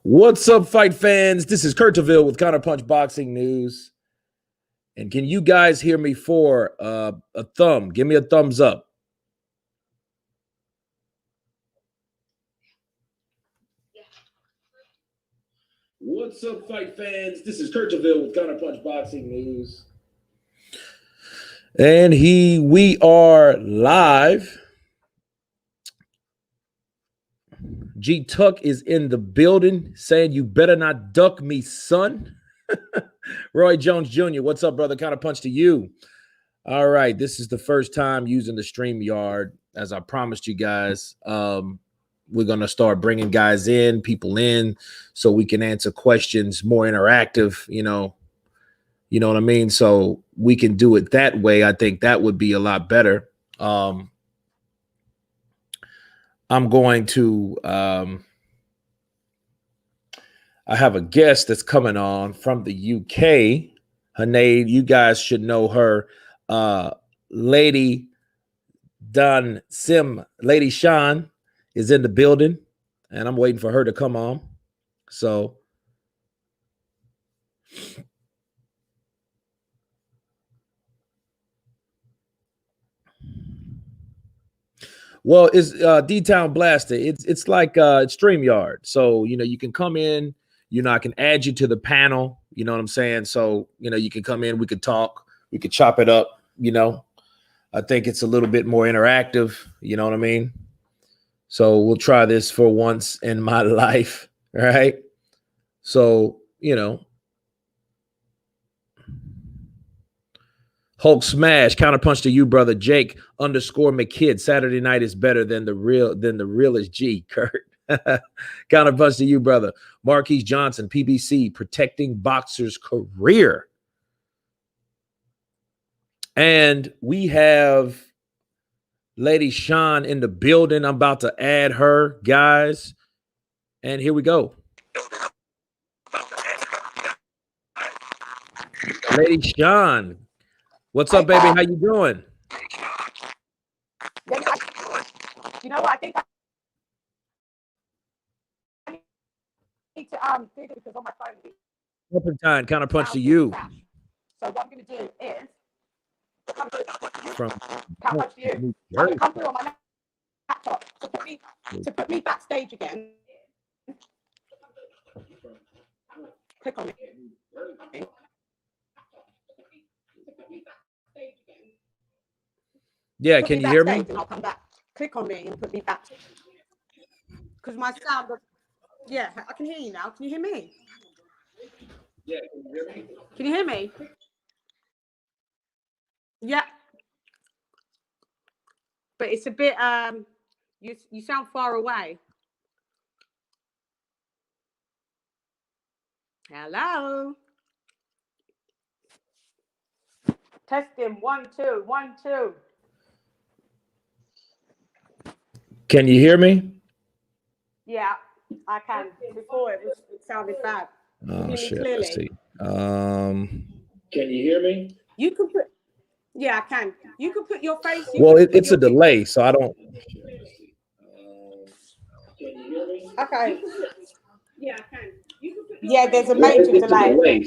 What's up, fight fans? This is Counterpunch with Counterpunch Boxing News. And can you guys hear me for a thumb? Give me a thumbs up. What's up, fight fans? This is Counterpunch with Counterpunch Boxing News. And we are live. G Tuck is in the building saying, "You better not duck me, son." Roy Jones Jr., what's up, brother? Counterpunch to you. All right, this is the first time using the StreamYard, as I promised you guys. We're going to start bringing guys in, people in, so we can answer questions, more interactive, you know what I mean? So we can do it that way. I think that would be a lot better. I'm going to, I have a guest that's coming on from the UK. Her name, you guys should know her. Lady Sean is in the building, and I'm waiting for her to come on. So, well, it's D-Town Blaster. It's like StreamYard. So, you can come in, I can add you to the panel, you know what I'm saying? So, you can come in, we could talk, we could chop it up, I think it's a little bit more interactive, you know what I mean? So we'll try this for once in my life, right? So, Hulk smash, counterpunch to you, brother Jake _McKid. Saturday night is better than the realest G, Kurt. Counterpunch to you, brother. Marquise Johnson, PBC, protecting boxer's career. And we have Lady Sean in the building. I'm about to add her, guys. And here we go. Lady Sean, what's up, baby? How you doing? You know what? I think I need to do it because on my phone. Open time, counterpunch to you. So what I'm going to do is come to you. I'm going to come through on my laptop to put me backstage again. Click on it. Yeah, can you hear me? And I'll come back. Click on me and put me back. Because my sound was, yeah, I can hear you now. Can you hear me? Yeah, can you hear me? Can you hear me? Yeah. But it's a bit, you sound far away. Hello. Testing 1 2 1 2. Can you hear me? Yeah, I can. Before it sounded bad. Oh shit. Let's see. Can you hear me? You can put. Yeah, I can. You can put your face. Well, it's a delay, so I don't. Can you hear me? Okay. Yeah, I can. You can put yeah, there's a major delay.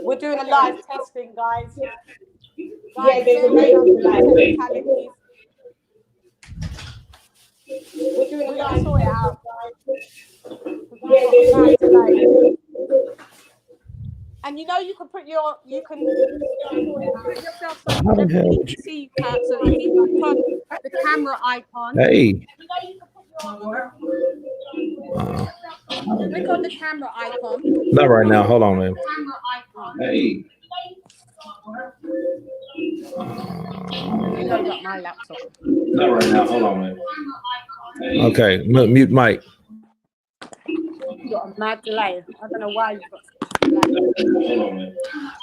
We're doing a live testing, guys. Yeah, there's a major delay. We're doing a live sort it out, guys. Yeah, there's a major delay. And you can put yourself so everybody can see you, Kat. So if you click on the camera icon. Hey. Click on the camera icon. Not right now. Hold on, man. Camera icon. Hey. Load up my laptop. Not right now. Hold on, man. Hey. Okay, mute mic. You got a mad delay. I don't know why you've got.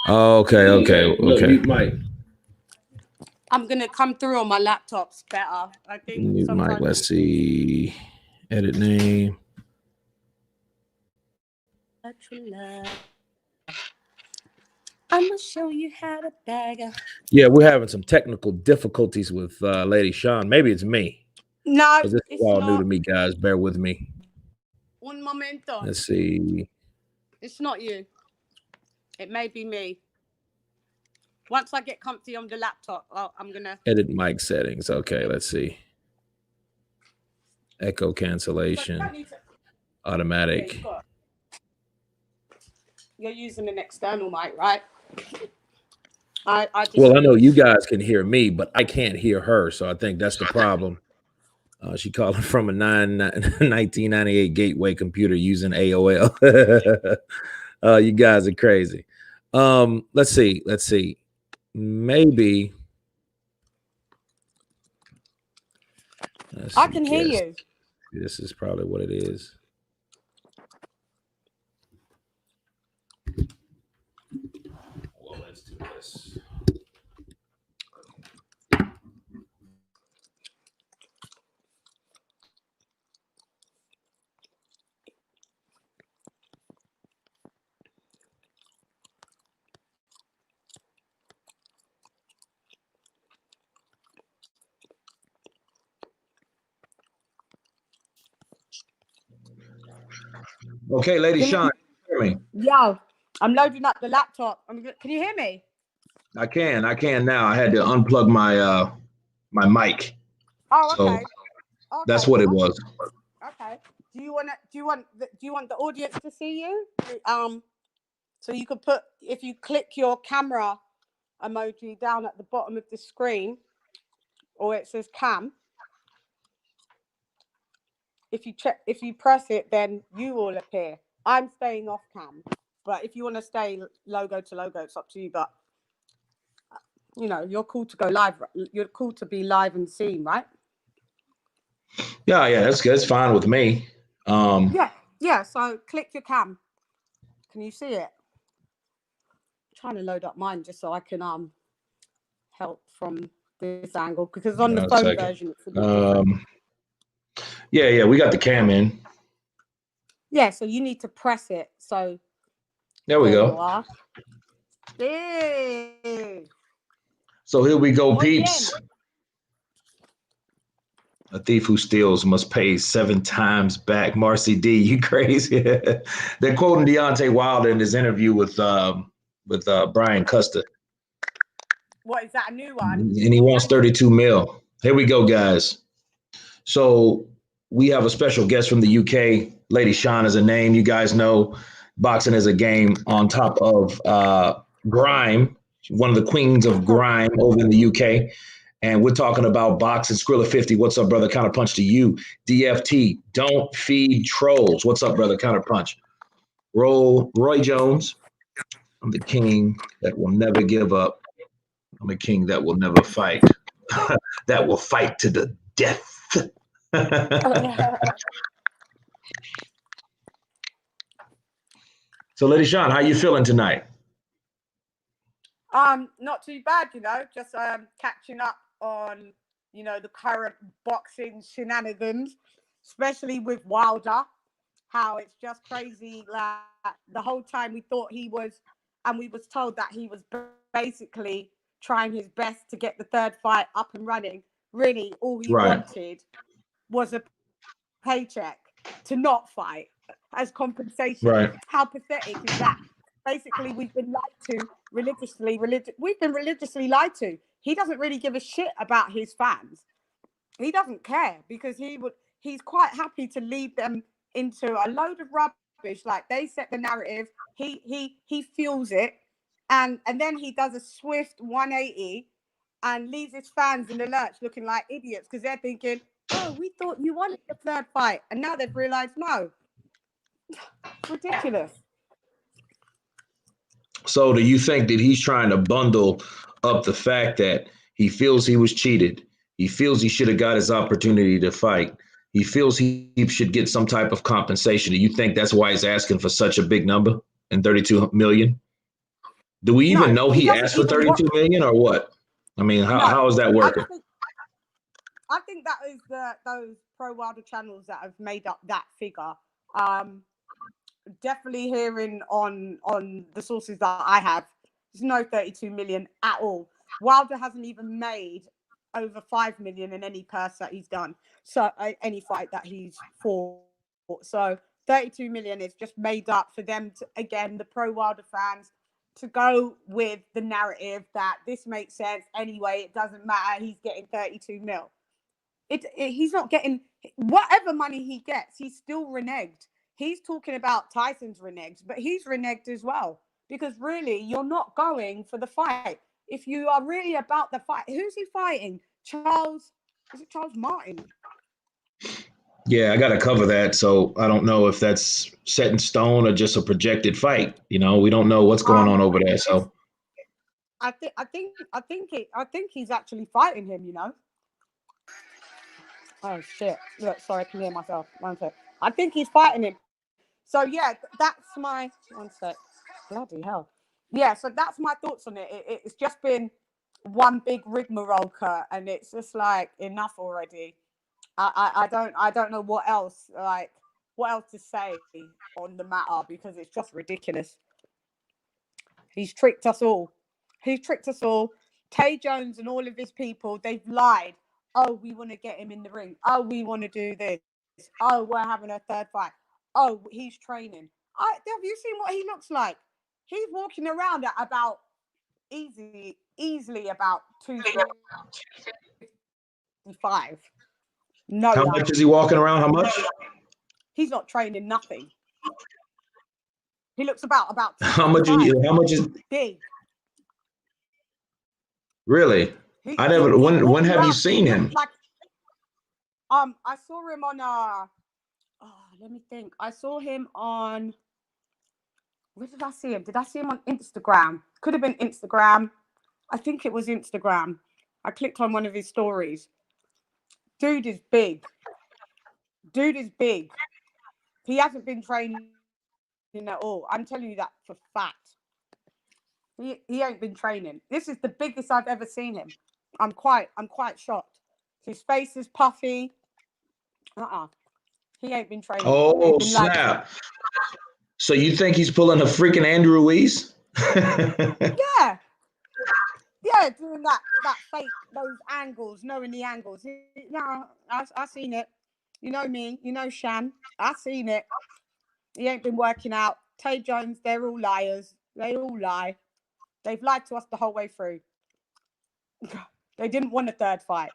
Okay. Mute mic. I'm gonna come through on my laptops better. I think. Mute mic. Let's see. Edit name. I'm gonna show you how to bag. Yeah, we're having some technical difficulties with Lady Sean. Maybe it's me. No, Because this is it's all new to not. me, guys. Bear with me. Un momento. Let's see. It's not you. It may be me. Once I get comfy on the laptop, I'm gonna Edit mic settings. Okay, let's see. Echo cancellation. Automatic. Yeah, you're using an external mic, right? I just Well, I know you guys can hear me, but I can't hear her. So I think that's the problem. She calling from a 1998 Gateway computer using AOL. You guys are crazy. Let's see. Maybe. I can hear you. This is probably what it is. Well, let's do this. Okay, Lady Sean, hear me? Yeah, I'm loading up the laptop. Can you hear me? I can now. I had to unplug my my mic. Oh, so okay. That's what it was. Okay. Do you want the audience to see you? So you could put, if you click your camera emoji down at the bottom of the screen, or it says cam. If you press it, then you will appear. I'm staying off cam, but if you want to stay logo to logo, it's up to you. But you know, you're cool to go live. You're cool to be live and seen, right? Yeah, that's good. It's fine with me. Yeah. So click your cam. Can you see it? I'm trying to load up mine just so I can help from this angle, because on the phone version it's a bit different. Yeah, we got the cam in. Yeah, so you need to press it. So there we go. You are. Hey. So here we go, peeps. A thief who steals must pay 7 times back. Marcy D, you crazy? They're quoting Deontay Wilder in his interview with Brian Custer. What is that, a new one? And he wants 32 mil. Here we go, guys. So we have a special guest from the UK. Lady Sean is a name. You guys know boxing is a game on top of grime, one of the queens of grime over in the UK. And we're talking about boxing. Skrilla 50, what's up, brother? Counterpunch to you. DFT, don't feed trolls. What's up, brother? Counterpunch. Roy Jones, I'm the king that will never give up. I'm a king that will never fight. That will fight to the death. So, Lady Sean, how you feeling tonight? Not too bad, you know, just catching up on, you know, the current boxing shenanigans, especially with Wilder, how it's just crazy. Like, the whole time we thought he was, and we was told that he was basically trying his best to get the third fight up and running. Really, all he wanted was a paycheck to not fight as compensation. Right. How pathetic is that? Basically, we've been lied to religiously. We've been religiously lied to. He doesn't really give a shit about his fans. He doesn't care, because he's quite happy to lead them into a load of rubbish. Like, they set the narrative, he fuels it, and then he does a swift 180 and leaves his fans in the lurch looking like idiots, because they're thinking, oh, we thought you wanted the third fight, and now they've realized no. It's ridiculous. So do you think that he's trying to bundle up the fact that he feels he was cheated? He feels he should have got his opportunity to fight. He feels he should get some type of compensation. Do you think that's why he's asking for such a big number and 32 million? Do we even know he asked for 32 million or what? I mean, how is that working? I think that is those pro Wilder channels that have made up that figure. Definitely hearing on the sources that I have, there's no 32 million at all. Wilder hasn't even made over 5 million in any purse that he's done. So any fight that he's fought. So 32 million is just made up for them to, again, the pro Wilder fans, to go with the narrative that this makes sense anyway. It doesn't matter. He's getting 32 mil. He's not getting whatever money he gets. He's still reneged. He's talking about Tyson's reneged, but he's reneged as well, because really you're not going for the fight. If you are really about the fight, who's he fighting? Charles Martin? Yeah, I got to cover that. So I don't know if that's set in stone or just a projected fight. You know, we don't know what's going on over there. So I think he's actually fighting him. You know. Oh shit! Look, sorry, I can hear myself. 1 sec. I think he's fighting him. So yeah, that's my 1 sec. Bloody hell! Yeah, so that's my thoughts on it. It's just been one big rigmarole, and it's just like enough already. I don't know what else to say on the matter, because it's just ridiculous. He's tricked us all. Tay Jones and all of his people, they've lied. Oh, we want to get him in the ring. Oh, we want to do this. Oh, we're having a third fight. Oh, he's training. Have you seen what he looks like? He's walking around at about easily about 255. No. How much is he walking around? How much? He's not training nothing. He looks about how much is big. Really? I never. When have you seen him? Like, I saw him on let me think. I saw him on, where did I see him? Did I see him on Instagram? Could have been Instagram. I think it was Instagram. I clicked on one of his stories. Dude is big. He hasn't been training at all. I'm telling you that for fact. He ain't been training. This is the biggest I've ever seen him. I'm quite shocked. His face is puffy. He ain't been training. Oh, snap. So you think he's pulling a freaking Andrew Ruiz? Yeah. Yeah, doing that fake, those angles, knowing the angles. No, I seen it. You know me, you know Shan. I seen it. He ain't been working out. Tay Jones, they're all liars. They all lie. They've lied to us the whole way through. They didn't want a third fight.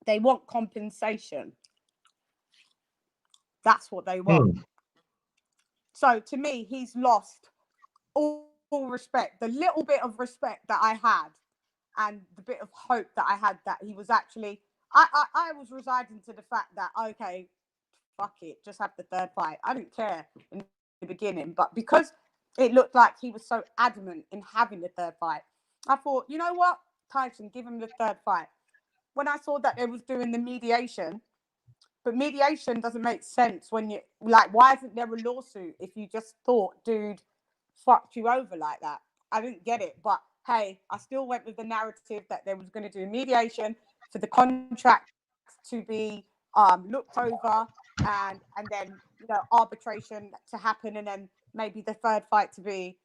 They want compensation. That's what they want. So to me, he's lost all respect. The little bit of respect that I had, and the bit of hope that I had that he was actually, I was residing to the fact that, okay, fuck it, just have the third fight. I didn't care in the beginning, but because it looked like he was so adamant in having the third fight, I thought, you know what, Tyson, give him the third fight. When I saw that they was doing the mediation, but mediation doesn't make sense when you, like, why isn't there a lawsuit if you just thought dude fucked you over like that? I didn't get it, but hey, I still went with the narrative that they was going to do mediation for the contract to be looked over, and then, you know, arbitration to happen, and then maybe the third fight to be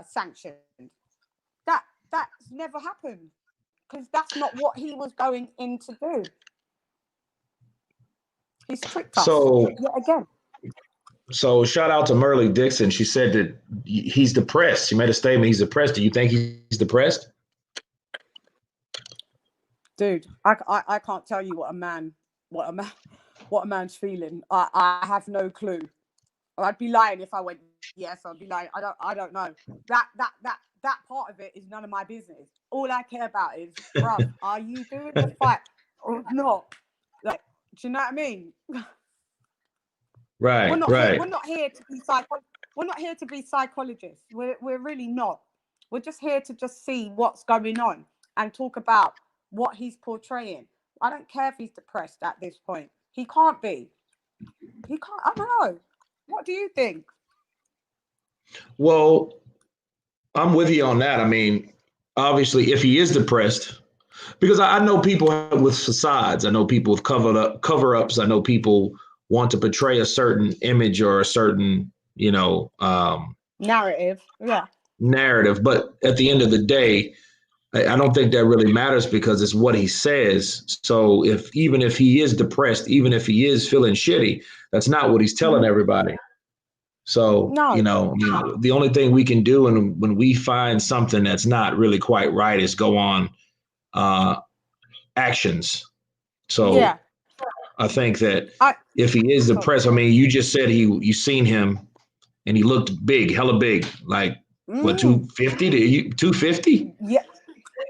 sanctioned. That's never happened, because that's not what he was going in to do. He's tricked us yet again. So shout out to Merle Dixon. She said that he's depressed. She made a statement. He's depressed. Do you think he's depressed? Dude, I can't tell you what a man's feeling. I have no clue. I'd be lying if I went yes. I'd be lying. I don't know. That part of it is none of my business. All I care about is, bro, are you doing the fight or not? Like, do you know what I mean? Right. We're not here to be We're not here to be psychologists. We're really not. We're just here to just see what's going on and talk about what he's portraying. I don't care if he's depressed at this point. He can't be. He can't. I don't know. What do you think? Well, I'm with you on that. I mean, obviously, if he is depressed, because I know people with facades. I know people with cover-ups. I know people want to portray a certain image or a certain, narrative. Yeah. Narrative. But at the end of the day, I don't think that really matters because it's what he says. So even if he is depressed, even if he is feeling shitty, that's not what he's telling everybody. So, No. The only thing we can do when we find something that's not really quite right is go on actions. So Yeah. I think that if he is depressed, I mean, you just said you seen him and he looked big, hella big, like what, 250 to 250? Yeah.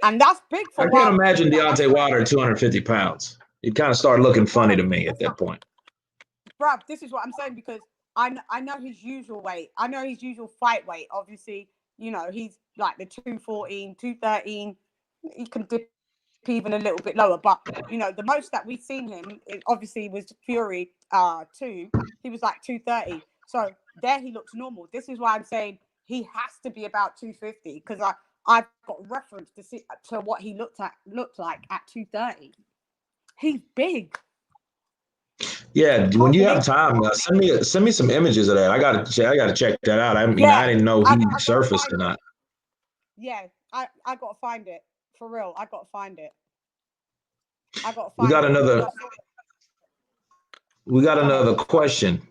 And that's big for I can't Wilder. imagine Deontay Wilder at 250 pounds. It kind of started looking funny to me at that point. Bruv, this is what I'm saying because I know his usual weight. I know his usual fight weight. Obviously, he's like the 214, 213. He can dip even a little bit lower. But, the most that we've seen him, obviously, was Fury 2. He was like 230. So there he looks normal. This is why I'm saying he has to be about 250 because I've got reference to what he looked like at 230. He's big. Yeah, when you have time, send me some images of that. I gotta check that out. I didn't know he surfaced or not. Yeah, I gotta find it for real. I gotta find it. We got another question.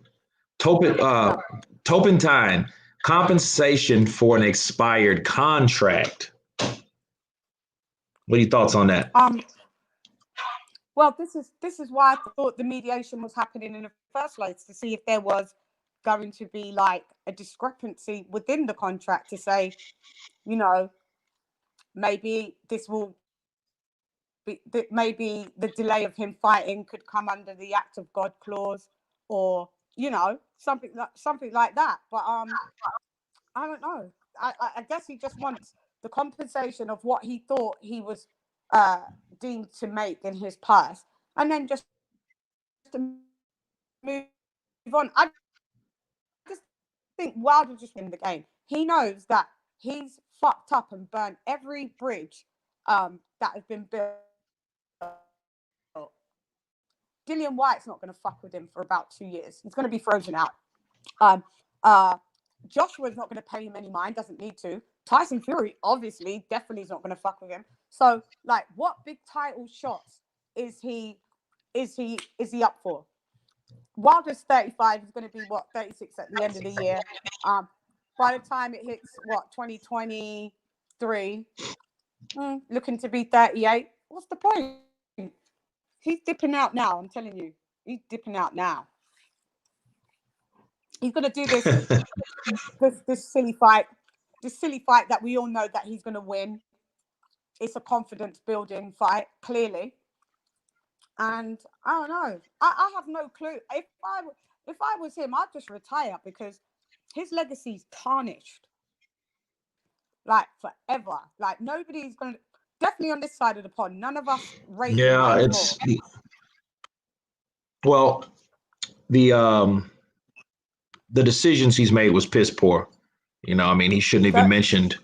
Turpentine, compensation for an expired contract. What are your thoughts on that? Well, this is why I thought the mediation was happening in the first place, to see if there was going to be like a discrepancy within the contract to say, maybe this will be, maybe the delay of him fighting could come under the act of God clause, or something like that. But I don't know. I guess he just wants the compensation of what he thought he was deemed to make in his purse, and then just to move on. I just think Wilder just win the game. He knows that he's fucked up and burnt every bridge that has been built. Dillian White's not going to fuck with him for about 2 years. He's going to be frozen out. Joshua's not going to pay him any mind, doesn't need to. Tyson Fury, obviously, definitely is not going to fuck with him. So, like, what big title shots is he up for? Wilder's 35. He's going to be 36 at the end of the year. By the time it hits 2023, looking to be 38. What's the point? He's dipping out now. I'm telling you, he's dipping out now. He's going to do this this silly fight that we all know that he's going to win. It's a confidence building fight, clearly. And I don't know. I have no clue. If I was him, I'd just retire because his legacy's tarnished. Like forever. Like nobody's going to, definitely on this side of the pond, none of us rate him anymore. Well, the decisions he's made was piss poor. He shouldn't even mentioned,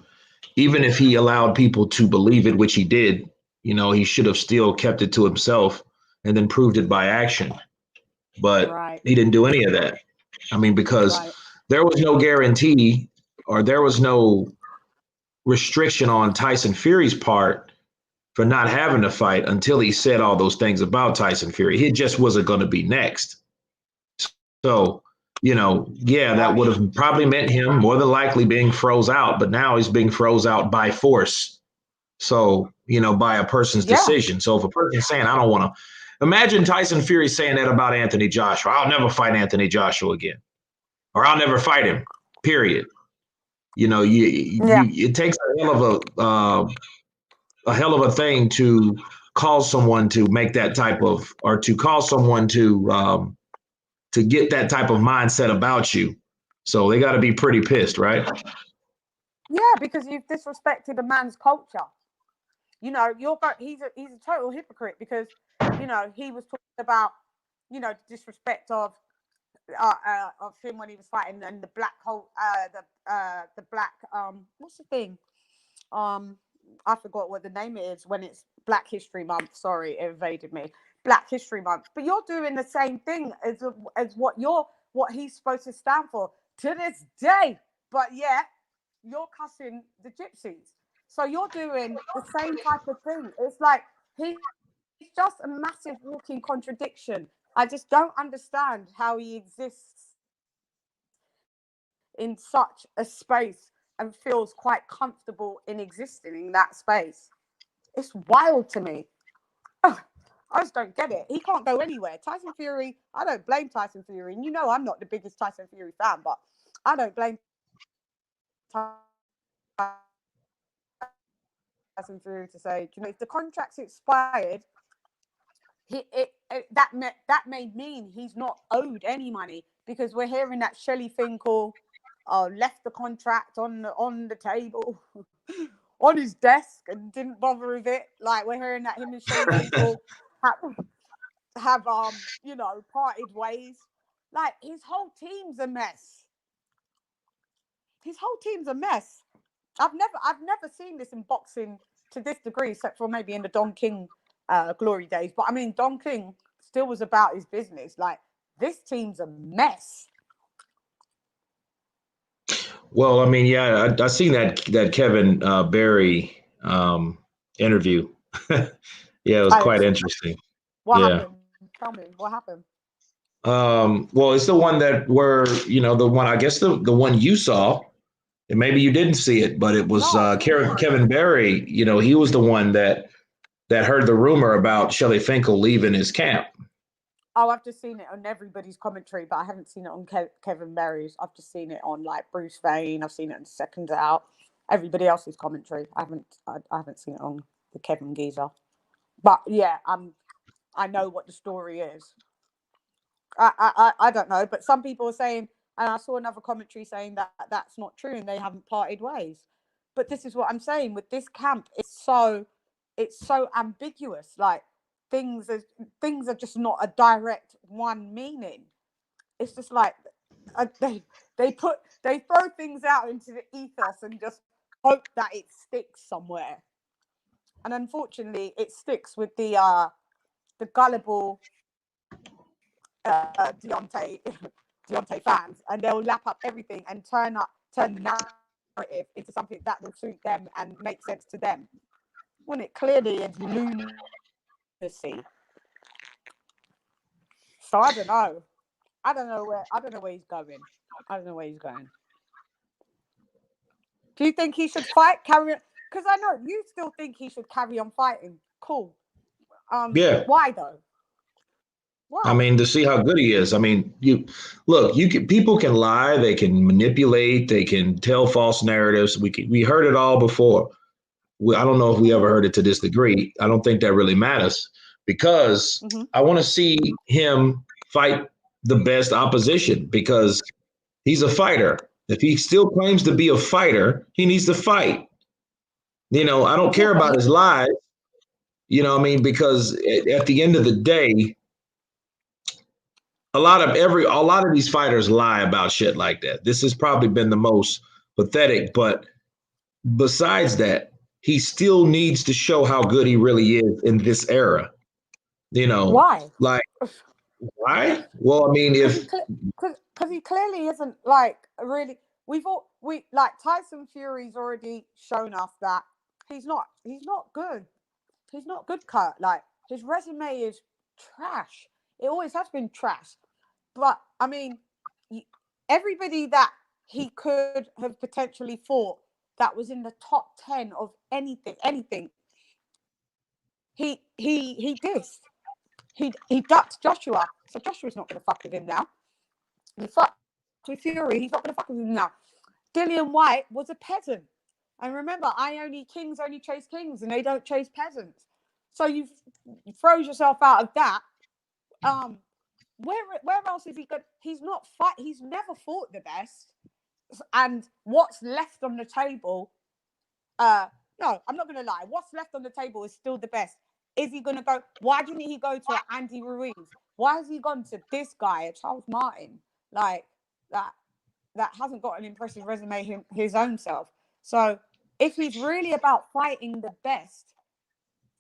even if he allowed people to believe it, which he did, he should have still kept it to himself and then proved it by action. But he didn't do any of that. Because there was no guarantee or there was no restriction on Tyson Fury's part for not having to fight until he said all those things about Tyson Fury. He just wasn't going to be next. So, that would have probably meant him more than likely being froze out, but now he's being froze out by force. So, by a person's decision. So if a person's saying, I don't want to, imagine Tyson Fury saying that about Anthony Joshua. I'll never fight Anthony Joshua again, or I'll never fight him, period. It takes a hell of a thing to cause someone to make that type of, or to cause someone to get that type of mindset about you. So they got to be pretty pissed, right? Yeah, because you've disrespected a man's culture. He's a total hypocrite because, he was talking about, the disrespect of him when he was fighting and the black hole, the black, what's the thing? I forgot what the name is when it's Black History Month. Sorry, it evaded me. Black History Month. But you're doing the same thing as what he's supposed to stand for to this day. But yet, you're cussing the gypsies. So you're doing the same type of thing. It's like he's just a massive walking contradiction. I just don't understand how he exists in such a space and feels quite comfortable in existing in that space. It's wild to me. Ugh, I just don't get it. He can't go anywhere. Tyson Fury, I don't blame Tyson Fury. And you know I'm not the biggest Tyson Fury fan, but I don't blame Tyson Fury to say, you know, if the contract's expired, that may mean he's not owed any money, because we're hearing that Shelley Finkel left the contract on the table on his desk and didn't bother with it. Like, we're hearing that him and Shelley Finkel have you know, parted ways. Like, his whole team's a mess. His whole team's a mess. I've never seen this in boxing to this degree, except for maybe in the Don King glory days. But I mean, Don King still was about his business. Like, this team's a mess. Well, I mean, yeah, I seen that Kevin Barry interview. Yeah, it was quite interesting. What happened? Tell me, what happened? Well, it's the one that where, you know, the one, I guess the one you saw, and maybe you didn't see it, but it was Kevin Barry. You know, he was the one that heard the rumor about Shelley Finkel leaving his camp. Oh, I've just seen it on everybody's commentary, but I haven't seen it on Kevin Barry's. I've just seen it on like Bruce Vane. I've seen it in Second Out. Everybody else's commentary. I haven't seen it on the Kevin Geezer. But yeah, I know what the story is. I don't know, but some people are saying, and I saw another commentary saying that that's not true and they haven't parted ways. But this is what I'm saying with this camp. It's so ambiguous. Like, things are just not a direct one meaning. It's just like they throw things out into the ethos and just hope that it sticks somewhere. And unfortunately, it sticks with the gullible Deontay fans, and they'll lap up everything and turn the narrative into something that will suit them and make sense to them, when it clearly is lunacy. So I don't know. I don't know where he's going. I don't know where he's going. Do you think he should carry on? Because I know you still think he should carry on fighting. Cool. Yeah. Why though? Why? I mean, to see how good he is. I mean, people can lie, they can manipulate, they can tell false narratives. We heard it all before. I don't know if we ever heard it to this degree. I don't think that really matters, because I want to see him fight the best opposition, because he's a fighter. If he still claims to be a fighter, he needs to fight. You know, I don't care about his lies. You know what I mean? Because at the end of the day, a lot of these fighters lie about shit like that. This has probably been the most pathetic, but besides that, he still needs to show how good he really is in this era. You know, why? Like, why? Well, I mean, because he clearly isn't like really. Like Tyson Fury's already shown us that he's not good. He's not good, Kurt. Like, his resume is trash. It always has been trash. But I mean, everybody that he could have potentially fought that was in the top 10 of anything, he dissed. He ducked Joshua. So Joshua's not gonna fuck with him now. He fucked with Fury, he's not gonna fuck with him now. Dillian White was a peasant. And remember, kings only chase kings and they don't chase peasants. So you froze yourself out of that. Where else is he good? He's never fought the best. And what's left on the table, no, I'm not gonna lie. What's left on the table is still the best. Is he gonna go? Why didn't he go to Andy Ruiz? Why has he gone to this guy, Charles Martin? Like, that hasn't got an impressive resume his own self. So if he's really about fighting the best,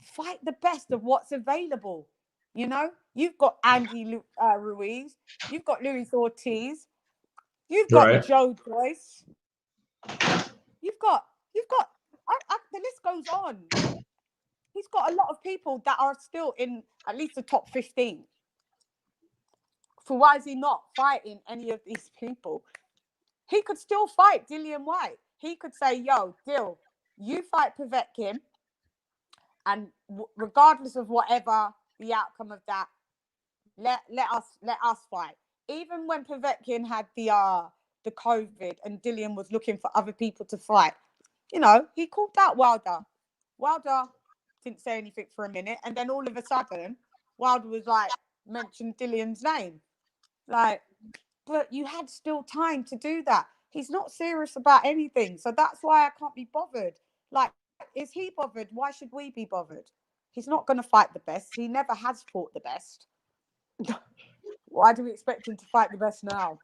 fight the best of what's available. You know, you've got Andy Ruiz, you've got Luis Ortiz, you've got Joe Joyce, you've got. The goes on. He's got a lot of people that are still in at least the top 15. So why is he not fighting any of these people? He could still fight Dillian White. He could say, yo, Dill, you fight Povetkin, and regardless of whatever the outcome of that, let us fight. Even when Povetkin had the COVID and Dillian was looking for other people to fight, you know, he called out Wilder. Wilder didn't say anything for a minute, and then all of a sudden, Wilder was like, mentioned Dillian's name. Like, but you had still time to do that. He's not serious about anything. So that's why I can't be bothered. Like, is he bothered? Why should we be bothered? He's not going to fight the best. He never has fought the best. Why do we expect him to fight the best now?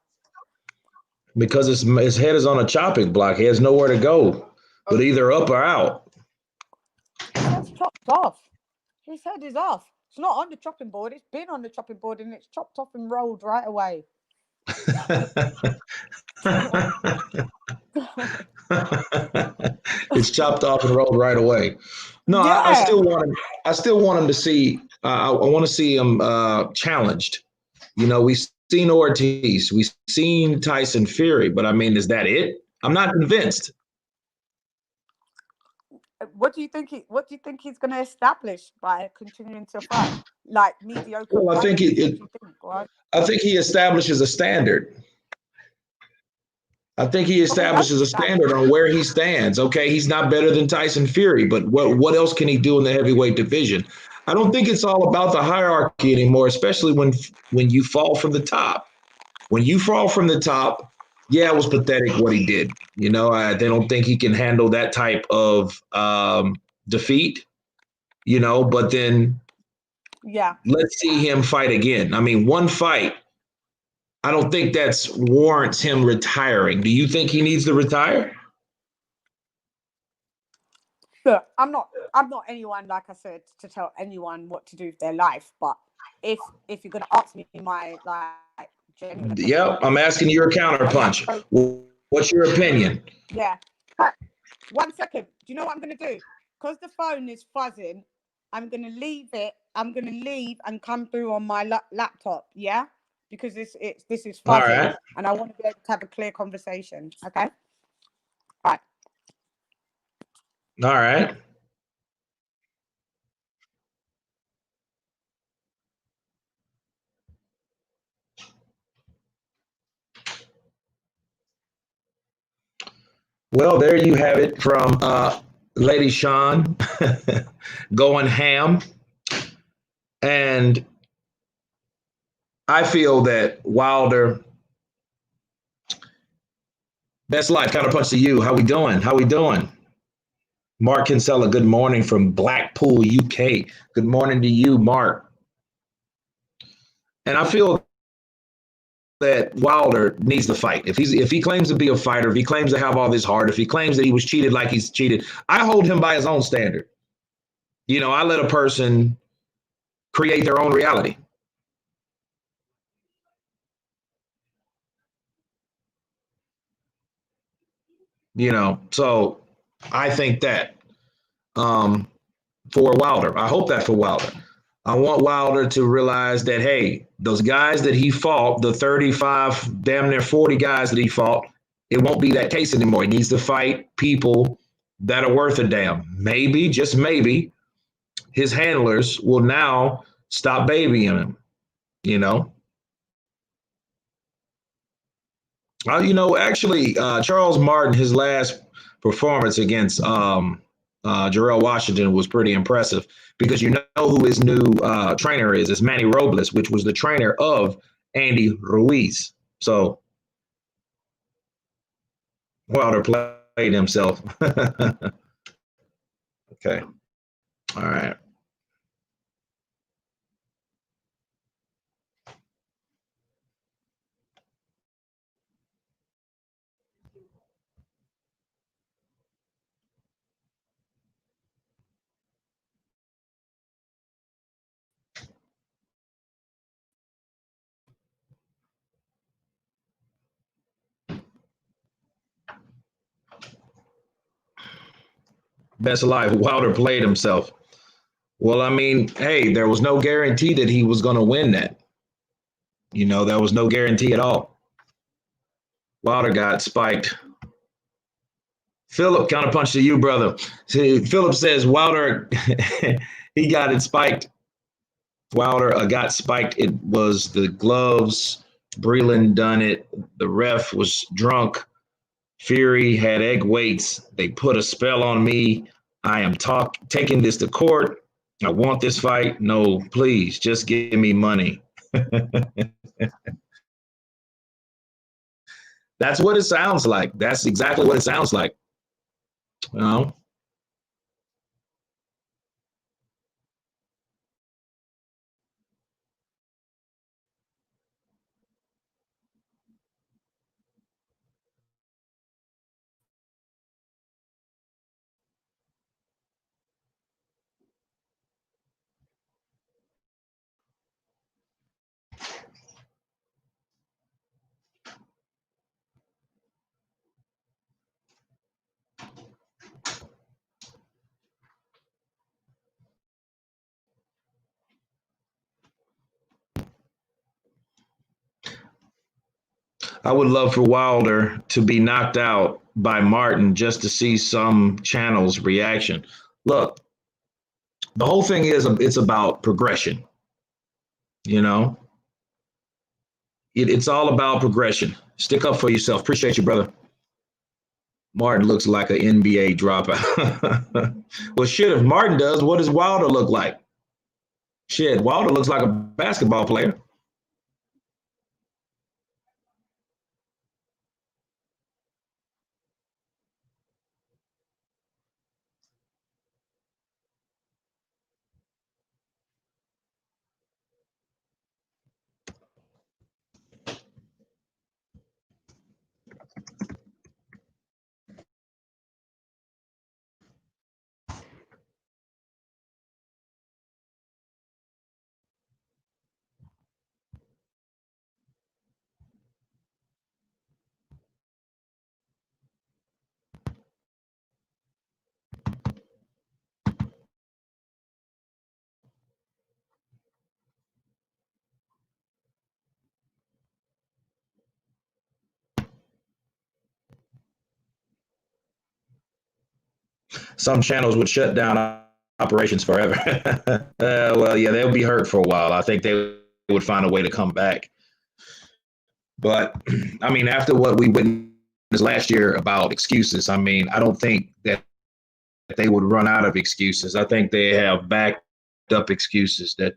Because his head is on a chopping block. He has nowhere to go, but either up or out. His head's chopped off. His head is off. It's not on the chopping board. It's been on the chopping board and it's chopped off and rolled right away. It's chopped off and rolled right away. No, yeah. I still want him to see. I want to see him challenged. You know, we've seen Ortiz, we've seen Tyson Fury, but I mean, is that it? I'm not convinced. What do you think he's going to establish by continuing to fight like mediocre? Well, I think I think he establishes a standard. I think he establishes a standard on where he stands. Okay, he's not better than Tyson Fury, but what else can he do in the heavyweight division? I don't think it's all about the hierarchy anymore, especially when you fall from the top. When you fall from the top, yeah, it was pathetic what he did. You know, they don't think he can handle that type of defeat. You know, but then let's see him fight again. I mean, one fight. I don't think that's warrants him retiring. Do you think he needs to retire? Look, I'm not anyone, like I said, to tell anyone what to do with their life. But if you're gonna ask me my genuine opinion, yeah, I'm asking you a counterpunch. What's your opinion? Yeah. 1 second. Do you know what I'm gonna do? Because the phone is fuzzing, I'm gonna leave it. I'm gonna leave and come through on my laptop. Yeah. Because this is fuzzy, right, and I want to be able to have a clear conversation. Okay. All right. Well, there you have it from Lady Sean going ham. And I feel that Wilder, best life, counterpunch to you. How we doing? Mark Kinsella, good morning from Blackpool, UK. Good morning to you, Mark. And I feel that Wilder needs to fight. If he claims to be a fighter, if he claims to have all this heart, if he claims that he was cheated like he's cheated, I hold him by his own standard. You know, I let a person create their own reality. You know, so I think that for Wilder, I hope that for Wilder. I want Wilder to realize that, hey, those guys that he fought, the 35, damn near 40 guys that he fought, it won't be that case anymore. He needs to fight people that are worth a damn. Maybe, just maybe, his handlers will now stop babying him, you know? Actually, Charles Martin, his last performance against Jarrell Washington was pretty impressive because you know who his new trainer is. It's Manny Robles, which was the trainer of Andy Ruiz. So Wilder played himself. Okay. All right. Best life. Wilder played himself. Well, I mean, hey, there was no guarantee that he was going to win that. You know, there was no guarantee at all. Wilder got spiked. Philip, counterpunch to you, brother. See, Philip says Wilder, he got it spiked. Wilder got spiked. It was the gloves. Breland done it. The ref was drunk. Fury had egg weights. They put a spell on me. I am taking this to court. I want this fight. No, please, just give me money. That's what it sounds like. That's exactly what it sounds like. You know? I would love for Wilder to be knocked out by Martin just to see some channel's reaction. Look, the whole thing is it's about progression. You know, it's all about progression. Stick up for yourself. Appreciate you, brother. Martin looks like an NBA dropout. Well, shit, if Martin does, what does Wilder look like? Shit, Wilder looks like a basketball player. Some channels would shut down operations forever. Well, yeah, they'll be hurt for a while. I think they would find a way to come back. But I mean, after what we witnessed last year about excuses, I mean, I don't think that they would run out of excuses. I think they have backed up excuses that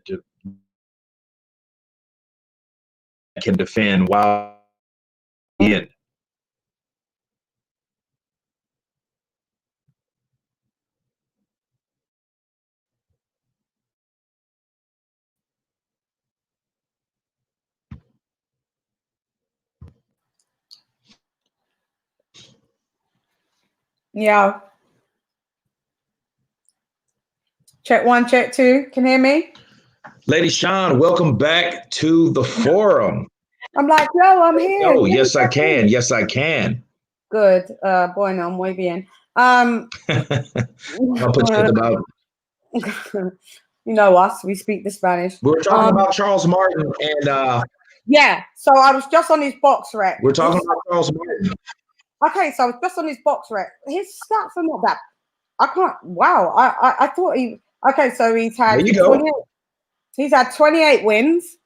can defend while in. Yeah. Check 1, check 2. Can you hear me? Lady Sean, welcome back to the forum. I'm like, yo, I'm here. Oh, yes, I can. Yes, I can. Good. Bueno, muy bien. I'll put you about. You know us, we speak the Spanish. We're talking about Charles Martin and yeah, so I was just on his box rec. We're talking about Charles Martin. Okay, so I was just on his box rec. His stats are not that. I can't. Wow, I thought he. Okay, so he's had. There you go. He's had 28 wins.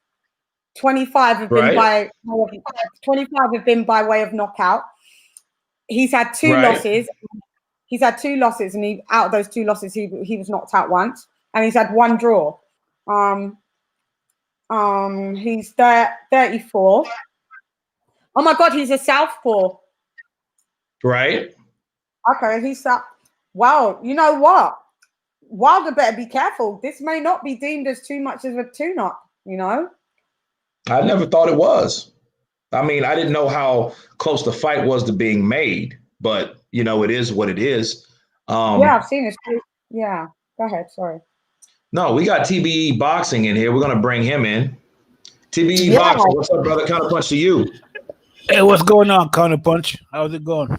25 have been by 25 have been by way of knockout. He's had 2 losses. He's had 2 losses, and out of those 2 losses, he was knocked out once, and he's had 1 draw. He's 34. Oh my God, he's a southpaw. Right. Okay, he's up. Wow, you know what? Wilder better be careful. This may not be deemed as too much of a tune-up, you know? I never thought it was. I mean, I didn't know how close the fight was to being made, but, you know, it is what it is. Yeah, I've seen it. Yeah, go ahead. Sorry. No, we got TBE Boxing in here. We're going to bring him in. TBE Boxing, what's up, brother? Counterpunch to you. Hey, what's going on, Counterpunch? How's it going?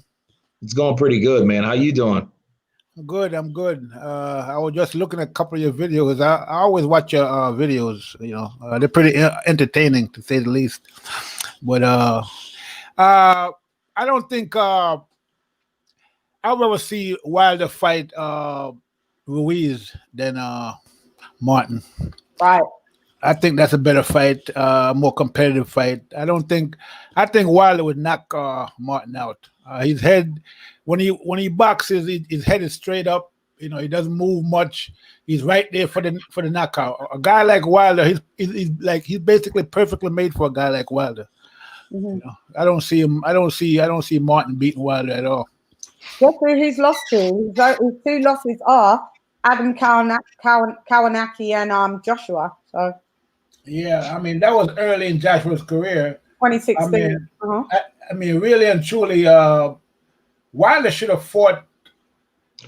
It's going pretty good, man. How you doing? Good. I'm good. I was just looking at a couple of your videos. I always watch your videos. They're pretty entertaining to say the least. But I don't think I'd rather see Wilder fight Ruiz than Martin. Right. I think that's a better fight, more competitive fight. I think Wilder would knock Martin out. His head, when he boxes, his head is straight up. He doesn't move much. He's right there for the knockout. A guy like Wilder, he's basically perfectly made for a guy like Wilder. Mm-hmm. I don't see him. I don't see Martin beating Wilder at all. Guess who he's lost to? His two losses are Adam Kownacki and Joshua. So yeah, I mean that was early in Joshua's career. 2016. I mean, really and truly, Wilder should have fought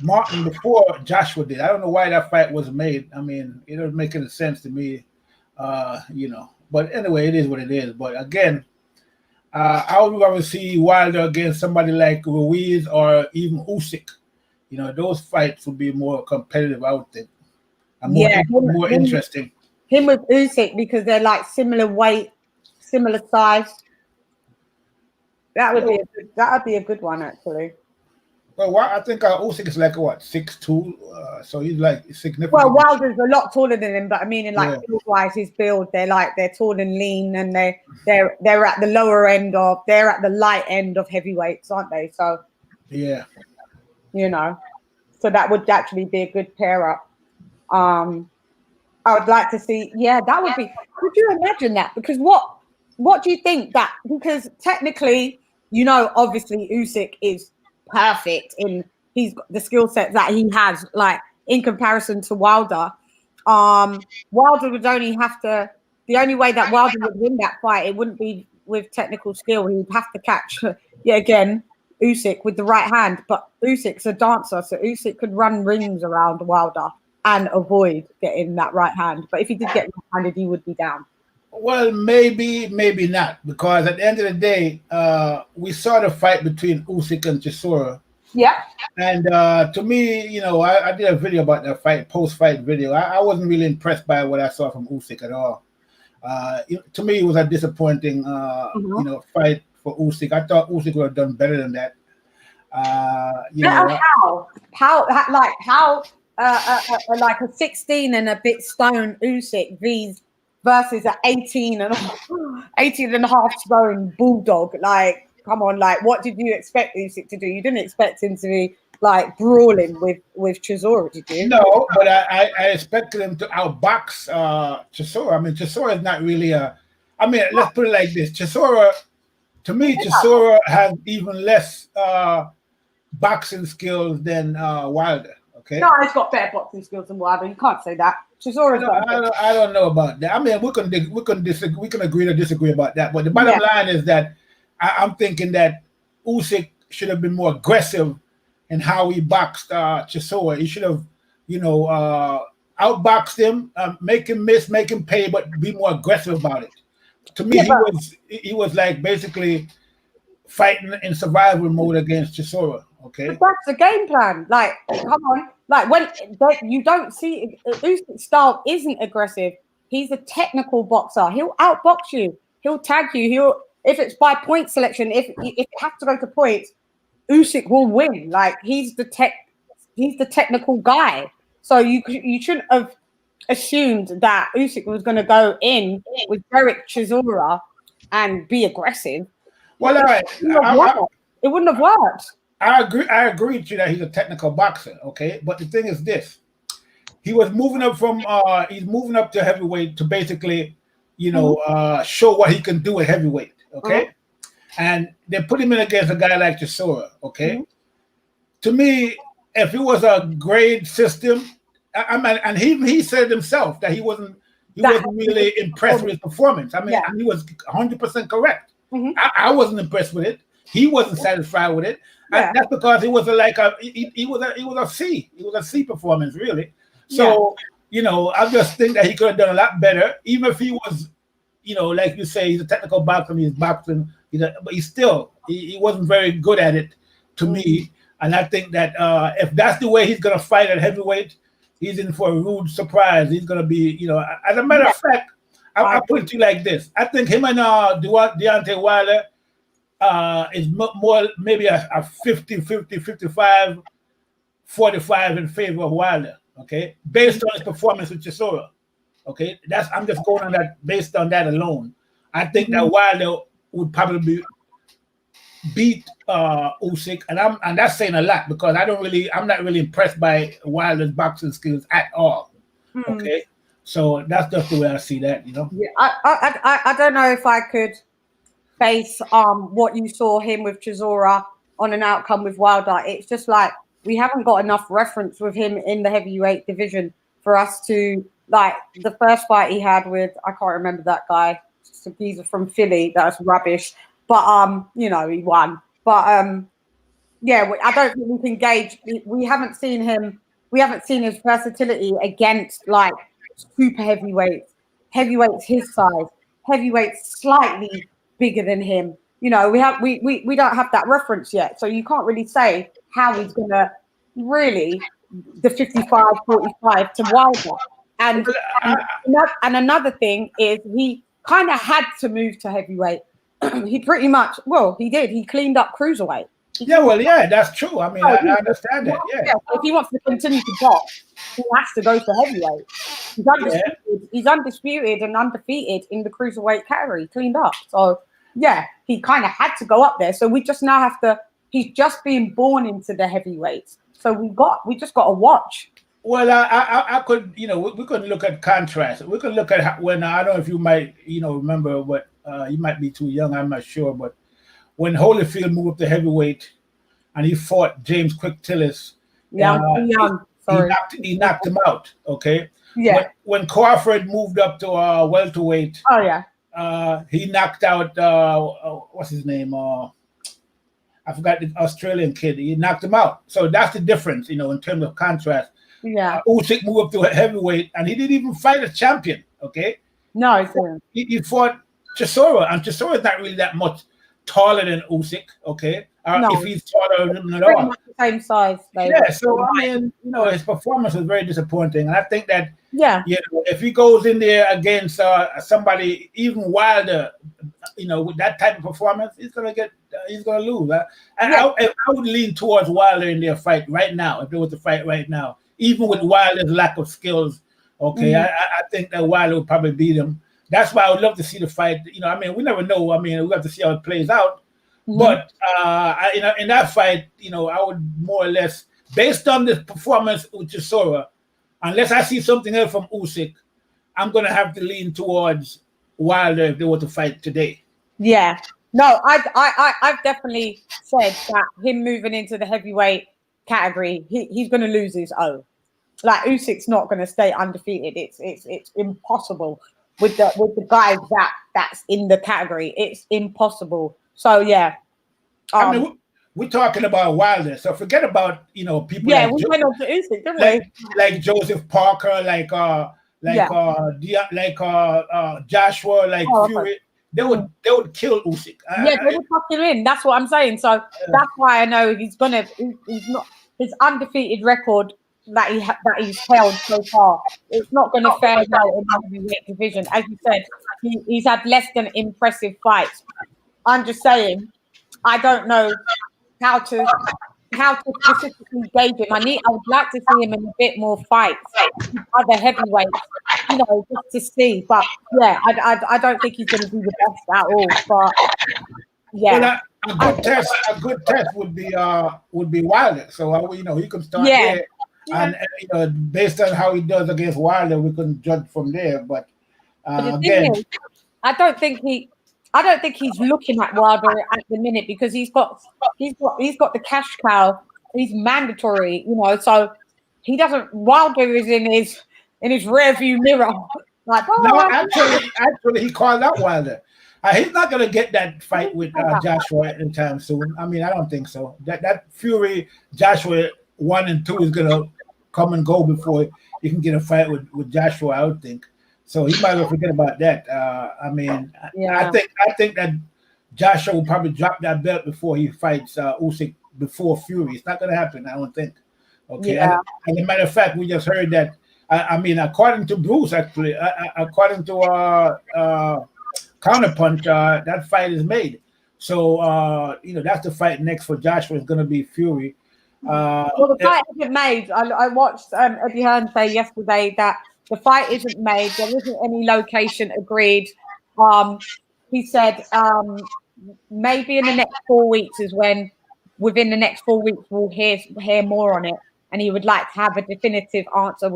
Martin before Joshua did. I don't know why that fight was made. I mean, it doesn't make any sense to me, But anyway, it is what it is. But again, I would rather see Wilder against somebody like Ruiz or even Usyk. Those fights would be more competitive, I would think. And more interesting. Him with Usyk because they're like similar weight, similar size. That would be a good one actually. Well, I think Usyk is like what 6'2", so he's like significant. Well, Wilder's a lot taller than him, but I mean, in like build-wise, his build, they're tall and lean, and they're at the lower end they're at the light end of heavyweights, aren't they? So yeah, so that would actually be a good pair up. I would like to see. Yeah, that would be. Could you imagine that? Because what do you think that? Because technically, obviously Usyk is perfect he's got the skill set that he has, like in comparison to Wilder. Wilder would only have to. The only way that Wilder would win that fight, it wouldn't be with technical skill. He would have to catch again Usyk with the right hand. But Usyk's a dancer, so Usyk could run rings around Wilder and avoid getting that right hand. But if he did get right-handed, he would be down. Well, maybe not, because at the end of the day, we saw the fight between Usyk and Chisora. Yeah. And to me, I did a video about that fight, post-fight video. I wasn't really impressed by what I saw from Usyk at all. To me, it was a disappointing, fight for Usyk. I thought Usyk would have done better than that. How like a 16 and a bit stone Usyk versus an 18 and a half stone bulldog. Like, come on, like, what did you expect Usyk to do? You didn't expect him to be like brawling with Chisora, did you? No, but I expected him to outbox Chisora. I mean, Chisora is not really let's put it like this. Chisora, to me, Chisora has even less boxing skills than Wilder. Okay. No, he's got better boxing skills than Wilder. You can't say that. I don't know about that. I mean, we can disagree. We can agree to disagree about that. But the bottom line is that I'm thinking that Usyk should have been more aggressive in how he boxed Chisora. He should have, outboxed him, make him miss, make him pay, but be more aggressive about it. To me, he was like basically fighting in survival mode against Chisora. Okay, but that's the game plan. Like, come on. Like, when you don't see Usyk's style isn't aggressive. He's a technical boxer. He'll outbox you. He'll tag you. If it's by point selection, if it has to go to points, Usyk will win. Like, he's the technical guy. So you shouldn't have assumed that Usyk was going to go in with Derek Chisora and be aggressive. Well, all right. It wouldn't have worked. I agree with you that he's a technical boxer, okay? But the thing is this. He was moving up he's moving up to heavyweight to basically, show what he can do at heavyweight, okay? And they put him in against a guy like Chisora, okay? To me, if it was a grade system, and he said himself that he wasn't really impressed with his performance. I mean, he was 100% correct. I wasn't impressed with it. He wasn't satisfied with it. And that's because it was he was a C. It was a C performance, really. So, I just think that he could have done a lot better, even if he was, like you say, he's a technical boxer, he's boxing, but he wasn't very good at it to me. And I think that if that's the way he's going to fight at heavyweight, he's in for a rude surprise. He's going to be, you know, as a matter of fact, I'll put it to you like this. I think him and Deontay Wilder is more maybe a 50, 55, 45 in favor of Wilder, okay? Based on his performance with Chisora, okay? I'm just going on that, based on that alone. I think that Wilder would probably beat Usyk, and that's saying a lot because I'm not really impressed by Wilder's boxing skills at all. Okay, so that's just the way I see that, you know. Yeah, I don't know if I could base what you saw him with Chisora on an outcome with Wilder. It's just like we haven't got enough reference with him in the heavyweight division for us to like the first fight he had with, I can't remember that guy, some geezer from Philly. That's rubbish. But you know, he won. But yeah, I don't think we can gauge. We haven't seen him. We haven't seen his versatility against like super heavyweights, heavyweights his size, heavyweights slightly bigger than him. You know, we don't have that reference yet, so you can't really say how he's gonna really the 55-45 to Wilder. And another thing is he kind of had to move to heavyweight. He pretty much, well, he did. He cleaned up cruiserweight. Yeah, that's true. I mean, I understand that. Yeah. If he wants to continue to box, he has to go for heavyweight. He's undisputed. He's undisputed and undefeated in the cruiserweight category, cleaned up. So yeah, he kind of had to go up there. So we just now have to. He's just being born into the heavyweights. So we just got to watch. Well, I could, you know, we could look at contrast. We could look at when I don't know if you might, you know, remember what you might be too young. I'm not sure, but when Holyfield moved up to heavyweight and he fought James Quick Tillis, young. Sorry, he knocked him out. Okay. Yeah. When Crawford moved up to welterweight, he knocked out what's his name? I forgot, the Australian kid. He knocked him out. So that's the difference, you know, in terms of contrast. Yeah. Usyk moved up to heavyweight, and he didn't even fight a champion. Okay. No, he fought Chisora, and Chisora is not really that much taller than Usyk. Okay. No. If he's taller than him at all. The same size. Yeah. So I mean, you know, his performance was very disappointing, and I think that you know, if he goes in there against somebody even Wilder, you know, with that type of performance, he's gonna lose. I would lean towards Wilder in their fight right now. If there was a fight right now, even with Wilder's lack of skills, okay, I think that Wilder would probably beat him. That's why I would love to see the fight. You know, I mean, we never know. I mean, we have to see how it plays out. But you know, in that fight, you know, I would more or less, based on the performance with Chisora, unless I see something else from Usyk, I'm gonna have to lean towards Wilder if they were to fight today. Yeah. No, I've definitely said that him moving into the heavyweight category, he's going to lose his own. Like Usyk's not going to stay undefeated. It's impossible with the guys that's in the category. It's impossible. So yeah. I mean, we're talking about Wilder, so forget about, you know, people. Yeah, like we went on to Usyk, didn't we? Like Joseph Parker, like Joshua, like Fury. They would kill Usyk. They would fuck him in. That's what I'm saying. So that's why I know he's not his undefeated record that he's held so far. It's not going to fare well in the heavyweight division. As you said, he's had less than impressive fights. I'm just saying, I don't know how to specifically gauge him. I would like to see him in a bit more fights with other heavyweights, you know, just to see. But yeah, I don't think he's going to be the best at all. But yeah, well, a good test would be Wilder. So you know, he could start there, and you know, based on how he does against Wilder, we can judge from there. But again, is, I don't think he's looking at Wilder at the minute because he's got the cash cow. He's mandatory, you know. So he doesn't. Wilder is in his rearview mirror. Like, actually, he called out Wilder. He's not going to get that fight with Joshua anytime soon. I mean, I don't think so. That Fury Joshua 1 and 2 is going to come and go before you can get a fight with Joshua, I would think. So he might well forget about that. I mean, I think that Joshua will probably drop that belt before he fights Usyk before Fury. It's not going to happen, I don't think. Okay. Yeah. And as a matter of fact, we just heard that. I mean, according to Bruce, actually, according to Counterpunch, that fight is made. So that's the fight next for Joshua is going to be Fury. Well, the fight isn't made. I watched Eddie Hearn say yesterday that the fight isn't made. There isn't any location agreed. He said maybe in the next 4 weeks is when, within the next 4 weeks, we'll hear more on it. And he would like to have a definitive answer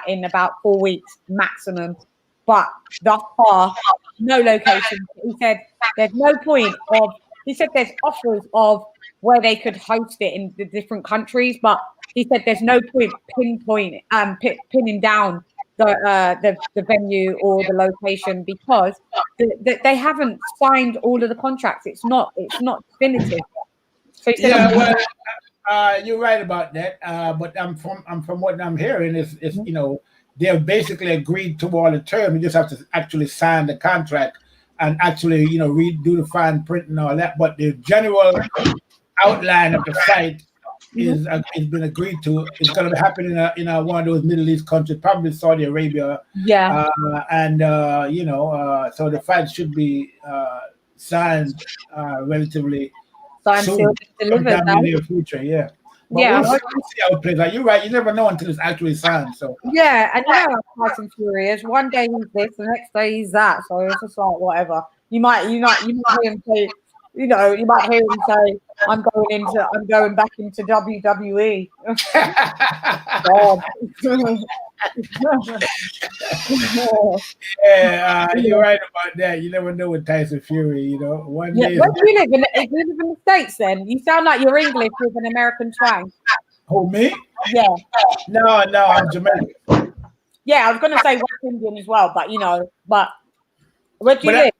in about 4 weeks maximum. But thus far, no location. He said there's no point of. He said there's offers of where they could host it in the different countries, but he said there's no point pinning down the venue or the location because they haven't signed all of the contracts. It's not definitive. So he said, you're right about that. But I'm from what I'm hearing is they've basically agreed to all the terms. You just have to actually sign the contract and actually redo the fine print and all that. But the general outline of the fight is been agreed to. It's going to happen in one of those Middle East countries, probably Saudi Arabia. Yeah. So the fight should be signed relatively soon. Delivered in the near future. Yeah. But yeah. We'll see how it plays out. You're right. You never know until it's actually signed. So yeah, and Tyson Fury is. One day he's this, the next day he's that. So it's just like whatever. You might hear him say, you might hear him say, I'm going back into WWE. God. Yeah, you're right about that. You never know with Tyson Fury, One day. Where do you live? You live in the States then? You sound like you're English with an American twang. Who, me? Yeah. No, I'm Jamaican. Yeah, I was going to say West Indian as well, but where do you live?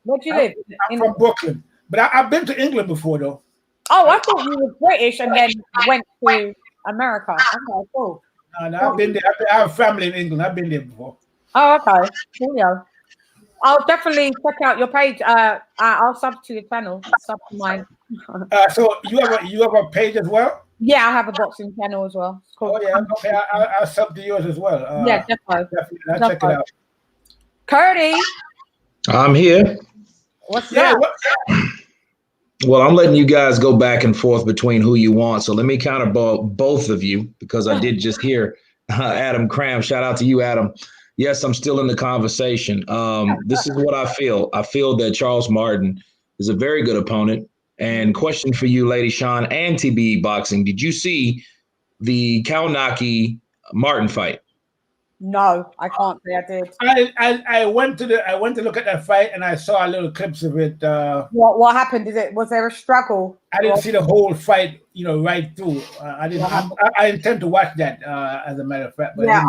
Where do you live? I'm from Brooklyn. But I've been to England before, though. Oh, I thought you were British and then went to America. Okay, cool. No, I've been there. I have family in England. I've been there before. Oh, okay. Cool. I'll definitely check out your page. I'll sub to your channel. Sub to mine. So you have a page as well? Yeah, I have a boxing channel as well. It's called. Oh yeah, okay. I'll sub to yours as well. Yeah, definitely. I'll check it out. Curdy, I'm here. What's up? Well, I'm letting you guys go back and forth between who you want. So let me counter both of you because I did just hear Adam Cram. Shout out to you, Adam. Yes, I'm still in the conversation. This is what I feel. I feel that Charles Martin is a very good opponent. And question for you, Lady Sean and TBE Boxing. Did you see the Kownacki Martin fight? No, I can't say I did. I went to look at that fight and I saw little clips of it. What happened? Was there a struggle? I didn't see the whole fight, right through. I intend to watch that as a matter of fact. But yeah,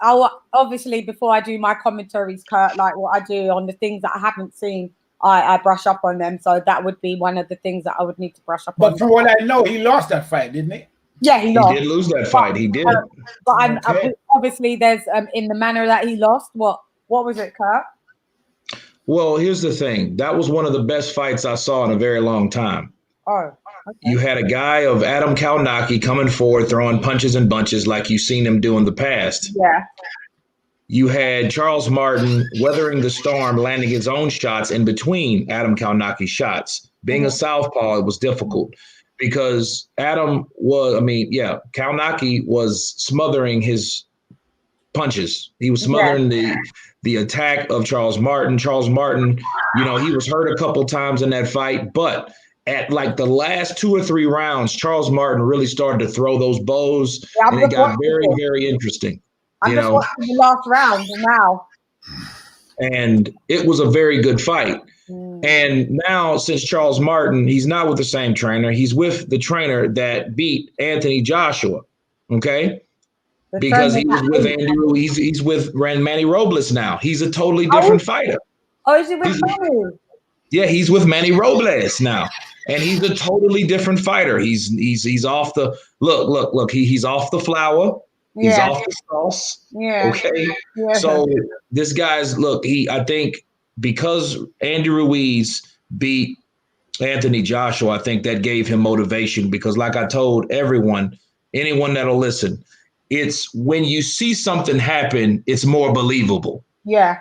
I'll obviously before I do my commentaries, Kurt, like what I do on the things that I haven't seen, I brush up on them. So that would be one of the things that I would need to brush up on. But from what I know, he lost that fight, didn't he? Yeah, he lost. He did lose that fight. He did. But obviously, there's in the manner that he lost. What was it, Kurt? Well, here's the thing. That was one of the best fights I saw in a very long time. Oh. Okay. You had a guy of Adam Kownacki coming forward, throwing punches and bunches like you've seen him do in the past. Yeah. You had Charles Martin weathering the storm, landing his own shots in between Adam Kownacki's shots. Being a southpaw, it was difficult. Because Kownacki was smothering his punches. He was smothering the attack of Charles Martin. Charles Martin, he was hurt a couple times in that fight, but at like the last 2 or 3 rounds, Charles Martin really started to throw those bows, and it got very, very interesting. I'm just watching the last round now. And it was a very good fight. And now, since Charles Martin, he's not with the same trainer. He's with the trainer that beat Anthony Joshua, okay? Because he was with Andy Ruiz. He's with Manny Robles now. He's a totally different fighter. Oh, is he with Manny? Yeah, he's with Manny Robles now. And he's a totally different fighter. He's off the look. He's off the flour. He's off the sauce. Yeah. Okay. Yeah. So this guy's I think because Andy Ruiz beat Anthony Joshua, I think that gave him motivation because, like I told everyone, anyone that'll listen, it's when you see something happen, it's more believable. Yeah.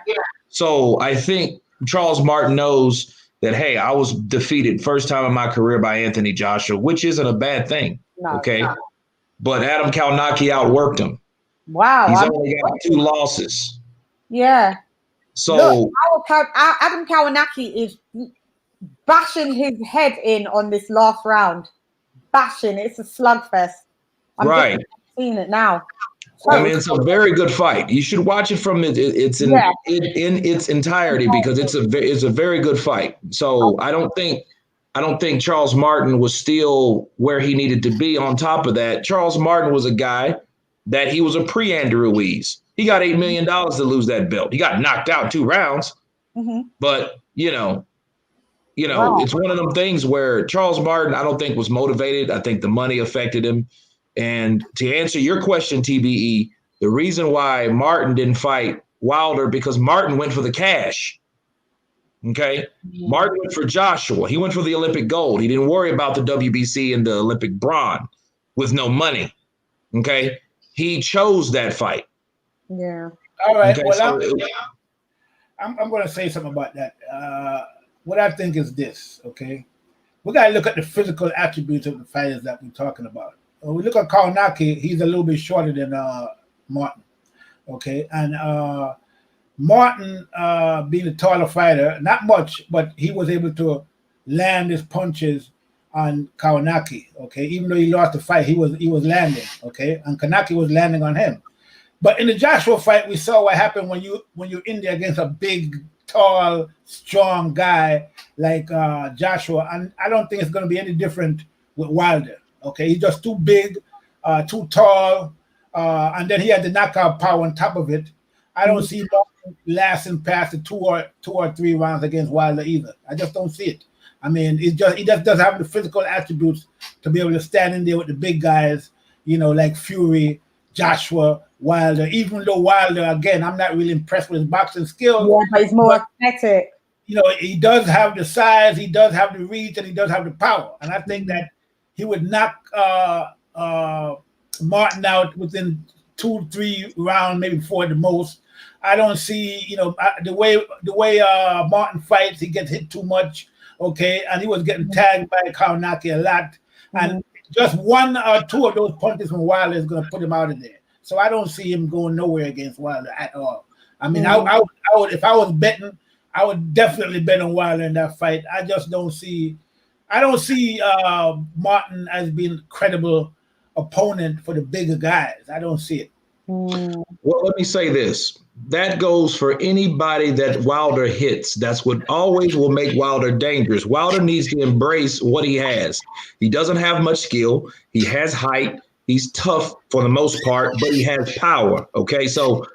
So I think Charles Martin knows that, hey, I was defeated first time in my career by Anthony Joshua, which isn't a bad thing. No, okay. No. But Adam Kownacki outworked him. Wow. He's only got 2 losses. Yeah. So look, Adam Kownacki is bashing his head in on this last round. Bashing. It's a slugfest. I'm right. just seeing it now. So, I mean, it's a very good fight. You should watch it from in its entirety because it's a very good fight. So I don't think Charles Martin was still where he needed to be. On top of that, Charles Martin was a guy that he was a pre-Andy Ruiz. He got $8 million to lose that belt. He got knocked out 2 rounds. Mm-hmm. But, wow. It's one of them things where Charles Martin, I don't think was motivated. I think the money affected him. And to answer your question, TBE, the reason why Martin didn't fight Wilder because Martin went for the cash. Okay. Mm-hmm. Martin went for Joshua. He went for the Olympic gold. He didn't worry about the WBC and the Olympic bronze with no money. Okay. He chose that fight. Yeah. All right. Okay, well, I'm going to say something about that. What I think is this, okay? We got to look at the physical attributes of the fighters that we're talking about. When we look at Kownacki, he's a little bit shorter than Martin, okay? And Martin, being a taller fighter, not much, but he was able to land his punches on Kownacki, okay? Even though he lost the fight, he was landing, okay? And Kownacki was landing on him. But in the Joshua fight, we saw what happened when you're in there against a big, tall, strong guy like Joshua. And I don't think it's going to be any different with Wilder, okay? He's just too big, too tall, and then he had the knockout power on top of it. I don't see him lasting past the 2 or 3 rounds against Wilder either. I just don't see it. I mean, he just doesn't have the physical attributes to be able to stand in there with the big guys, like Fury, Joshua, Wilder. Even though Wilder, again, I'm not really impressed with his boxing skills. Yeah, but he's more athletic. He does have the size, he does have the reach, and he does have the power. And I think that he would knock Martin out within 2-3 rounds, maybe 4 at the most. I don't see, the way Martin fights, he gets hit too much, okay? And he was getting tagged by Kownacki a lot. And just 1 or 2 of those punches from Wilder is going to put him out of there. So I don't see him going nowhere against Wilder at all. I mean, I would, if I was betting, I would definitely bet on Wilder in that fight. I don't see Martin as being a credible opponent for the bigger guys. I don't see it. Well, let me say this. That goes for anybody that Wilder hits. That's what always will make Wilder dangerous. Wilder needs to embrace what he has. He doesn't have much skill. He has height. He's tough for the most part, but he has power. Okay, so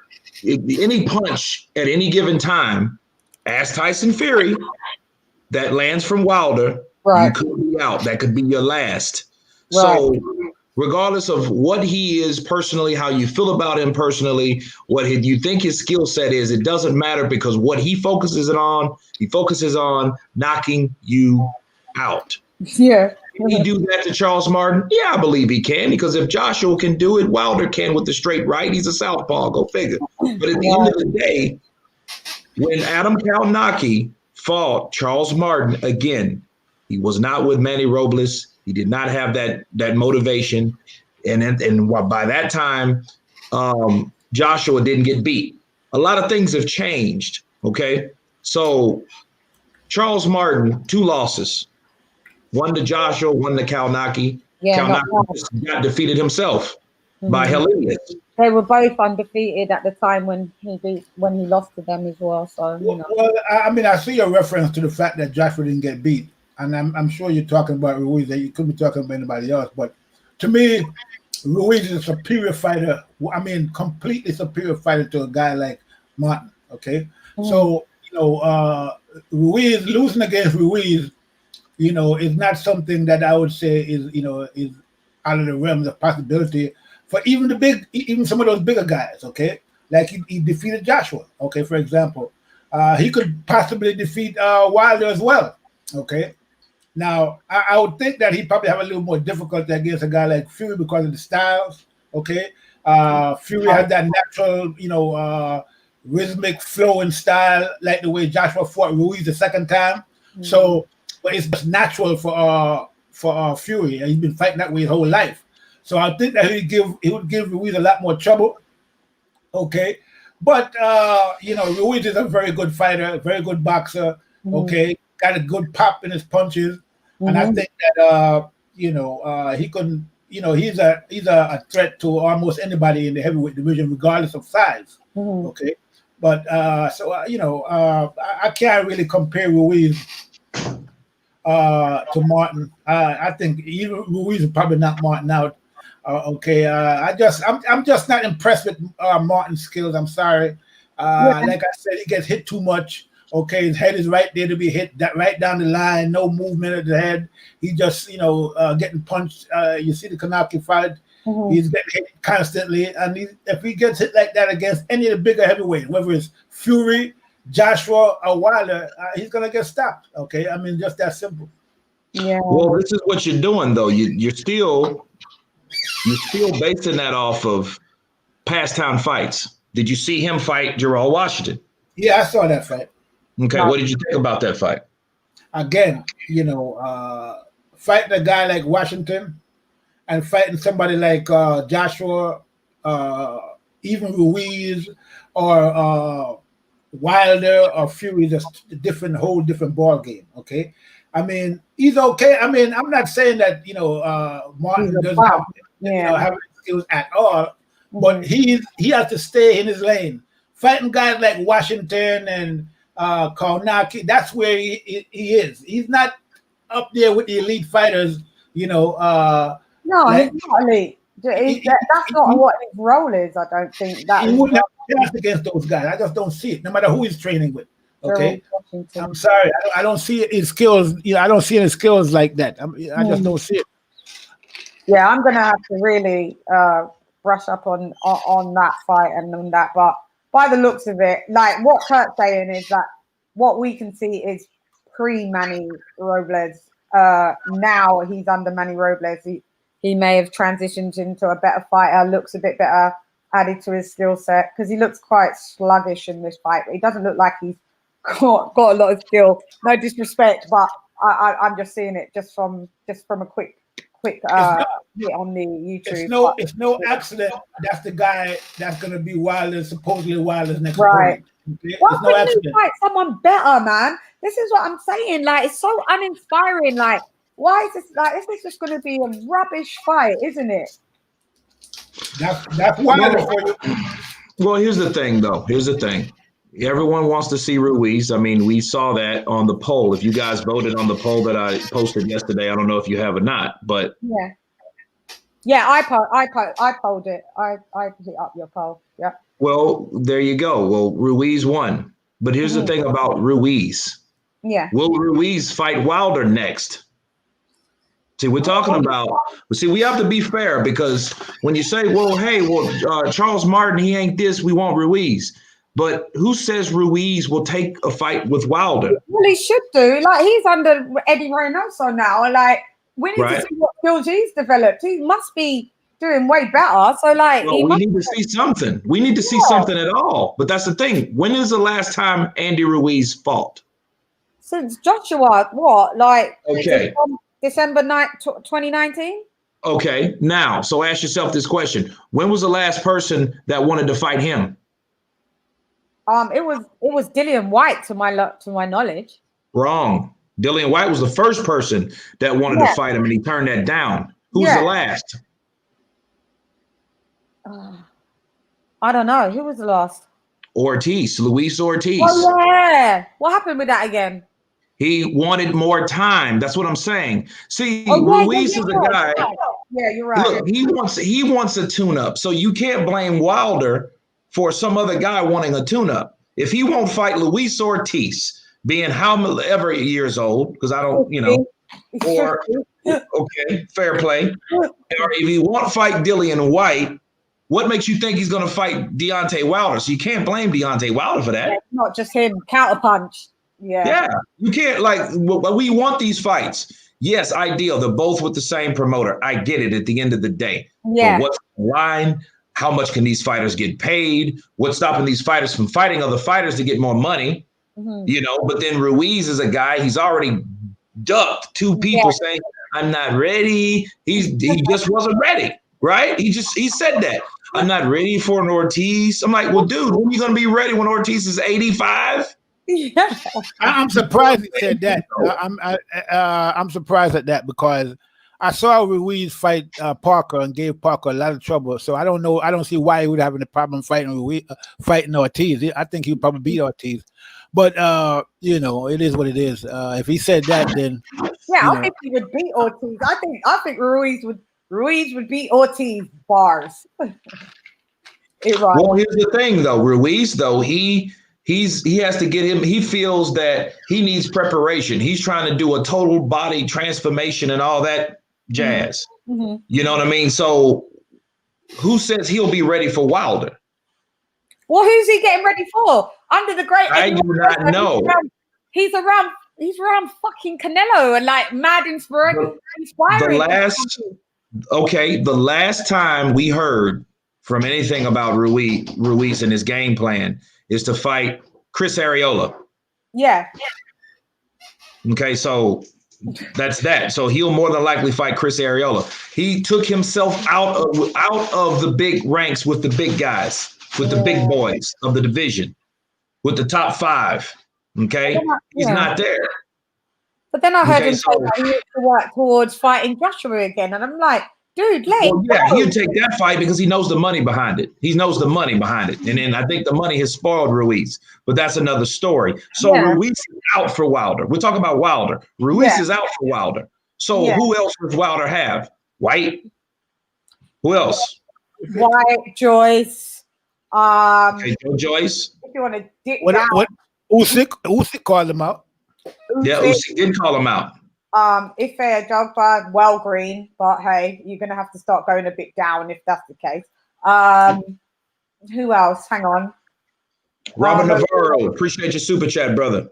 any punch at any given time, ask Tyson Fury, that lands from Wilder, you could be out. That could be your last. Right. So regardless of what he is personally, how you feel about him personally, what you think his skill set is, it doesn't matter because what he focuses on knocking you out. Yeah. Can he do that to Charles Martin? Yeah, I believe he can, because if Joshua can do it, Wilder can with the straight right. He's a southpaw, go figure. But at the end of the day, when Adam Kownacki fought Charles Martin, again, he was not with Manny Robles. He did not have that motivation. And by that time, Joshua didn't get beat. A lot of things have changed, okay? So Charles Martin, 2 losses. 1 to Joshua, 1 to Kownacki. Yeah, Kownacki got defeated himself by Helenius. They were both undefeated at the time when he lost to them as well. So well, I mean, I see a reference to the fact that Joshua didn't get beat, and I'm sure you're talking about Ruiz. That you could be talking about anybody else, but to me, Ruiz is a superior fighter. I mean, completely superior fighter to a guy like Martin. Okay, so Ruiz losing against Ruiz, is not something that I would say is out of the realms of possibility for even some of those bigger guys, okay? Like he defeated Joshua, okay, for example. He could possibly defeat Wilder as well, okay? Now, I would think that he probably have a little more difficulty against a guy like Fury because of the styles. Okay, Fury had that natural, rhythmic flowing style, like the way Joshua fought Ruiz the second time. So, but it's just natural for Fury. He's been fighting that way his whole life. So I think that he would give Ruiz a lot more trouble. Okay, but Ruiz is a very good fighter, a very good boxer. Okay, got a good pop in his punches, and I think that he can. He's a threat to almost anybody in the heavyweight division, regardless of size. Okay, but I can't really compare Ruiz to Martin. I think even Ruiz is probably not Martin out. I'm just not impressed with Martin's skills. I'm sorry. Like I said, he gets hit too much. Okay, his head is right there to be hit, that right down the line, no movement of the head. He just, getting punched. You see the Kownacki fight, he's getting hit constantly. And if he gets hit like that against any of the bigger heavyweights, whether it's Fury, Joshua, or Wilder, he's going to get stopped. Okay, I mean, just that simple. Yeah. Well, this is what you're doing, though. You're still basing that off of past time fights. Did you see him fight Gerald Washington? Yeah, I saw that fight. Okay, what did you think about that fight? Again, fighting a guy like Washington and fighting somebody like Joshua, even Ruiz or Wilder or Fury, just a whole different ball game. Okay, I mean, he's okay. I mean, I'm not saying that Martin doesn't have skills at all, but he has to stay in his lane. Fighting guys like Washington and Kownacki, that's where he is. He's not up there with the elite fighters, No, he's not elite. That's not what his role is. I don't think that he wouldn't have a chance against those guys. I just don't see it, no matter who he's training with. Okay, I'm sorry, I don't see his skills. I don't see his skills like that. I just don't see it. Yeah, I'm gonna have to really brush up on that fight and on that, but. By the looks of it, like what Kurt's saying is that what we can see is pre-Manny Robles. Now he's under Manny Robles. He may have transitioned into a better fighter, looks a bit better, added to his skill set, because he looks quite sluggish in this fight. But he doesn't look like he's got a lot of skill. No disrespect, but I'm just seeing it just from a quick hit on the YouTube. It's no accident. That's the guy that's going to be supposedly Wilder's next right. opponent. Okay? Why couldn't he fight someone better, man? This is what I'm saying. Like, it's so uninspiring. Like, why is this? Like, this is just going to be a rubbish fight, isn't it? That's Wilder for you. Well, here's the thing, though. Everyone wants to see Ruiz. I mean, we saw that on the poll. If you guys voted on the poll that I posted yesterday, I don't know if you have or not, but I polled it. I put it up your poll. Yeah. Well, there you go. Well, Ruiz won, but here's the thing about Ruiz. Yeah. Will Ruiz fight Wilder next? See, we're talking about. See, we have to be fair, because when you say, Charles Martin, he ain't this. We want Ruiz. But who says Ruiz will take a fight with Wilder? Well, he should do. Like, he's under Eddie Reynoso now. Like, we need to see what skills he's developed. He must be doing way better. So, like, we need to see something. We need to see something at all. But that's the thing. When is the last time Andy Ruiz fought? Since Joshua, what? Like, okay, December 9th, 2019? Okay, now, so ask yourself this question. When was the last person that wanted to fight him? It was Dillian White to my knowledge. Wrong. Dillian White was the first person that wanted to fight him, and he turned that down. Who's the last? I don't know. Who was the last? Luis Ortiz. Oh yeah. What happened with that again? He wanted more time. That's what I'm saying. See, Ruiz is a guy. Yeah, you're right. Look, he wants a tune-up, so you can't blame Wilder for some other guy wanting a tune-up. If he won't fight Luis Ortiz, being however years old, because I don't, or okay, fair play. Or if he won't fight Dillian White, what makes you think he's going to fight Deontay Wilder? So you can't blame Deontay Wilder for that. Yeah, not just him. Counterpunch. Yeah. Yeah, you can't, like, we want these fights. Yes, ideal. They're both with the same promoter. I get it at the end of the day. Yeah. But what's the line? How much can these fighters get paid? What's stopping these fighters from fighting other fighters to get more money? But then Ruiz is a guy, he's already ducked two people saying, I'm not ready. He just wasn't ready, right? He said that. I'm not ready for an Ortiz. I'm like, well, dude, when are you going to be ready when Ortiz is 85? Yeah. I'm surprised he said that. I'm surprised at that because I saw Ruiz fight Parker and gave Parker a lot of trouble. So I don't know. I don't see why he would have a problem fighting Ortiz. I think he would probably beat Ortiz. But it is what it is. If he said that, then I think he would beat Ortiz. I think Ruiz would beat Ortiz bars. Well, here's the thing, though. Ruiz, though, he has to get him. He feels that he needs preparation. He's trying to do a total body transformation and all that jazz. Mm-hmm. You know what I mean? So, who says he'll be ready for Wilder? Well, who's he getting ready for? Under the great, I do not know. He's around fucking Canelo and like mad inspiring. The last time we heard from anything about Ruiz and his game plan is to fight Chris Arreola. Yeah. Okay, so that's that. So he'll more than likely fight Chris Arreola. He took himself out of the big ranks with the big guys, with the big boys of the division, with the top 5. Okay, he's not there. But then I heard him say that he used to work towards fighting Joshua again, and I'm like, dude, he'll take that fight because he knows the money behind it. He knows the money behind it, and then I think the money has spoiled Ruiz. But that's another story. So Ruiz is out for Wilder. We're talking about Wilder. Ruiz is out for Wilder. So who else does Wilder have? White. Who else? White, Joyce. Okay, Joyce. If you want to dick what Usyk called him out. Usyk did call him out. Ife Ajagba, well green, but hey, you're gonna have to start going a bit down if that's the case. Who else? Hang on. Robert Navarro, appreciate your super chat, brother.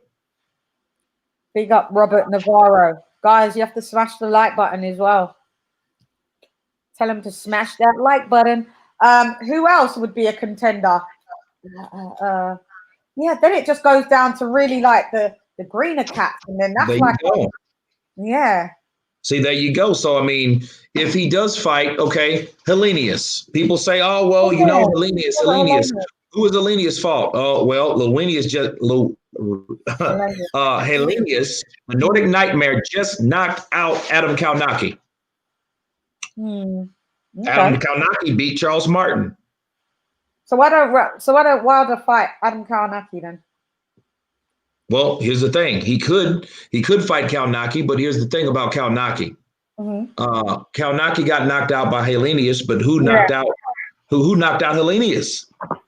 Big up Robert Navarro. Guys, you have to smash the like button as well. Tell him to smash that like button. Who else would be a contender? Then it just goes down to really like the greener cats, and then that's yeah. See, there you go. So, I mean, if he does fight, okay, Helenius. People say, oh, well, Helenius. Who is Helenius' fault? Oh, well, Helenius the Nordic Nightmare, just knocked out Adam Kownacki. Adam Kownacki beat Charles Martin. So why don't Wilder fight Adam Kownacki then? Well, here's the thing. He could fight Kownacki, but here's the thing about Kownacki. Kownacki got knocked out by Helenius, but who knocked out Helenius?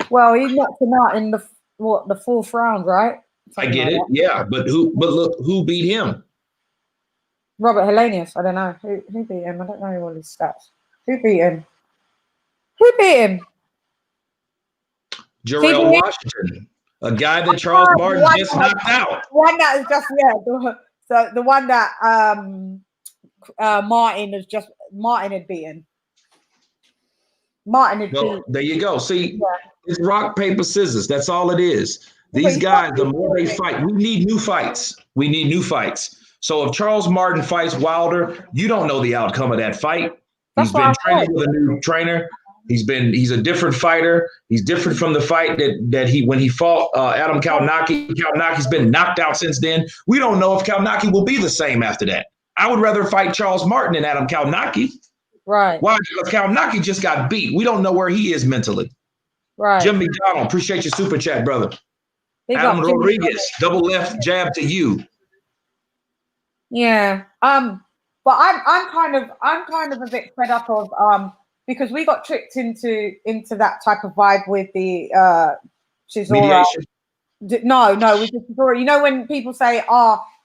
Well, he knocked him out in the 4th round, right? I get it. Yeah, but who beat him? Robert Helenius. I don't know. Who beat him? I don't know all his stats. Who beat him? Jarrell Washington, a guy that Charles Martin just knocked out. One that is just the one that Martin had beaten. There you go. See, it's rock, paper, scissors. That's all it is. These guys, the more they fight, we need new fights. So if Charles Martin fights Wilder, you don't know the outcome of that fight. He's been training with a new trainer. He's a different fighter. He's different from the fight that when he fought Adam Kownacki. Kownacki's been knocked out since then. We don't know if Kownacki will be the same after that. I would rather fight Charles Martin than Adam Kownacki. Right. Why? Because Kownacki just got beat. We don't know where he is mentally. Right. Jim McDonald, appreciate your super chat, brother. Adam Rodriguez, double left jab to you. Yeah. But I'm kind of a bit fed up of because we got tricked into that type of vibe with the Chisora. No, with the Chisora. You know when people say,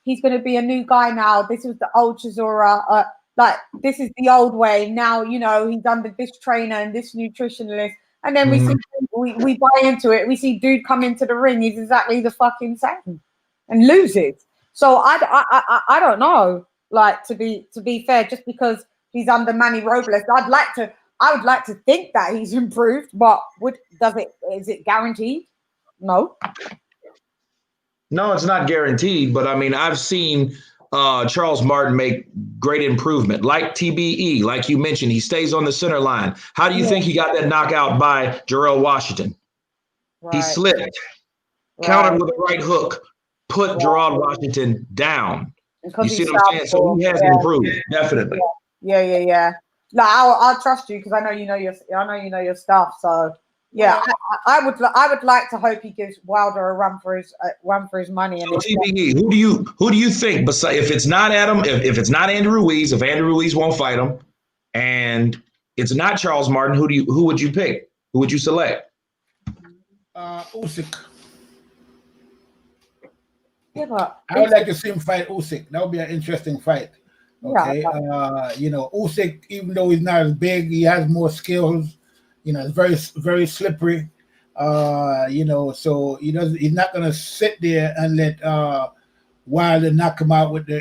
he's going to be a new guy now. This was the old Chisora. Like, this is the old way. Now, he's under this trainer and this nutritionalist. And then we see, we buy into it. We see dude come into the ring. He's exactly the fucking same and loses. So I don't know. Like to be fair, just because he's under Manny Robles, I would like to think that he's improved, but is it guaranteed? No. No, it's not guaranteed, but I mean, I've seen Charles Martin make great improvement, like TBE, like you mentioned. He stays on the center line. How do you think he got that knockout by Jarrell Washington? Right. He slipped, countered with a right hook, put Jarrell Washington down. You see what I'm saying? So he has improved, definitely. Yeah. Like I'll trust you because I know you know your stuff. So yeah, I would like to hope he gives Wilder a run for his money. And so TBE, who do you think? Besides, if it's not Adam, if it's not Andrew Ruiz, if Andrew Ruiz won't fight him, and it's not Charles Martin, who would you pick? Who would you select? Usyk. Yeah, but I would like to see him fight Usyk. That would be an interesting fight. Okay, Usyk, even though he's not as big, he has more skills. It's very, very slippery. So he's not gonna sit there and let Wilder knock him out with the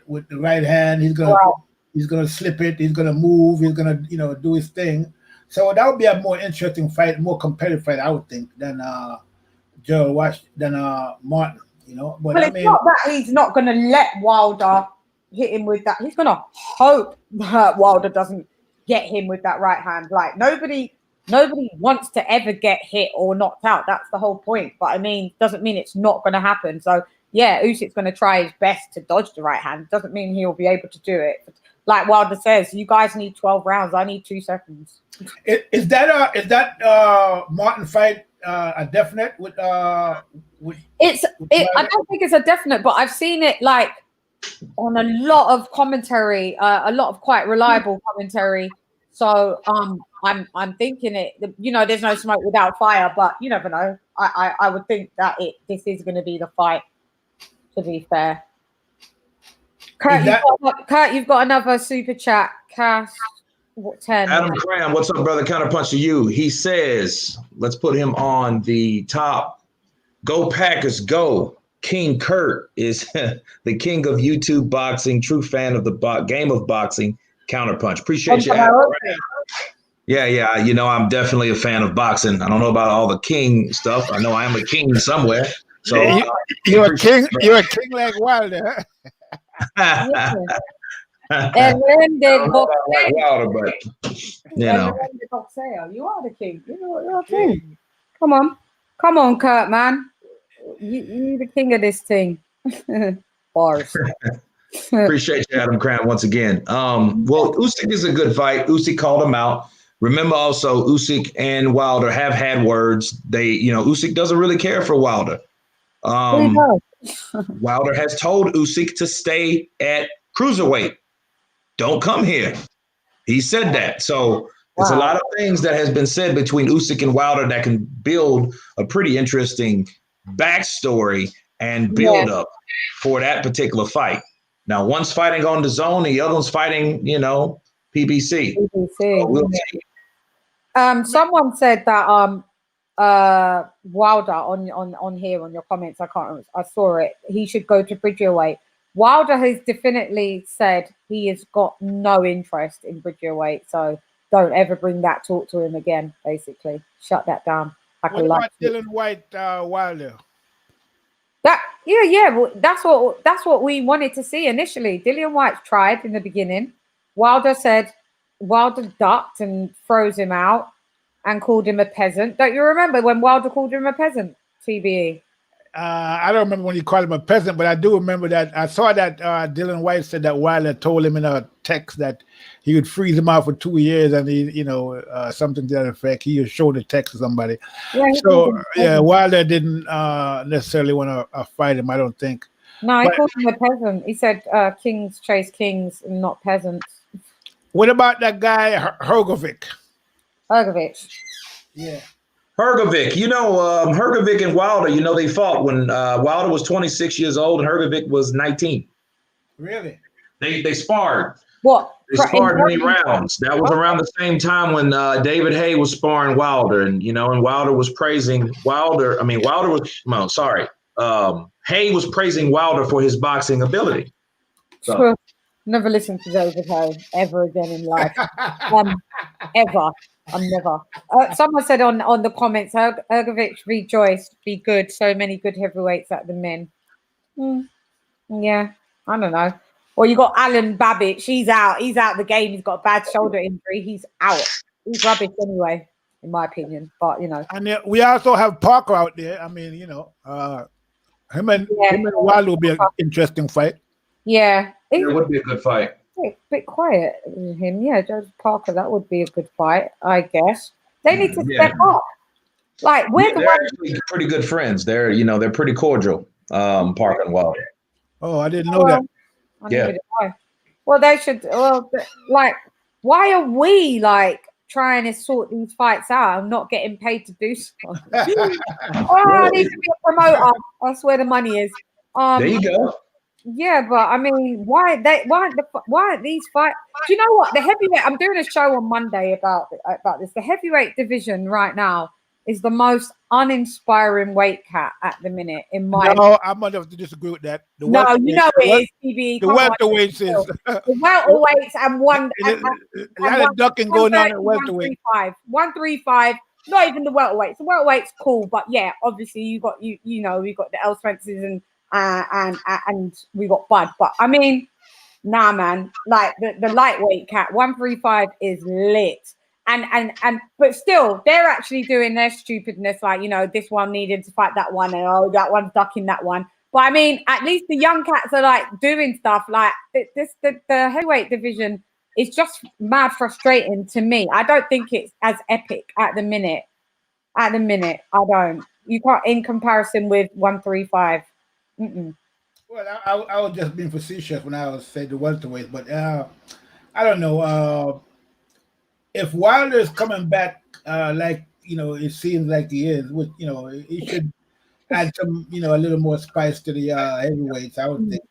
with the right hand. He's gonna slip it. He's gonna move. He's gonna do his thing. So that would be a more interesting fight, more competitive fight, I would think, than Martin. But it's not that he's not gonna let Wilder hit him with that. He's gonna hope that Wilder doesn't get him with that right hand. Like nobody wants to ever get hit or knocked out. That's the whole point. But I mean, doesn't mean it's not going to happen. So yeah, Usyk's going to try his best to dodge the right hand. Doesn't mean he'll be able to do it. Like Wilder says, you guys need 12 rounds. I need 2 seconds. Is that Martin fight a definite I don't think it's a definite, but I've seen it like on a lot of commentary, a lot of quite reliable commentary. So I'm thinking it. There's no smoke without fire, but you never know. I would think that this is going to be the fight. To be fair, Kurt, you've got another super chat. Cash, what 10? Adam Cram, what's up, brother? Counterpunch to you. He says, let's put him on the top. Go Packers, go. King Kurt is the king of YouTube boxing, true fan of the game of boxing, Counterpunch. Appreciate you. Yeah. I'm definitely a fan of boxing. I don't know about all the king stuff. I know I am a king somewhere. So you're a king. You're a king like Wilder. And then they Wilder, but you are the king. You're a king. Come on, Kurt, man. You the king of this thing. Bars. Appreciate you, Adam Cram, once again. Well, Usyk is a good fight. Usyk called him out. Remember also, Usyk and Wilder have had words. Usyk doesn't really care for Wilder. Wilder has told Usyk to stay at cruiserweight. Don't come here. He said that. So there's a lot of things that has been said between Usyk and Wilder that can build a pretty interesting backstory and build up for that particular fight. Now, one's fighting on the zone, the other one's fighting, PBC. So we'll see. Someone said that Wilder on here on your comments, I saw it. He should go to Bridgerweight. Wilder has definitely said he has got no interest in Bridgerweight, so don't ever bring that talk to him again. Basically, shut that down. What about Dylan White, Wilder? Well, that's what we wanted to see initially. Dillian White tried in the beginning. Wilder ducked and froze him out and called him a peasant. Don't you remember when Wilder called him a peasant, TBE? I don't remember when he called him a peasant, but I do remember that I saw that Dylan White said that Wilder told him in a text that he would freeze him out for 2 years, and he, something to that effect. He would show the text to somebody. Wilder didn't necessarily want to fight him, I don't think. No, he called him a peasant. He said kings chase kings and not peasants. What about that guy Hrgovic? Yeah. Hrgovic, Hrgovic and Wilder, they fought when Wilder was 26 years old and Hrgovic was 19. Really? They sparred. What? They sparred many rounds. That was around the same time when David Haye was sparring Wilder, and Wilder was praising Wilder. Haye was praising Wilder for his boxing ability. So. Never listen to David Hay ever again in life. Ever. I'm never. Someone said on the comments, Ergovic, rejoice, be good. So many good heavyweights at the men. Yeah, I don't know. Or you got Alan Babbage. He's out. He's out of the game. He's got a bad shoulder injury. He's out. He's rubbish anyway, in my opinion. But you know. And we also have Parker out there. I mean, you know, him and Wilder will be an interesting fight. Yeah. It would be a good fight. A bit quiet with him. Yeah, Joseph Parker, that would be a good fight, I guess. They need to step up. Like, they're actually pretty good friends. They're pretty cordial, Parker and Wilder. Oh, I didn't know that. Well, they should. Well, like, why are we like trying to sort these fights out and not getting paid to do so? I need to be a promoter. That's where the money is. There you go. Yeah, but I mean, why aren't these fights? Do you know what? The heavyweight. I'm doing a show on Monday about this. The heavyweight division right now is the most uninspiring weight cat at the minute. In my I might have to disagree with that. You know it is, PB. The welterweights is the welterweights and one. A lot of ducking going on at welterweight. 135. Not even the welterweights. The welterweights cool, but yeah, obviously you got we got the L Spencers and we got Bud. But I mean, nah, man. Like the lightweight cat 135 is lit. And but still, they're actually doing their stupidness, like, you know, this one needed to fight that one, and that one's ducking that one. But I mean, at least the young cats are like doing stuff. Like the heavyweight division is just mad frustrating to me. I don't think it's as epic at the minute. I don't. You can't, in comparison with 135. Well, I was just being facetious when I was saying the welterweight, but I don't know. If Wilder is coming back, like, you know, it seems like he is, which, you know, he should add some, you know, a little more spice to the heavyweights, I would think.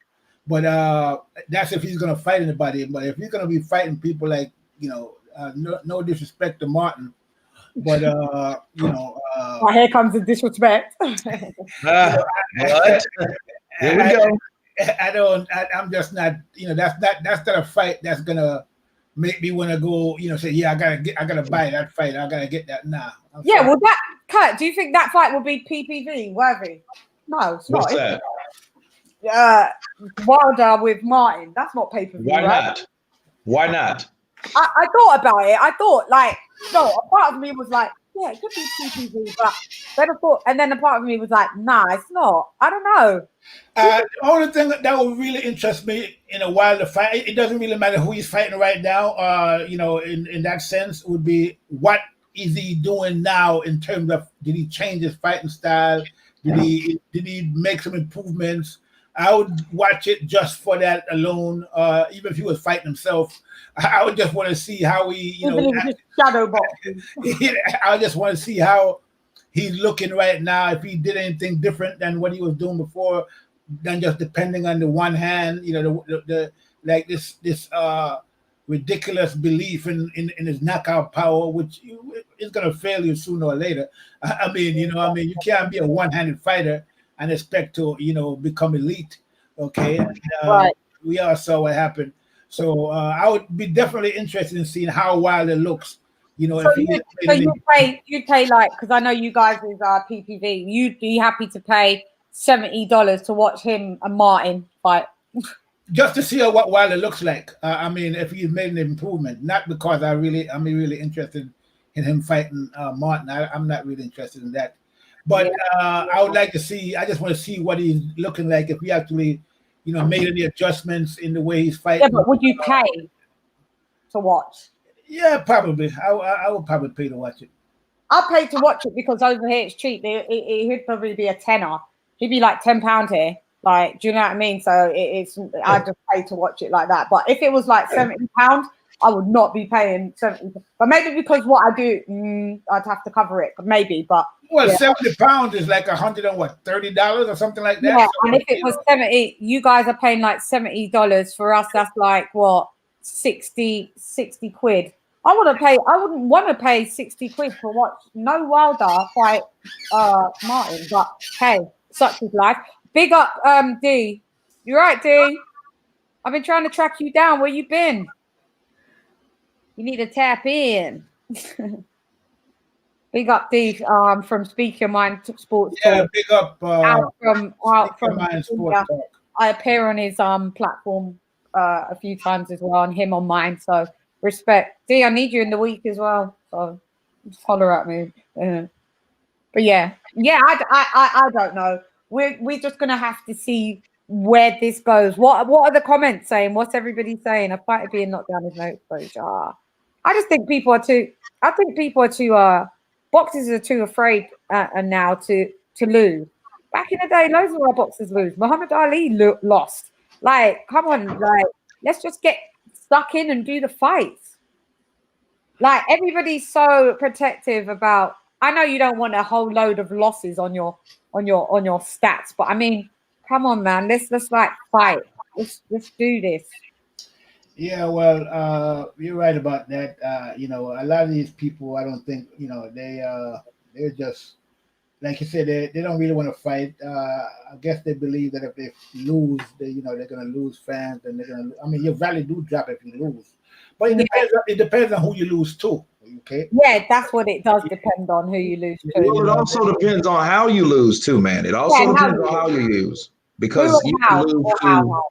But that's if he's going to fight anybody. But if he's going to be fighting people like, you know, no disrespect to Martin, but, you know. Here comes the disrespect. What? Here we go. I'm just not, you know, that's not a fight that's going to make me want to go, you know, say, yeah, I gotta buy that fight. I gotta get that now. Yeah, well, Kurt, do you think that fight will be PPV worthy? No, it's not. What's that? Wilder with Martin. That's not pay-per-view. Why right? not? Why not? I thought about it. I thought, like, no, a part of me was like, yeah, it could be PPV, but then I thought, and then a part of me was like, nah, it's not. I don't know. The only thing that would really interest me in a Wilder fight, it doesn't really matter who he's fighting right now, you know, in that sense, would be what is he doing now in terms of, did he change his fighting style? Did he make some improvements? I would watch it just for that alone. Even if he was fighting himself, I would just want to see how he, you know, shadow boxing. I just want to see how he's looking right now. If he did anything different than what he was doing before, than just depending on the one hand, you know, the like this ridiculous belief in his knockout power, which is going to fail you sooner or later. I mean, you know, you can't be a one-handed fighter and expect to, you know, become elite. Okay, right. We all saw what happened. So I would be definitely interested in seeing how Wilder looks. You know, so you'd pay like, because I know you guys is PPV. You'd be happy to pay $70 to watch him and Martin fight. Just to see what Wilder looks like. I mean, if he's made an improvement, not because I'm really interested in him fighting Martin. I'm not really interested in that. But I would like to see. I just want to see what he's looking like, if he actually, you know, made any adjustments in the way he's fighting. Yeah, but would you pay to watch? Yeah, probably. I would probably pay to watch it. I'll pay to watch it because over here it's cheap. He'd probably be a tenner. He'd be like £10 here. Like, do you know what I mean? So it's I just pay to watch it like that. But if it was like £70, I would not be paying 70. But maybe because what I do, I'd have to cover it. Maybe, but well, yeah. £70 is like $130 or something like that. Yeah, so, and if it was 70, you guys are paying like $70 for us. That's like what, 60 quid. I wouldn't want to pay 60 quid for watch no Wilder fight Martin. But hey, such is life. Big up, D. You right, D? I've been trying to track you down. Where you been? You need to tap in. Big up Dave from Speak Your Mind Sports Yeah, Talk. big up out from Mind Sports Talk. I appear on his platform a few times as well, and him on mine. So respect. D, I need you in the week as well. So just holler at me. But yeah, I don't know. We're just gonna have to see where this goes. What are the comments saying? What's everybody saying? A fighter being knocked down is no exposure. I just think people are too. I think people are too. Boxers are too afraid and now to lose. Back in the day, loads of our boxers lose. Muhammad Ali lost. Like, come on, like, let's just get stuck in and do the fights. Like, everybody's so protective about. I know you don't want a whole load of losses on your stats, but I mean, come on, man, let's like fight. Let's do this. Yeah, well, you're right about that. You know, a lot of these people, I don't think, you know, they're just like you said, they don't really want to fight. I guess they believe that if they lose, they're gonna lose fans, and they're gonna. I mean, your value do drop if you lose, but it depends on who you lose to. Okay. Yeah, that's what it does depend on who you lose to. Well, it also depends on how you lose too, man. It also depends on how you lose, because you can lose to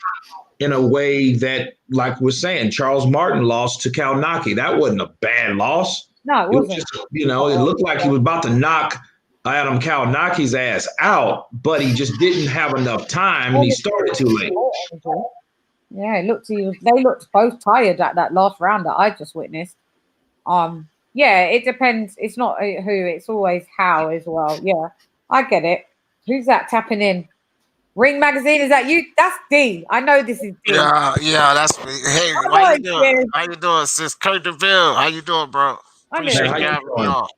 in a way that, like we're saying, Charles Martin lost to Kownacki. That wasn't a bad loss. No, it wasn't. Just, it looked like he was about to knock Adam Kownacki's ass out, but he just didn't have enough time, and he started too late. Yeah, they looked both tired at that last round that I just witnessed. Yeah, it depends. It's not who, it's always how as well. Yeah, I get it. Who's that tapping in? Ring Magazine, is that you? That's D. I know this is D. Yeah, that's me. Hey, how you doing? How you doing, sis? Kurt DeVille, how you doing, bro? Appreciate you having me on.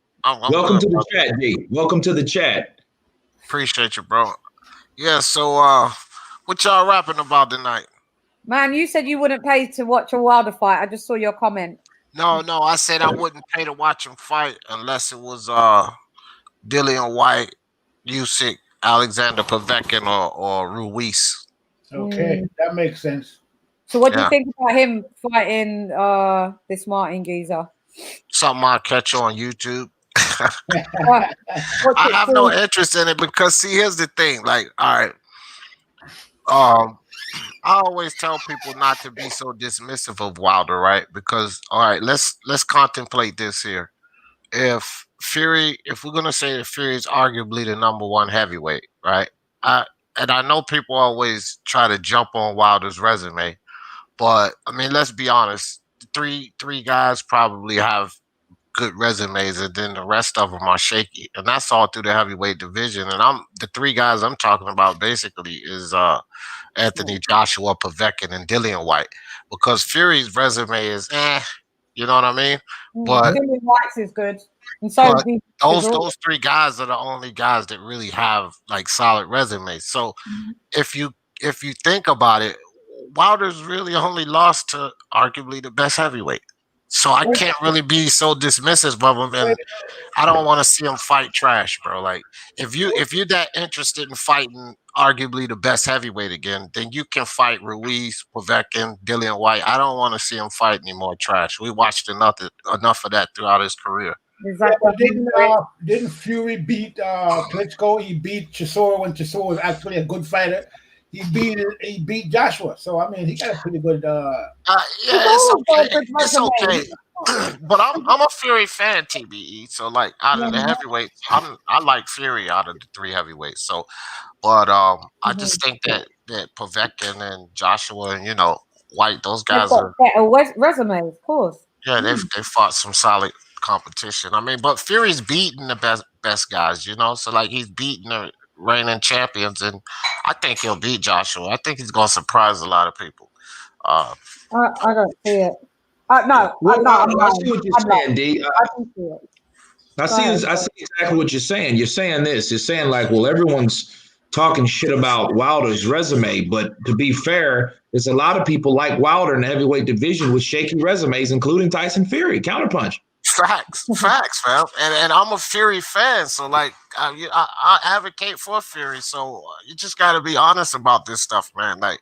Welcome to the chat, D. Welcome to the chat. Appreciate you, bro. Yeah, so what y'all rapping about tonight? Man, you said you wouldn't pay to watch a Wilder fight. I just saw your comment. No, I said I wouldn't pay to watch him fight unless it was Dillian White, Usyk, Alexander Povetkin, or Ruiz. Okay, that makes sense. So what do you think about him fighting this Martin geezer? Something I'll catch on YouTube. I have no interest in it because, see, here's the thing. Like, all right, I always tell people not to be so dismissive of Wilder, right? Because, all right, let's contemplate this here. If we're gonna say that Fury is arguably the #1 heavyweight, right? I know people always try to jump on Wilder's resume, but I mean, let's be honest. Three guys probably have good resumes, and then the rest of them are shaky, and that's all through the heavyweight division. And the three guys I'm talking about basically is Anthony Joshua, Povetkin, and Dillian White, because Fury's resume is you know what I mean? But Dillian White's is good. And so those three guys are the only guys that really have like solid resumes. So if you think about it, Wilder's really only lost to arguably the best heavyweight. So I can't really be so dismissive of him, and I don't want to see him fight trash, bro. Like if you're that interested in fighting arguably the best heavyweight again, then you can fight Ruiz, Povetkin, Dillian White. I don't want to see him fight any more trash. We watched enough of that throughout his career. Exactly. Didn't Fury beat Klitschko? He beat Chisora when Chisora was actually a good fighter. He beat Joshua. So I mean, he got a pretty good. It's okay. But I'm a Fury fan, TBE. So like out of the heavyweights, I like Fury out of the three heavyweights. So, but I just think that Povetkin and Joshua and White, those guys are better resumes, of course. Yeah, they fought some solid competition. I mean, but Fury's beating the best guys, So like he's beating the reigning champions, and I think he'll beat Joshua. I think he's gonna surprise a lot of people. I don't see it. No, I see what you're saying, D. I see exactly what you're saying. You're saying this. You're saying like, well, everyone's talking shit about Wilder's resume, but to be fair, there's a lot of people like Wilder in the heavyweight division with shaky resumes, including Tyson Fury. Counterpunch. Facts, man. And I'm a Fury fan, so like I advocate for Fury. So you just got to be honest about this stuff, man. Like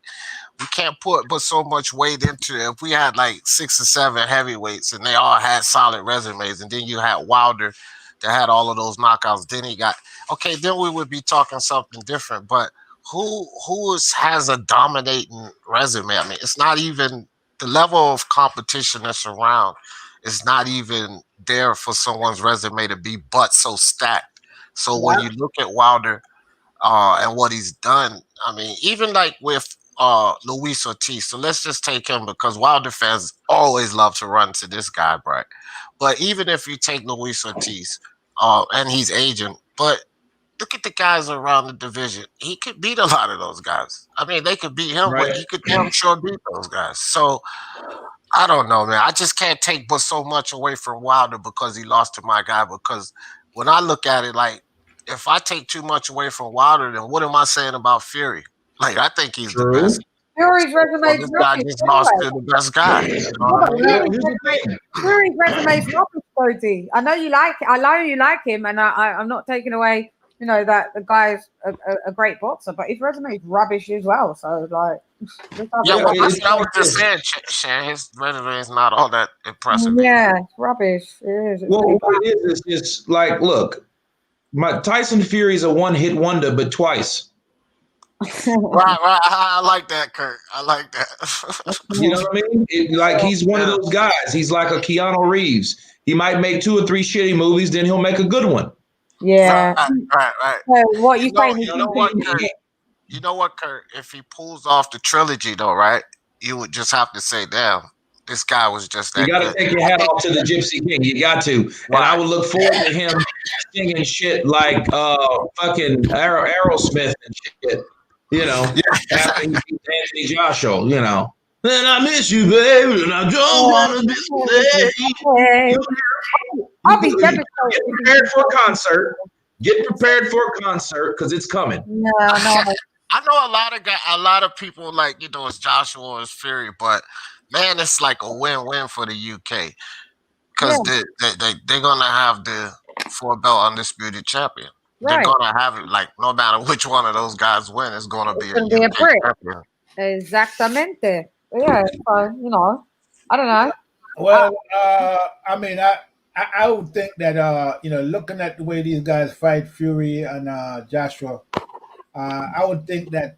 we can't put so much weight into it. If we had like 6 or 7 heavyweights and they all had solid resumes, and then you had Wilder that had all of those knockouts, then he got okay. Then we would be talking something different. But has a dominating resume? I mean, it's not even the level of competition that's around. Is not even there for someone's resume to be but so stacked. So when you look at Wilder and what he's done, I mean, even like with Luis Ortiz. So let's just take him because Wilder fans always love to run to this guy, right? But even if you take Luis Ortiz, and he's aging, but look at the guys around the division. He could beat a lot of those guys. I mean, they could beat him, Right. but he could damn sure beat those guys. So I don't know, man. I just can't take but so much away from Wilder because he lost to my guy. Because when I look at it, like, if I take too much away from Wilder, then what am I saying about Fury? Like, I think he's the best. Fury's resume Well, is this guy rubbish. just lost to the best guy. You know what I mean? Fury's resume is rubbish, Cody. I know you like it. I know you like him, and I'm not taking away, you know, that the guy's a great boxer, but his resume is rubbish as well. So, like, Yeah, well, that's not what they're saying, Shan. His resume is not all that impressive. Yeah, it's rubbish. It is. It's Well, what it is just like, look, my Tyson Fury's a one-hit wonder, but twice. Right. I like that, Kurt. I like that. You know what I mean? Like, he's one of those guys. He's like a Keanu Reeves. He might make 2 or 3 shitty movies, then he'll make a good one. Yeah. Right. So what you saying? You know what, Kurt? You know what, Kurt? If he pulls off the trilogy, though, right? You would just have to say, "Damn, this guy was just that." You got to good. take your hat off to the Gypsy King. You got to. And I would look forward to him singing shit like fucking Aerosmith and shit. You know, after he beat Anthony Joshua, you know. And I miss you, baby, and I don't want to be late. I'll be devastated. Get prepared for a concert. Get prepared for a concert because it's coming. No. I know a lot of people like, you know, it's Joshua or it's Fury, but man, it's like a win-win for the UK because they're gonna have the 4-belt undisputed champion. Right. They're gonna have it like no matter which one of those guys win, it's gonna be a UK champion. Exactamente. Yeah, so, you know, I don't know. Well, I mean, I would think that you know, looking at the way these guys fight, Fury and Joshua, I would think that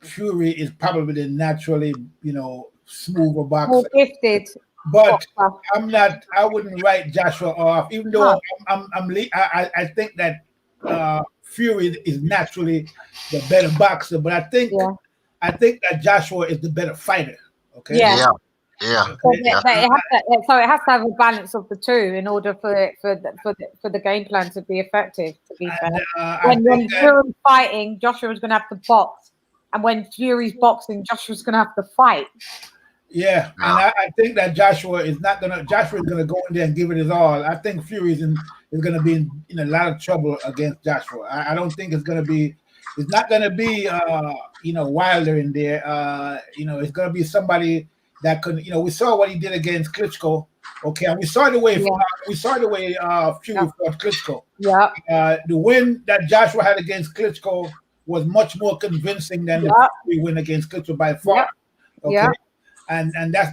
Fury is probably the naturally, you know, smoother boxer. More gifted. But I wouldn't write Joshua off, even though I think that Fury is naturally the better boxer. But I think that Joshua is the better fighter. Okay. Yeah. So it has to have a balance of the two in order for the game plan to be effective. To be fair, when Fury's fighting, Joshua's going to have to box, and when Fury's boxing, Joshua's going to have to fight. Yeah, and I think that Joshua is gonna go in there and give it his all. I think Fury is gonna be in a lot of trouble against Joshua. I don't think it's not gonna be you know, Wilder in there. You know, it's gonna be somebody that could, you know, we saw what he did against Klitschko. Okay, and we saw the way Fury fought Klitschko. Yeah. The win that Joshua had against Klitschko was much more convincing than the Fury win against Klitschko by far. Okay. Yeah. And that's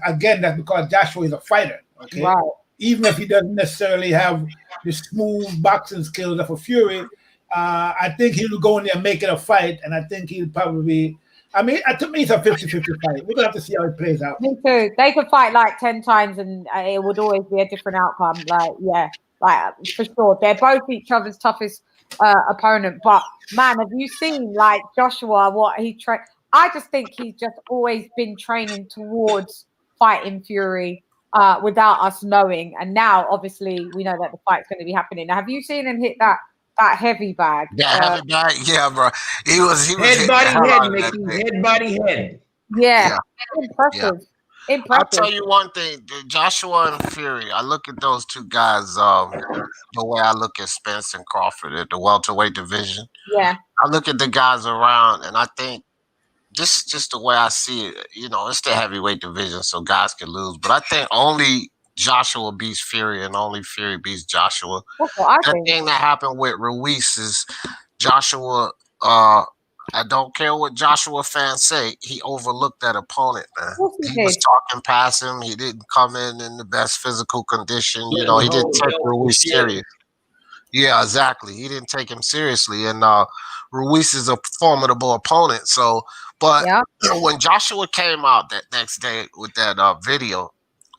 because Joshua is a fighter. Okay. Wow. Even if he doesn't necessarily have the smooth boxing skills of a Fury, I think he'll go in there and make it a fight. And I think he'll probably, I mean, to me, it's a 50-50 fight. We're going to have to see how it plays out. Me too. They could fight like 10 times and it would always be a different outcome. Like, for sure. They're both each other's toughest opponent. But, man, have you seen, like, Joshua, what he trained? I just think he's just always been training towards fighting Fury without us knowing. And now, obviously, we know that the fight's going to be happening. Now, have you seen him hit that heavy bag? Heavy bag? Yeah, bro. He was head, body, head, Mickey. Head, body, head. Yeah. Impressive. I'll tell you one thing, Joshua and Fury. I look at those two guys the way I look at Spence and Crawford at the welterweight division. Yeah. I look at the guys around, and I think just the way I see it, you know, it's the heavyweight division, so guys can lose. But I think only Joshua beats Fury, and only Fury beats Joshua. That's what I the think. thing that happened with Ruiz is Joshua I don't care what Joshua fans say. He overlooked that opponent, man. Of course He was did. talking past him. He didn't come in the best physical condition. You know, he didn't take Ruiz serious. Yeah, exactly. He didn't take him seriously, and Ruiz is a formidable opponent. So, but Yeah. when Joshua came out that next day with that video,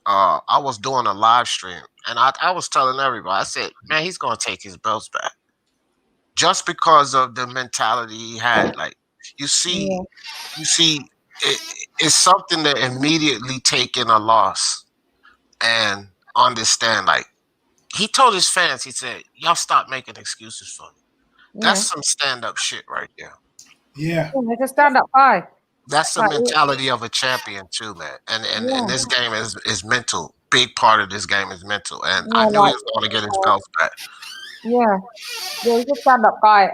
I was doing a live stream, and I was telling everybody, I said, man, he's gonna take his belts back. Just because of the mentality he had. Like you see it's something to immediately take in a loss and understand. Like he told his fans, he said, y'all stop making excuses for me. That's some stand-up shit right there. Yeah. It's a stand-up guy. That's the mentality of a champion too, man. And this game is mental. Big part of this game is mental. And I knew he was going to get his belts back. Yeah, he's a stand-up guy.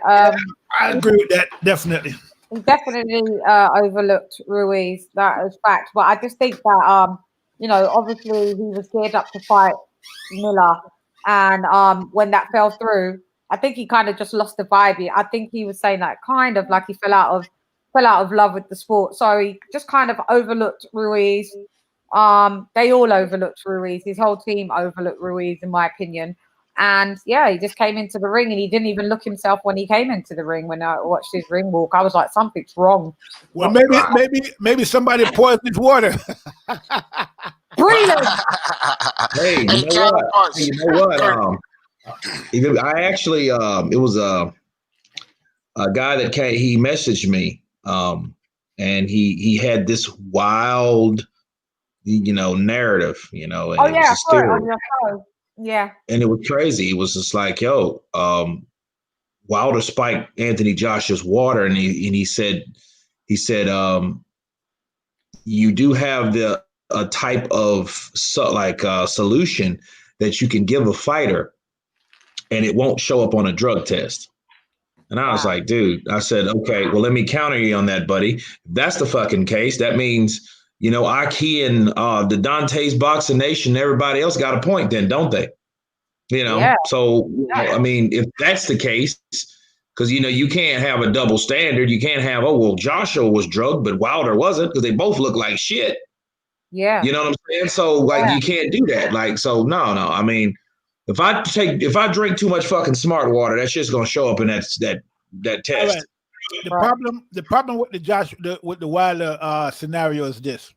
I agree with that, definitely. He definitely overlooked Ruiz. That is fact. But I just think that you know, obviously he was geared up to fight Miller, and when that fell through, I think he kind of just lost the vibe. I think he was saying that kind of like he fell out of love with the sport. So he just kind of overlooked Ruiz. They all overlooked Ruiz. His whole team overlooked Ruiz, in my opinion. And yeah, he just came into the ring, and he didn't even look himself when he came into the ring. When I watched his ring walk, I was like, something's wrong. Well, maybe somebody poisoned his water. Brilliant. Hey, you know what? I actually, it was a guy that came. He messaged me, and he had this wild, narrative, and Oh it yeah, I was saw it on your show. Yeah. And it was crazy. It was just like, yo, Wilder spiked Anthony Joshua's water, and he said, you do have a type of solution that you can give a fighter, and it won't show up on a drug test. And I was like, dude, I said, okay, well, let me counter you on that, buddy. If that's the fucking case, that means, Aki and the Dante's Boxing Nation, everybody else got a point then, don't they? So, I mean, if that's the case, because, you can't have a double standard. You can't have, Joshua was drugged, but Wilder wasn't, because they both look like shit. Yeah. You know what I'm saying? So, you can't do that. No. I mean, if I drink too much fucking smart water, that shit's going to show up in that test. Right. The problem with the Wilder scenario is this.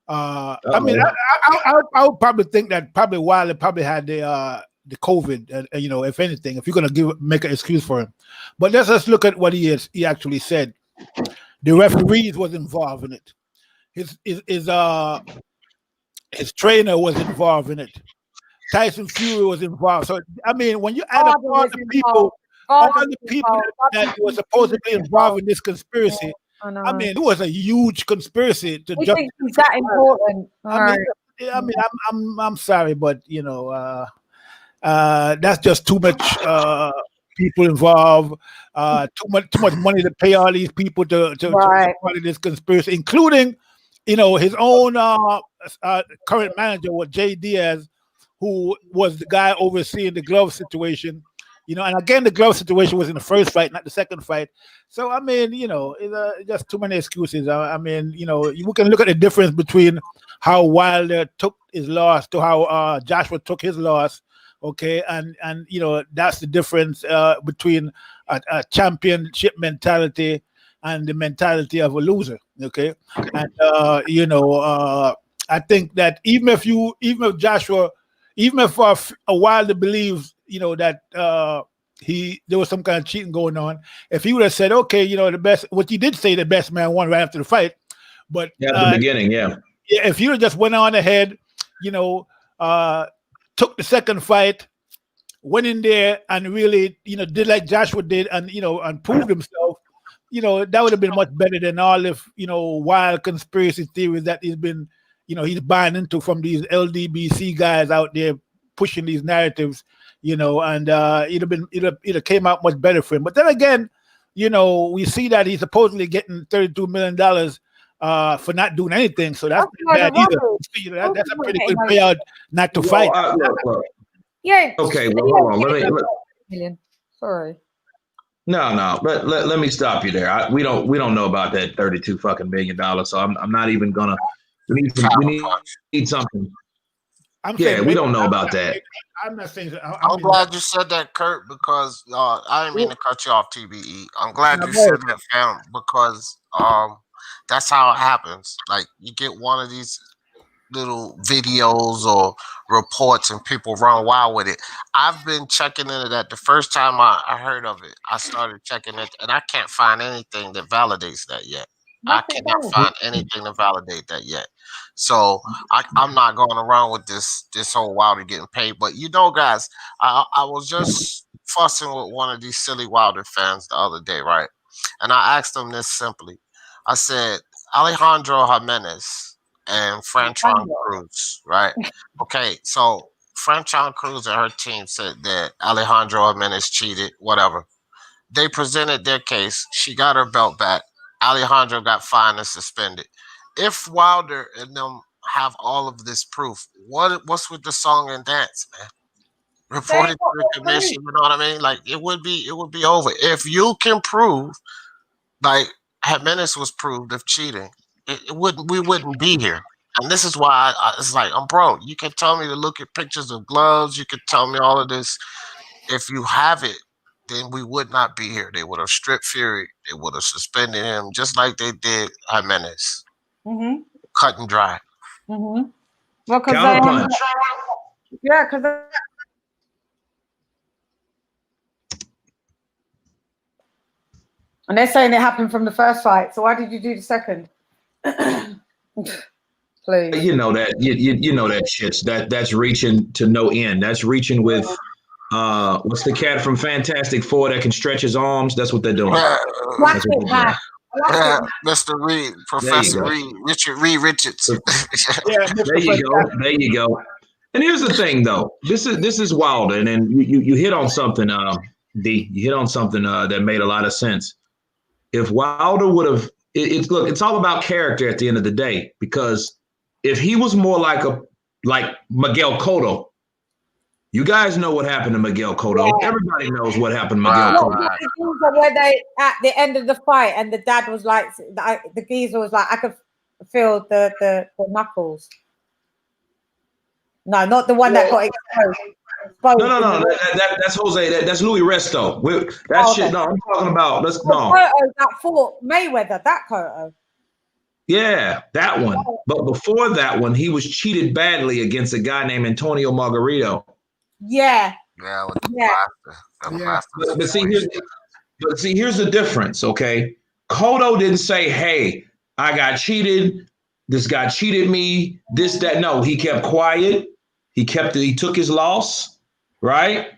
I mean, I would probably think that Wilder probably had the COVID, if anything, if you're gonna make an excuse for him. But let's just look at what he actually said. The referees was involved in it. His trainer was involved in it. Tyson Fury was involved. So I mean, when you add up all the people that were supposedly involved in this conspiracy, I mean, it was a huge conspiracy to just. Think he's that important. I'm sorry, but that's just too much people involved. Too much money to pay all these people to part of this conspiracy, including his own current manager, Jay Diaz, who was the guy overseeing the glove situation. And again, the glove situation was in the first fight, not the second fight. So, I mean, it's just too many excuses. I mean, you can look at the difference between how Wilder took his loss to how Joshua took his loss. Okay. And that's the difference between a championship mentality and the mentality of a loser. Okay. And, I think that even if a Wilder believes, that there was some kind of cheating going on. If he would have said, okay, the best, what he did say, the best man won right after the fight. But at the beginning, if you just went on ahead, took the second fight, went in there and really, did like Joshua did and, and proved himself, that would have been much better than all of, wild conspiracy theories that he's been, he's buying into from these LDBC guys out there pushing these narratives, and it'd have came out much better for him. But then again, we see that he's supposedly getting $32 million for not doing anything. So that's bad either. That's a pretty good payout not to fight. Yeah. Okay. Well, hold on. Sorry. No. But let me stop you there. We don't know about that $32 fucking million. So I'm not even gonna. We need something. Yeah, we don't know about that. I'm not saying. I'm glad you said that, Kurt, because I didn't mean to cut you off, TBE. I'm glad you said that, fam, because that's how it happens. Like, you get one of these little videos or reports and people run wild with it. I've been checking into that. The first time I heard of it, I started checking it, and I can't find anything that validates that yet. I cannot find anything to validate that yet. So I'm not going around with this whole Wilder getting paid. But guys, I was just fussing with one of these silly Wilder fans the other day, right? And I asked them this simply. I said, Alejandro Jimenez and Franchon Cruz, right? Okay, so Franchon Cruz and her team said that Alejandro Jimenez cheated, whatever. They presented their case. She got her belt back. Alejandro got fined and suspended. If Wilder and them have all of this proof, what's with the song and dance, man? Reported to the commission, you know what I mean? Like, it would be over. If you can prove, like Jimenez was proved of cheating, we wouldn't be here. And this is why it's like, bro, you can tell me to look at pictures of gloves, you can tell me all of this. If you have it, then we would not be here. They would have stripped Fury. They would have suspended him, just like they did Jimenez. Mm-hmm. Cut and dry. Mm-hmm. Well, Counterpunch. because and they're saying it happened from the first fight. So why did you do the second? Please. You know that you know that shit's that's reaching to no end. That's reaching with what's the cat from Fantastic Four that can stretch his arms? That's what they're doing. Watch it back. Mr. Reed, Professor Reed, Richard Reed Richards. There you go. And here's the thing, though. This is Wilder, and then you hit on something, D. You hit on something that made a lot of sense. If Wilder would have, it's all about character at the end of the day. Because if he was more like Miguel Cotto, you guys know what happened to Miguel Cotto. Yeah. Everybody knows what happened to Miguel Cotto. Where they at the end of the fight, and the dad was like, the geezer was like, I could feel the knuckles. No, not the one that got exposed. No. That's Jose. That's Louis Resto. Shit. No, I'm talking about. Cotto that fought Mayweather. That Cotto. Yeah, that one. But before that one, he was cheated badly against a guy named Antonio Margarito. Yeah. But see, here's the difference. Okay, Cotto didn't say, "Hey, I got cheated. This guy cheated me. This, that." No, he kept quiet. He took his loss, right?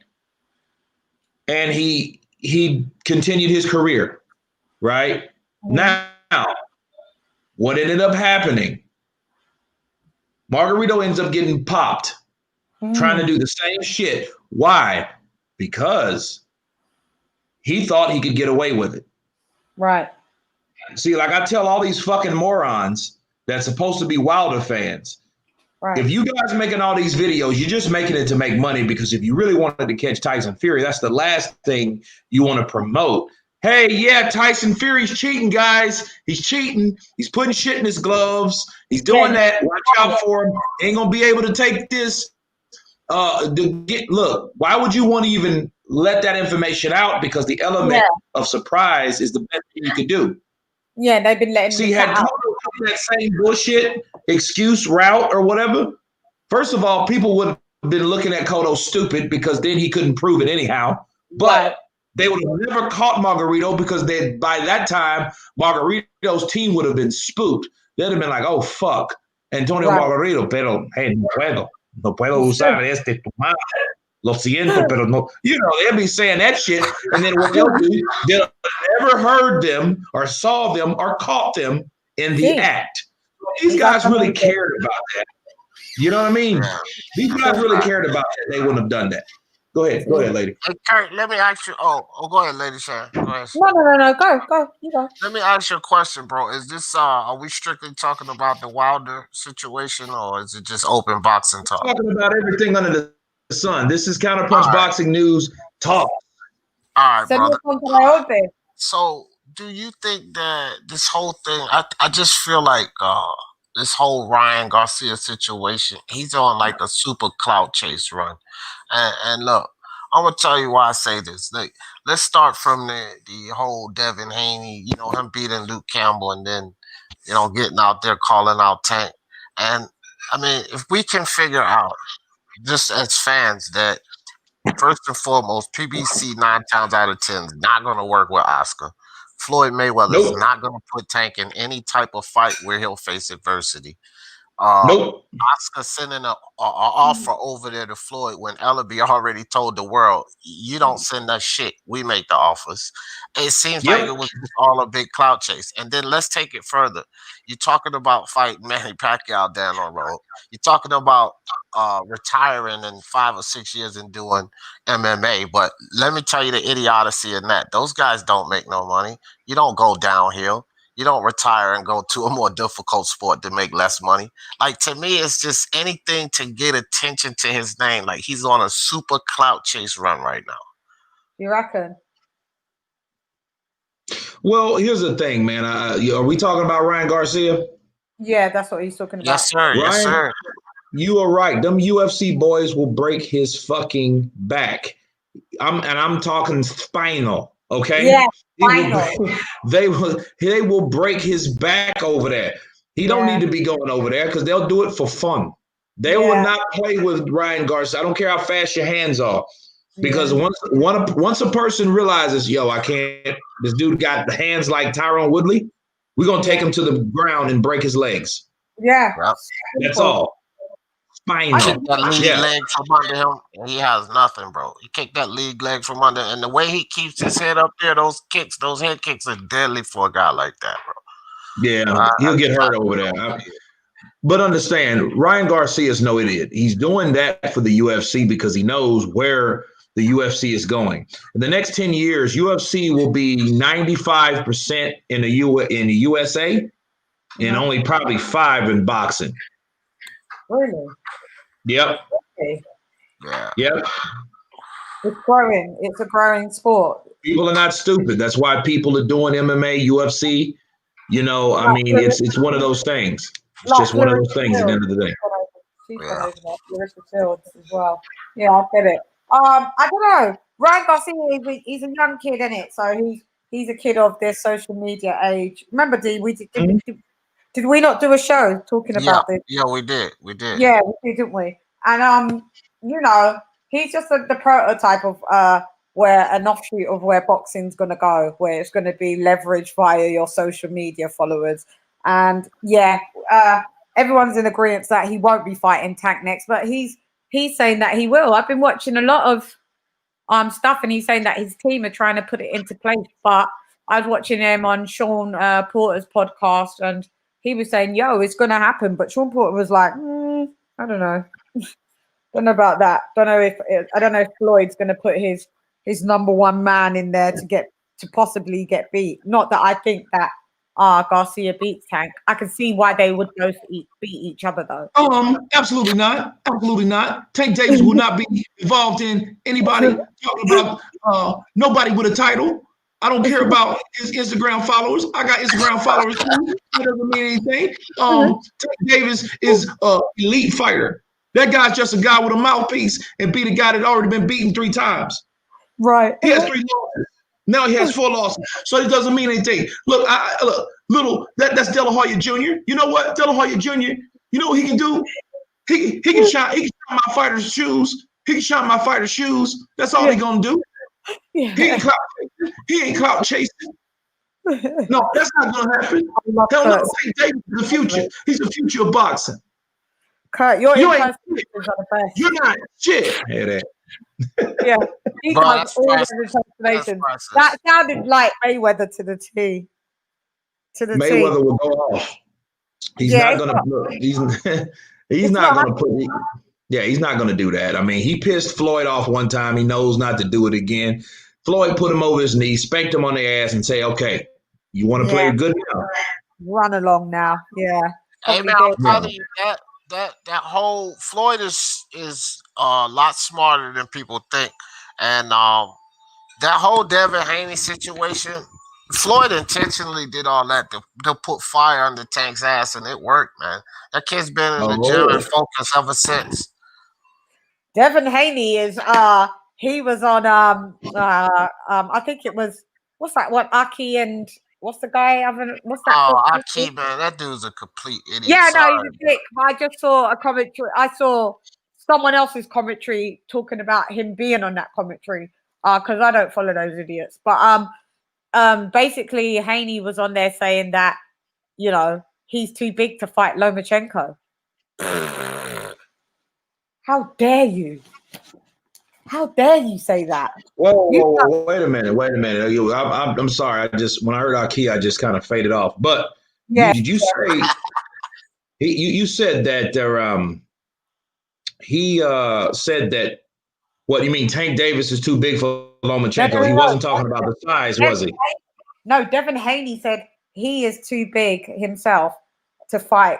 And he continued his career, right? Mm-hmm. Now, what ended up happening? Margarito ends up getting popped, trying to do the same shit. Why? Because he thought he could get away with it. Right. See, like I tell all these fucking morons that's supposed to be Wilder fans, right. If you guys are making all these videos, you're just making it to make money, because if you really wanted to catch Tyson Fury, that's the last thing you want to promote. Hey, yeah, Tyson Fury's cheating, guys. He's cheating. He's putting shit in his gloves. He's doing that. Watch out for him. Ain't going to be able to take this. Look, why would you want to even let that information out? Because the element of surprise is the best thing you could do. Yeah, they've been letting See, had Cotto that same bullshit excuse route or whatever, first of all, people would have been looking at Cotto stupid, because then he couldn't prove it anyhow. But they would have never caught Margarito, because by that time, Margarito's team would have been spooked. They'd have been like, oh, fuck. Antonio Margarito, pero, hey, no puedo usar tu madre. Lo siento, pero no. You know, they'll be saying that shit. And then what they'll do, they'll never heard them or saw them or caught them in the act. These guys really cared about that. You know what I mean? These guys really cared about that. They wouldn't have done that. Go ahead, lady. Hey, Kurt, let me ask you. Oh, go ahead, lady Sharon. Go ahead. No. Go. You go. Let me ask you a question, bro. Is this are we strictly talking about the Wilder situation, or is it just open boxing talk? Talking about everything under the sun. This is Counterpunch Boxing News Talk. All right, So brother. So, do you think that this whole thing? I just feel like this whole Ryan Garcia situation. He's on like a super clout chase run, and look, I'm gonna tell you why I say this. Like, let's start from the whole Devin Haney. You know, him beating Luke Campbell, and then getting out there calling out Tank. And I mean, if we can figure out just as fans that first and foremost, PBC 9 times out of 10 is not going to work with Oscar. Floyd Mayweather is Nope. not going to put Tank in any type of fight where he'll face adversity. Nope. Oscar sending an offer over there to Floyd when Ellaby already told the world, you don't send us shit. We make the offers. It seems like it was just all a big clout chase. And then let's take it further. You're talking about fighting Manny Pacquiao down on the road. You're talking about retiring in 5 or 6 years and doing MMA. But let me tell you the idiocy in that. Those guys don't make no money. You don't go downhill. You don't retire and go to a more difficult sport to make less money. Like, to me, it's just anything to get attention to his name. Like, he's on a super clout chase run right now. You reckon? Well, here's the thing, man. Are we talking about Ryan Garcia? Yeah, that's what he's talking about. Yes, sir. Ryan, yes, sir. You are right. Them UFC boys will break his fucking back. I'm talking spinal. Okay. Yeah, spinal. They will break his back over there. He don't need to be going over there because they'll do it for fun. They will not play with Ryan Garcia. I don't care how fast your hands are. Because once a person realizes, yo, I can't, this dude got hands like Tyron Woodley, we're going to take him to the ground and break his legs. Yeah. That's all. Spinal. Kick that lead leg from under him, and he has nothing, bro. He kicked that lead leg from under, and the way he keeps his head up there, those head kicks are deadly for a guy like that, bro. Yeah, he'll get hurt over there. But understand, Ryan Garcia is no idiot. He's doing that for the UFC because he knows where the UFC is going. In the next 10 years, UFC will be 95% in the USA and only probably 5 in boxing. Really? Yep. Okay. Yeah. Yep. It's growing. It's a growing sport. People are not stupid. That's why people are doing MMA, UFC. You know, I mean, it's one of those things. It's just one of those things at the end of the day. As well. Yeah, I get it. I don't know. Ryan Garcia, he's a young kid, isn't it? So he's a kid of this social media age. Remember, D, did we not do a show talking about this? Yeah, we did. We did. Yeah, we did, didn't we? And you know, he's just the prototype of where an offshoot of where boxing's gonna go, where it's gonna be leveraged via your social media followers. And everyone's in agreement that he won't be fighting Tank next, but he's saying that he will. I've been watching a lot of stuff, and he's saying that his team are trying to put it into place. But I was watching him on Sean Porter's podcast, and he was saying, "Yo, it's gonna happen." But Sean Porter was like, "I don't know, don't know about that. I don't know if Floyd's gonna put his number one man in there to possibly get beat. Not that I think that Garcia beats Tank. I can see why they would both beat each other, though. Absolutely not. Absolutely not. Tank Davis will not be involved in anybody talking about nobody with a title. I don't care about his Instagram followers. I got Instagram followers too. That doesn't mean anything. Tank Davis is an elite fighter. That guy's just a guy with a mouthpiece and beat a guy that already been beaten 3 times. Right. He has 3 losses. Now he has 4 losses. So it doesn't mean anything. Look, that's De La Hoya Jr. You know what? De La Hoya Jr., you know what he can do? He can shine my fighter's shoes. He can shine my fighter's shoes. That's all he's gonna do. Yeah. He ain't clout chasing. No, that's not gonna happen. Hell no, Tank Davis is the future. He's the future of boxing. Kurt, your impersonations are the best. You're not shit. Hear that? Yeah, he does all of the impersonations. That sounded like Mayweather to the T. Mayweather will go off. He's not gonna put. He's not gonna put. He's not gonna do that. I mean, he pissed Floyd off one time. He knows not to do it again. Floyd put him over his knee, spanked him on the ass, and say, "Okay, you want to play good now? Run along now." Yeah. Hey man, I'm telling you that whole Floyd is a lot smarter than people think, and that whole Devin Haney situation, Floyd intentionally did all that to put fire under Tank's ass, and it worked, man. That kid's been in the gym and focused ever since. Devin Haney is he was on I think it was what's that one Aki and what's the guy what's that Aki, man, that dude's a complete idiot. Yeah, no, he's a dick. I just saw a commentary. I saw someone else's commentary talking about him being on that commentary because I don't follow those idiots. But basically Haney was on there saying that, you know, he's too big to fight Lomachenko. How dare you? How dare you say that? Whoa, wait a minute. I'm sorry. When I heard Aki, I just kind of faded off. But yeah, did you say you said that he said that what you mean Tank Davis is too big for Lomachenko? No. He wasn't talking about the size, was he? No, Devin Haney said he is too big himself to fight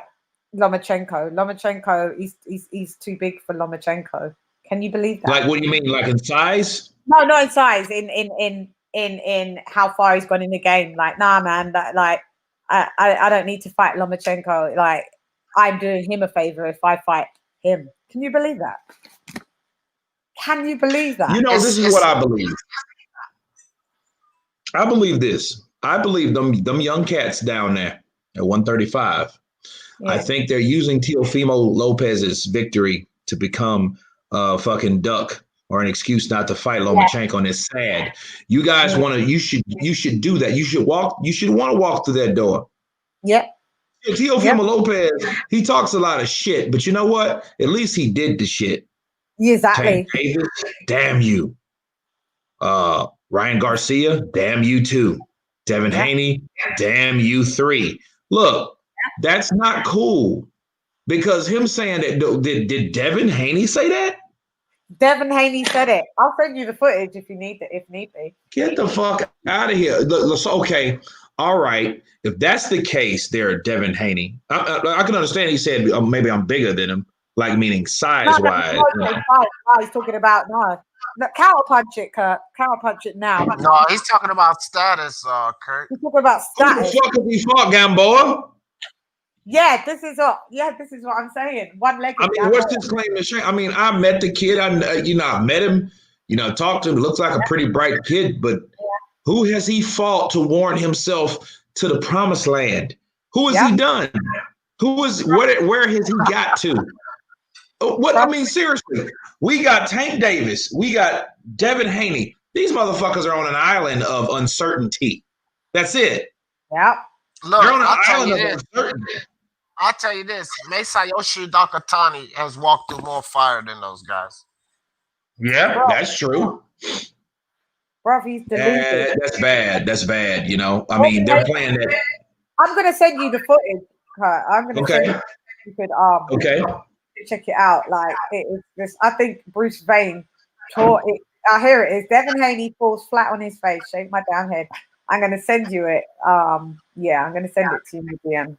Lomachenko. Lomachenko, he's too big for Lomachenko. Can you believe that? Like, what do you mean? Like in size? No, not in size. In how far he's gone in the game. Like, nah, man. I don't need to fight Lomachenko. Like, I'm doing him a favor if I fight him. Can you believe that? Can you believe that? You know, this is what I believe. I believe this. I believe them young cats down there at 135. Yeah. I think they're using Teofimo Lopez's victory to become a fucking duck or an excuse not to fight Lomachenko, and it's sad. You guys you should do that. You should want to walk through that door. Yep. Teofimo Lopez, he talks a lot of shit, but you know what? At least he did the shit. Exactly. Tank Davis, damn you. Ryan Garcia, damn you too. Devin Haney, damn you three. Look, that's not cool. Because him saying that, did Devin Haney say that? Devin Haney said it. I'll send you the footage if need be. Get the fuck out of here. Okay, all right. If that's the case, there, Devin Haney. I can understand. He said maybe I'm bigger than him, like meaning size-wise. He's talking about counterpunch it, Kurt. Counterpunch it now. No, he's talking about status, Kurt. He's talking about status. Who the fuck is he fought, Gamboa? Yeah, this is what I'm saying. One-legged. I mean, what's his claim to shame? I mean, I met the kid. I met him. Talked to him. Looks like a pretty bright kid. But who has he fought to warrant himself to the promised land? Who has he done? Where has he got to? What I mean, seriously, we got Tank Davis. We got Devin Haney. These motherfuckers are on an island of uncertainty. That's it. Yeah. Look, I'll tell you this. Masayoshi Nakatani has walked through more fire than those guys. Yeah, that's true. Bro, he's deluded. That's bad. That's bad. I mean, they're playing that. I'm gonna send you the footage. I'm gonna send you could check it out. Like it is this. I think Bruce Vane taught it. Here it is. Devin Haney falls flat on his face. Shake my damn head. I'm gonna send you it. I'm gonna send it to you in the DM,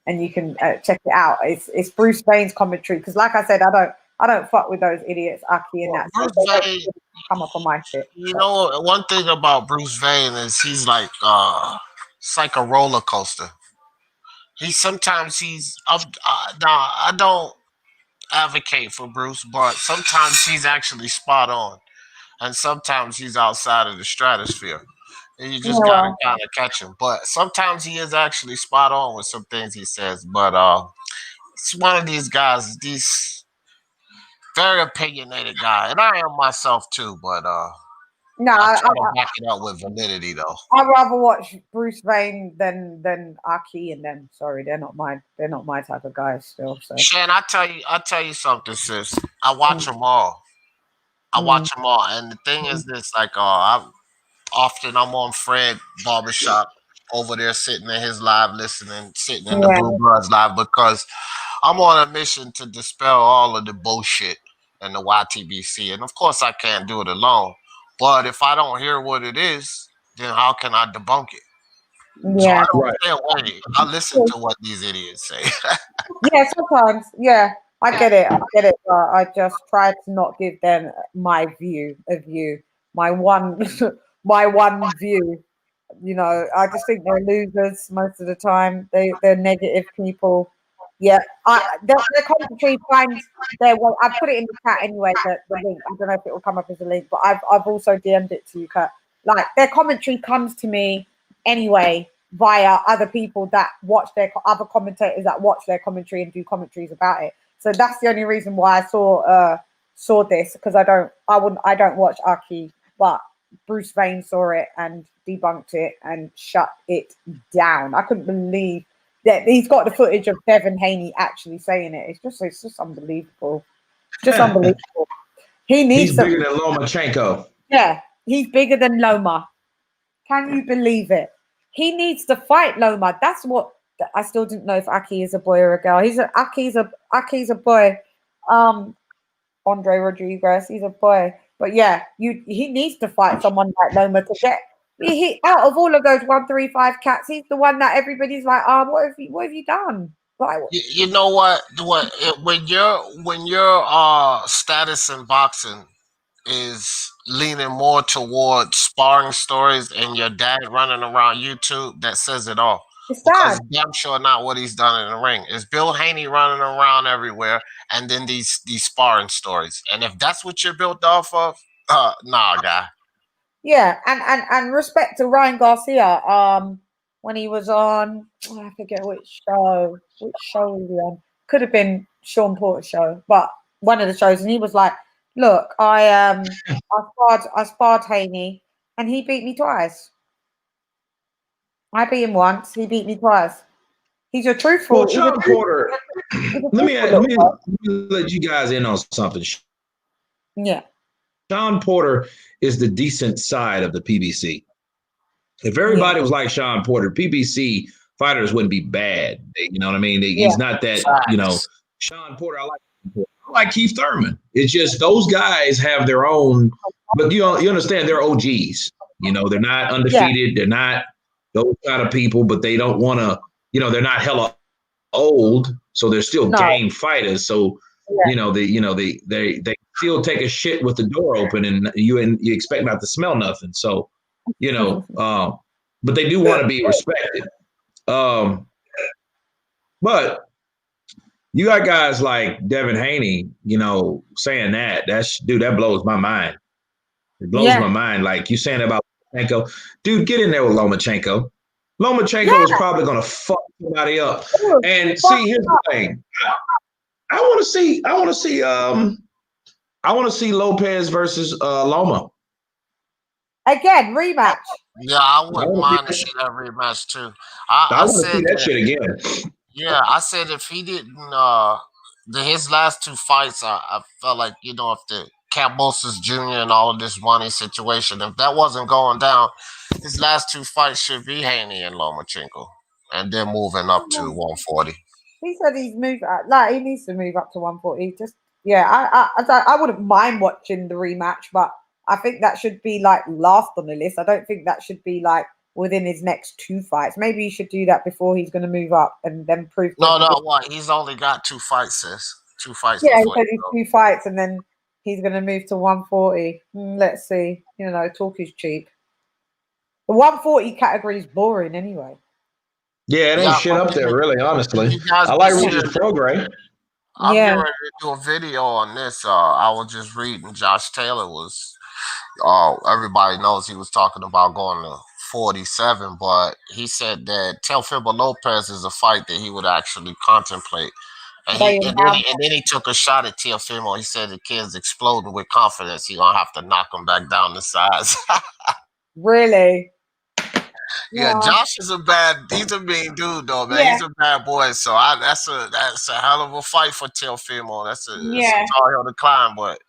and you can check it out. It's Bruce Vane's commentary because, like I said, I don't fuck with those idiots, Aki and that. Bruce Vane come up on my shit. You know, one thing about Bruce Vane is he's like it's like a roller coaster. I don't advocate for Bruce, but sometimes he's actually spot on, and sometimes he's outside of the stratosphere. And you just gotta kind of catch him. But sometimes he is actually spot on with some things he says. But it's one of these guys, these very opinionated guy, and I am myself too. But I try to back it up with validity, though. I'd rather watch Bruce Vane than Aki and them. Sorry, they're not my type of guys still. So. Shan, I'll tell you something, sis. I watch them all. And the thing is this, like I'm on Fred Barbershop over there sitting in his live listening, sitting in the Blue Bloods live because I'm on a mission to dispel all of the bullshit in the YTBC. And of course I can't do it alone. But if I don't hear what it is, then how can I debunk it? Yeah. So I don't stay away. I listen to what these idiots say. Yeah, sometimes. Yeah. I get it. But I just try to not give them my view. my one my one view. You know, I just think they're losers most of the time. They're negative people. Yeah, their commentary finds their way. I put it in the chat anyway. The link. I don't know if it will come up as a link, but I've also DM'd it to you, Kurt. Like their commentary comes to me anyway via other people that watch their other commentators that watch their commentary and do commentaries about it. So that's the only reason why I saw this, because I don't watch Aki, but Bruce Vane saw it and debunked it and shut it down. I couldn't believe that he's got the footage of Devin Haney actually saying it. It's just unbelievable. Just unbelievable. He's bigger than Lomachenko. Yeah, he's bigger than Loma. Can you believe it? He needs to fight Loma. That's what I still didn't know if Aki is a boy or a girl. Aki's a boy. Andre Rodriguez, he's a boy. But yeah, he needs to fight someone like Loma to get he out of all of those 135 cats. He's the one that everybody's like, what have you done? Like, you know what? When your status in boxing is leaning more towards sparring stories and your dad running around YouTube, that says it all. It's because sad. damn sure not what he's done in the ring. It's Bill Haney running around everywhere, and then these sparring stories. And if that's what you're built off of, nah, guy. Yeah, and respect to Ryan Garcia. When he was on, I forget which show was he on? Could have been Sean Porter's show, but one of the shows, and he was like, "Look, I sparred Haney, and he beat me twice. I beat him once, he beat me twice. He's a truthful." Well, Sean Porter. Let me let you guys in on something. Yeah. Sean Porter is the decent side of the PBC. If everybody was like Sean Porter, PBC fighters wouldn't be bad. You know what I mean? He's not that, Sean Porter. I like Keith Thurman. It's just those guys have their own, but you understand they're OGs. You know, they're not undefeated. They're not those kind of people, but they don't want to, they're not hella old. So they're still game fighters. So, they still take a shit with the door open and you expect not to smell nothing. So, but they do want to be respected. But you got guys like Devin Haney, saying that blows my mind. It blows my mind. Like you saying about Lomachenko. Dude, get in there with Lomachenko. Lomachenko is probably going to fuck somebody up. And see, here's the thing. I want to see Lopez versus Loma. Again, rematch. Yeah, I wouldn't mind to see that rematch too. I want to see that shit again. Yeah, I said if he didn't, his last two fights, I felt like, if the Cambosis Jr. and all of this money situation, if that wasn't going down, his last two fights should be Haney and Lomachenko, and then moving up to 140. He said he's moved, like he needs to move up to 140. Just I wouldn't mind watching the rematch, but I think that should be like last on the list. I don't think that should be like within his next two fights. Maybe he should do that before he's going to move up and then prove. No, what? He's only got 2 fights, sis. 2 fights. Yeah, he said he's 2 fights and then he's going to move to 140. Let's see. Talk is cheap. The 140 category is boring anyway. Yeah, it ain't shit up there, really, honestly. I like Regis Prograis. I'm getting ready to do a video on this. I was just reading. Josh Taylor was, everybody knows he was talking about going to 47, but he said that Teofimo Lopez is a fight that he would actually contemplate. And then he took a shot at Teofimo. He said the kid's exploding with confidence. He's going to have to knock him back down to size. Really? Yeah, Josh is he's a mean dude though, man. Yeah. He's a bad boy. So that's a hell of a fight for Teofimo. That's a tall hill to climb, but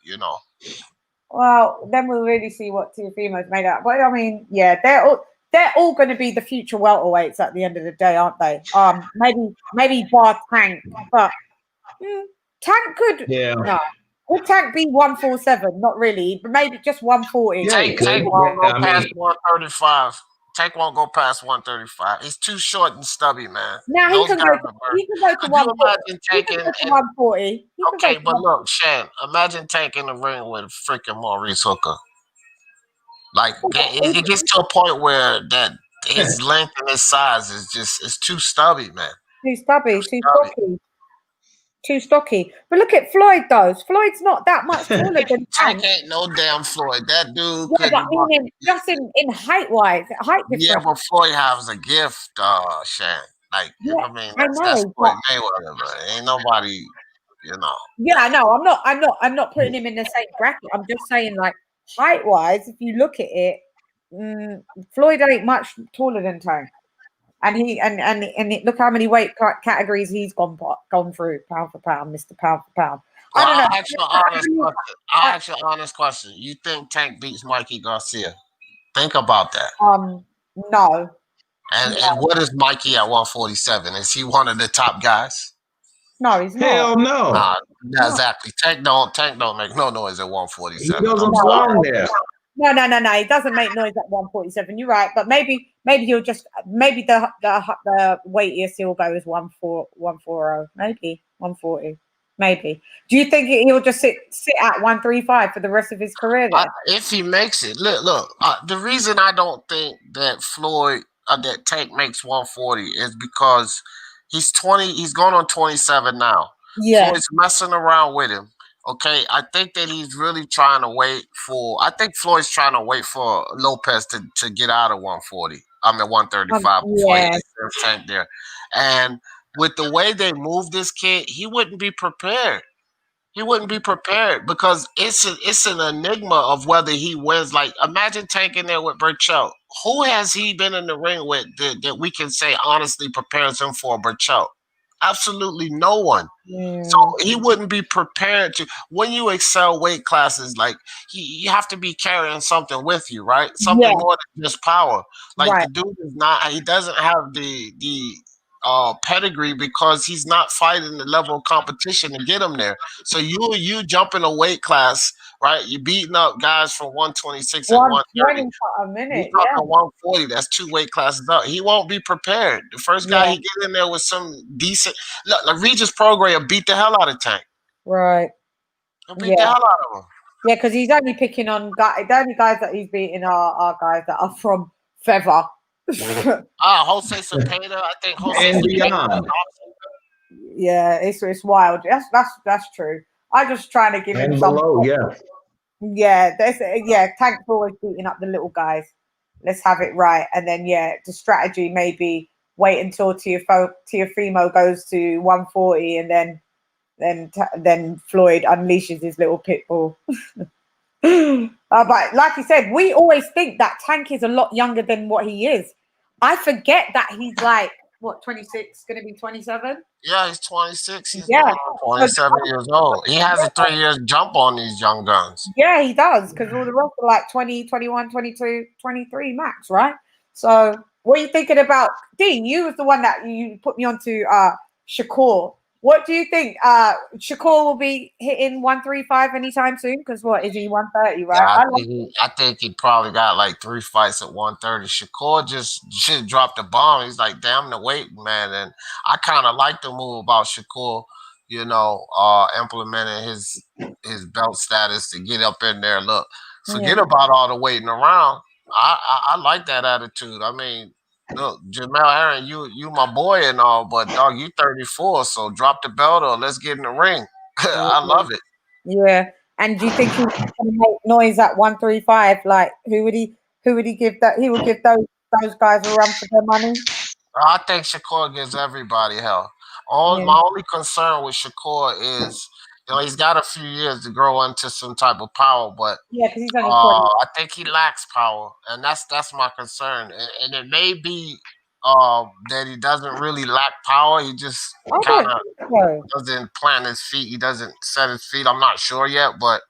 Well, then we'll really see what Teofimo's made out. But I mean, they're all going to be the future welterweights at the end of the day, aren't they? Maybe bar Tank, but Tank could. Yeah. No. Would Tank be 147? Not really, but maybe just 140. Tank won't go past 135. Tank won't go past 135. He's too short and stubby, man. Now he can go to 140. Okay, but look, Shan, imagine Tank in the ring with freaking Maurice Hooker. Like it gets to a point where that his length and his size is just it's too stubby, man. Too stubby, too stocky. Too stocky. But look at Floyd, though. Floyd's not that much taller than Tank Tank. ain't no damn Floyd. That dude Yeah, couldn't. but I mean, just in height-wise, height difference. Yeah, but Floyd has a gift, Shan. Like, Yeah, I mean, I that's know, Floyd but- Mayweather, but ain't nobody, you know. Yeah, I know. I'm not putting him in the same bracket. I'm just saying, like, height-wise, if you look at it, Floyd ain't much taller than Tank. And look how many weight categories he's gone through, pound for pound, Mr. Pound for Pound. I don't know. I'll ask you an honest question. You think Tank beats Mikey Garcia? Think about that. No. And what is Mikey at 147? Is he one of the top guys? No, he's not. Hell no. Exactly. Tank don't make no noise at 147. He doesn't belong there. No. He doesn't make noise at 147. You're right, but maybe he'll just the weightiest he'll go is 140, maybe 140, maybe. Do you think he'll just sit at 135 for the rest of his career? Then? If he makes it, look. The reason I don't think that that Tank makes 140 is because he's 20. He's going on 27 now. Yeah, Floyd's messing around with him. Okay, I think that he's really trying to wait for. I think Floyd's trying to wait for Lopez to get out of 140. I mean 135 before he gets Tank there. And with the way they move this kid, he wouldn't be prepared. He wouldn't be prepared because it's an enigma of whether he wins. Like imagine Tank in there with Burchell. Who has he been in the ring with that we can say honestly prepares him for Burchell? Absolutely no one. So he wouldn't be prepared to. When you excel weight classes, like you have to be carrying something with you, right? Something more than just power. Like the dude is not. He doesn't have the pedigree because he's not fighting the level of competition to get him there. So you jump in a weight class, right? You're beating up guys from 126 and 130. A minute, He's talking 140. That's 2 weight classes up. He won't be prepared. The first guy he get in there with some decent. Look, like Regis Prograis will beat the hell out of Tank. Right. He'll beat the hell out of him. Yeah, because he's only picking on guys. The only guys that he's beating are guys that are from Feather. Jose Cepeda, I think Jose And beyond. Yeah, it's wild. That's true. I'm just trying to give him some. Tank's always beating up the little guys. Let's have it right, and then the strategy maybe wait until Teofimo goes to 140, and then Floyd unleashes his little pit bull. But like you said, we always think that Tank is a lot younger than what he is. I forget that he's like, what, 26, going to be 27? Yeah, he's 26. He's 27 years old. He has a 3 year jump on these young guns. Yeah, he does, because all the rest are like 20, 21, 22, 23 max, right? So what are you thinking about? Dean, you was the one that you put me onto Shakur. What do you think? Shakur will be hitting 135 anytime soon? Because what is he 130, right? Yeah, I think he probably got like 3 fights at 130. Shakur just dropped the bomb. He's like, damn the weight, man. And I kind of like the move about Shakur, implementing his belt status to get up in there. Look, forget about all the waiting around. I like that attitude. I mean, look, Jamel Aaron, you my boy and all, but dog, you 34, so drop the belt or let's get in the ring. I love it. Yeah. And do you think he's going to make noise at 135? Like, who would he give that? He would give those guys a run for their money? I think Shakur gives everybody hell. My only concern with Shakur is, he's got a few years to grow into some type of power, but because he's only 20. I think he lacks power, and that's my concern. And it may be that he doesn't really lack power. He just kind of doesn't plant his feet. He doesn't set his feet. I'm not sure yet, but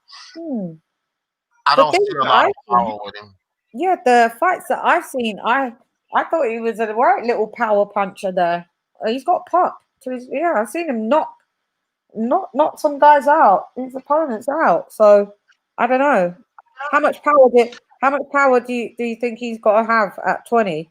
I don't see a lot of power with him. Yeah, the fights that I've seen, I thought he was a right little power puncher there. He's got pop to his. Yeah, I've seen him knock some guys out, his opponents out. So I don't know how much power do you think he's got to have at 20?